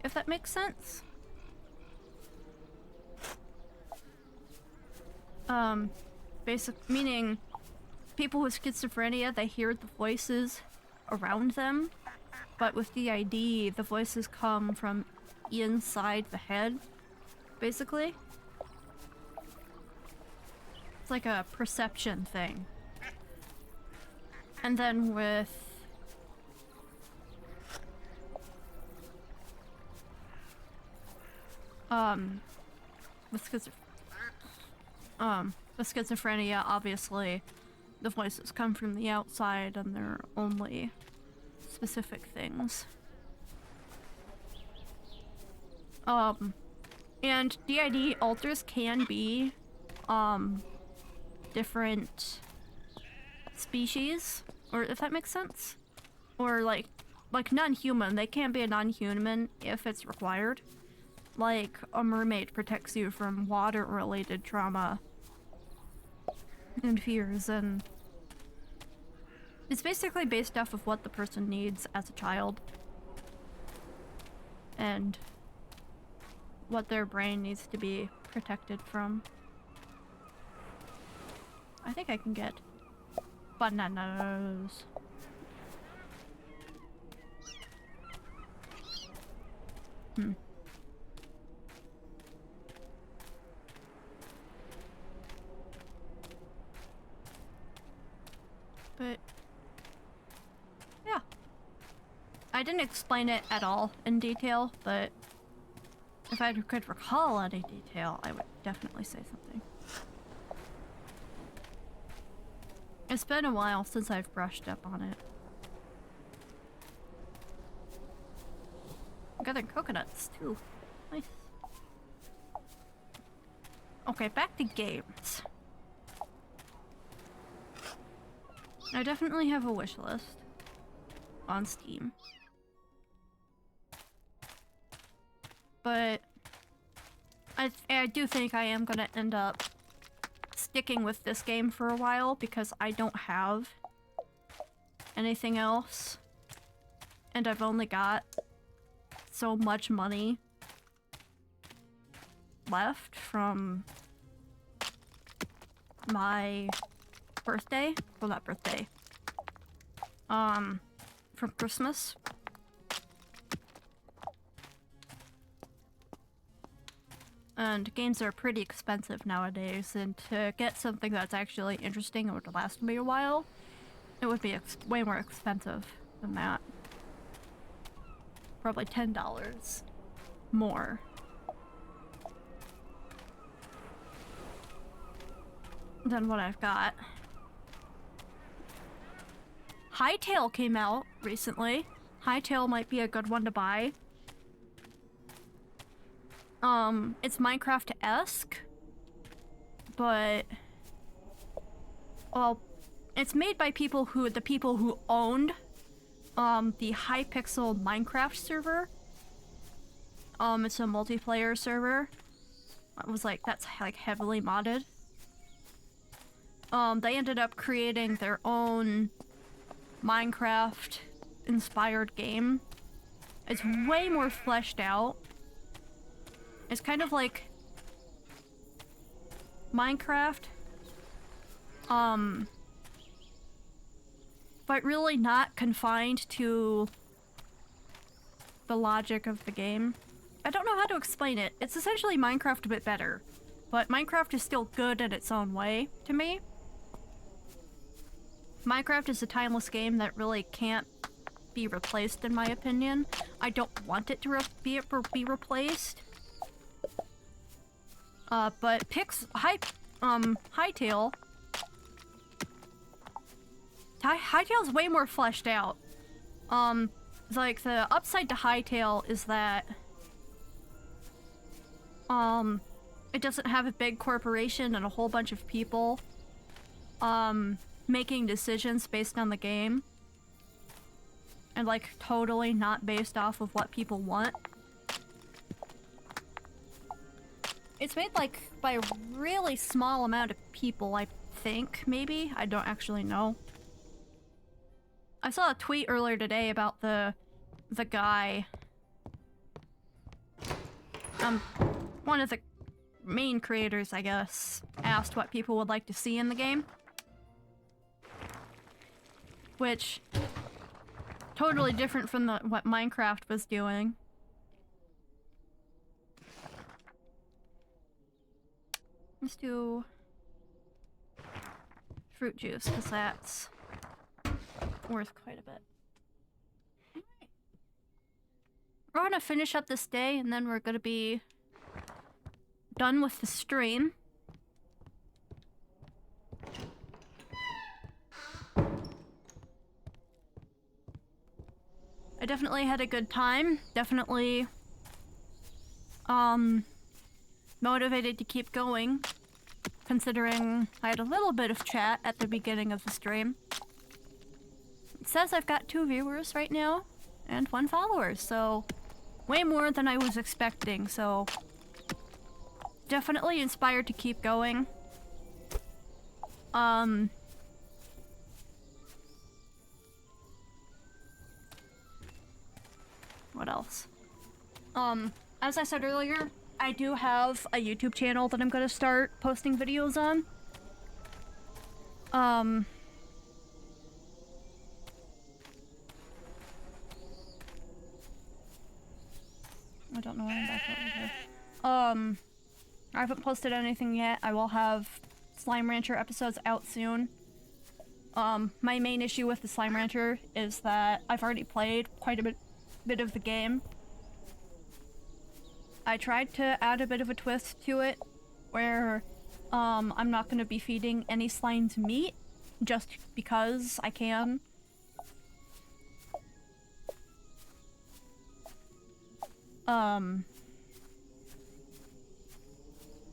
if that makes sense. Meaning people with schizophrenia, they hear the voices around them, but with DID, the voices come from inside the head, basically. It's like a perception thing. And then with schizophrenia, obviously, the voices come from the outside and they're only specific things. And DID alters can be, different species, or if that makes sense. Or like non-human, they can't be a non-human if it's required. Like, a mermaid protects you from water-related trauma and fears, and it's basically based off of what the person needs as a child and what their brain needs to be protected from. I think I can get bananas. But yeah, I didn't explain it at all in detail, but if I could recall any detail, I would definitely say something. It's been a while since I've brushed up on it. I'm gathering coconuts too. Nice. Okay, back to games. I definitely have a wish list on Steam. But I do think I am gonna end up sticking with this game for a while because I don't have anything else. And I've only got so much money left from my birthday. Well, not birthday. From Christmas. And games are pretty expensive nowadays, and to get something that's actually interesting and would last me a while, it would be way more expensive than that. Probably $10 more. Than what I've got. Hytale came out recently. Hytale might be a good one to buy. It's Minecraft-esque, but, well, it's made by the people who owned, the Hypixel Minecraft server. It's a multiplayer server. That's heavily modded. They ended up creating their own Minecraft-inspired game. It's way more fleshed out. It's kind of like Minecraft, but really not confined to the logic of the game. I don't know how to explain it. It's essentially Minecraft a bit better, but Minecraft is still good in its own way to me. Minecraft is a timeless game that really can't be replaced, in my opinion. I don't want it to be replaced. But Hytale... Hytale's way more fleshed out. Like, the upside to Hytale is that... it doesn't have a big corporation and a whole bunch of people, making decisions based on the game. And, like, totally not based off of what people want. It's made, like, by a really small amount of people, I think, maybe? I don't actually know. I saw a tweet earlier today about the guy... one of the main creators, I guess, asked what people would like to see in the game. Which... totally different from what Minecraft was doing. Let's do fruit juice, because that's worth quite a bit. Alright. We're gonna finish up this day, and then we're gonna be done with the stream. I definitely had a good time. Definitely, motivated to keep going, considering I had a little bit of chat at the beginning of the stream. It says I've got 2 viewers right now, and 1 follower, so way more than I was expecting, so definitely inspired to keep going. What else? As I said earlier, I do have a YouTube channel that I'm gonna start posting videos on. I don't know why I'm back over here. I haven't posted anything yet. I will have Slime Rancher episodes out soon. My main issue with the Slime Rancher is that I've already played quite a bit of the game. I tried to add a bit of a twist to it, where I'm not going to be feeding any slimes meat, just because I can.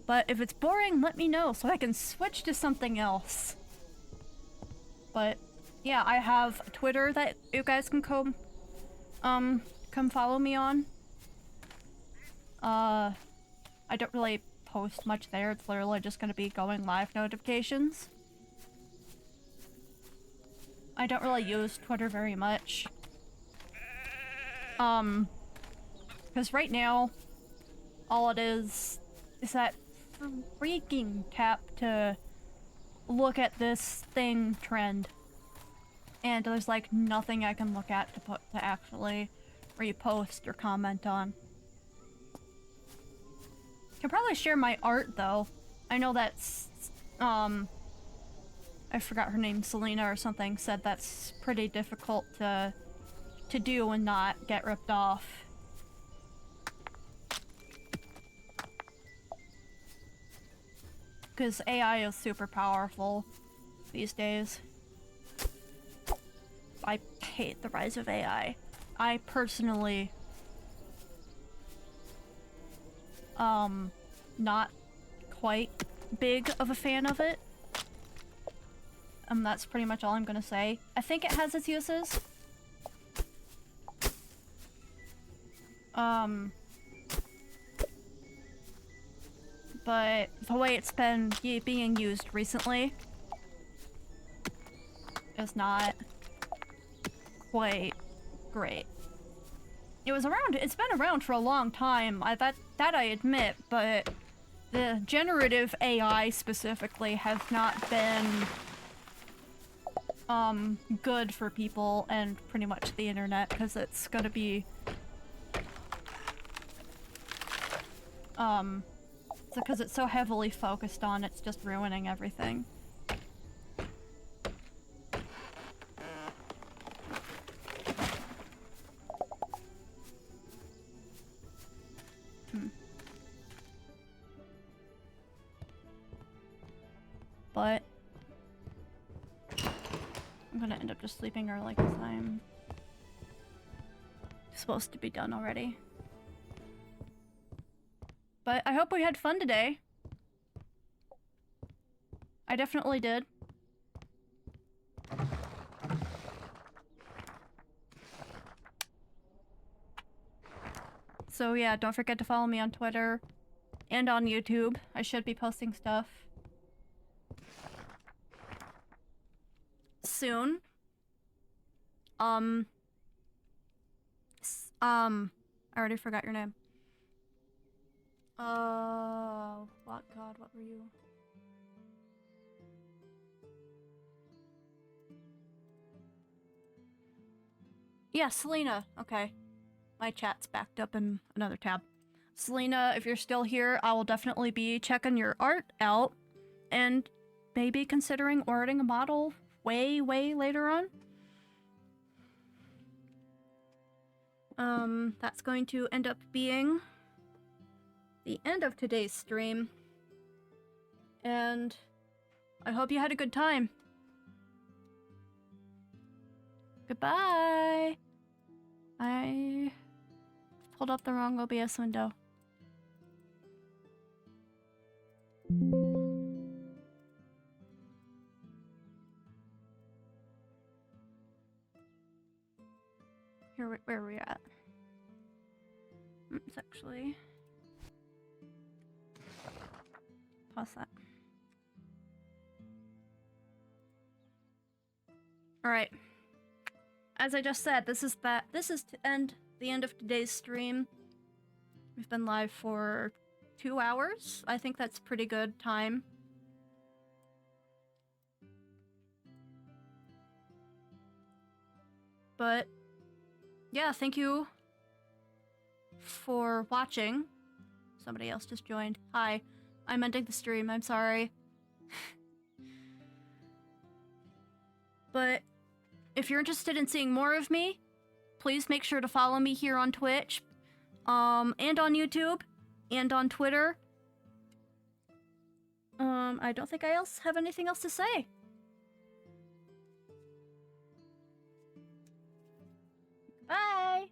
But if it's boring, let me know so I can switch to something else. But yeah, I have a Twitter that you guys can come follow me on. I don't really post much there. It's literally just gonna be going live notifications. I don't really use Twitter very much. Because right now, all it is is that freaking tap to look at this thing trend. And there's like nothing I can look at to actually repost or comment on. Can probably share my art though. I know that's I forgot her name, Selena or something, said that's pretty difficult to do and not get ripped off. Because AI is super powerful these days. I hate the rise of AI. I personally not quite big of a fan of it. That's pretty much all I'm gonna say. I think it has its uses. But the way it's been being used recently is not quite great. It's been around for a long time, that I admit, but the generative AI specifically has not been good for people and pretty much the internet, because it's gonna be because it's so heavily focused on, it's just ruining everything. But I'm gonna end up just sleeping early because I'm supposed to be done already. But I hope we had fun today. I definitely did. So yeah, don't forget to follow me on Twitter and on YouTube. I should be posting stuff soon. I already forgot your name. What God, what were you? Yeah, Selena. Okay. My chat's backed up in another tab. Selena, if you're still here, I will definitely be checking your art out and maybe considering ordering a model way later on. That's going to end up being the end of today's stream. And I hope you had a good time. Goodbye! I pulled up the wrong OBS window. Here, where are we at? It's actually... Pause that. Alright. As I just said, this is to end the end of today's stream. We've been live for 2 hours. I think that's pretty good time. But yeah, thank you for watching. Somebody else just joined. Hi, I'm ending the stream. I'm sorry. But if you're interested in seeing more of me, please make sure to follow me here on Twitch, and on YouTube, and on Twitter. I don't think I have anything else to say. Bye!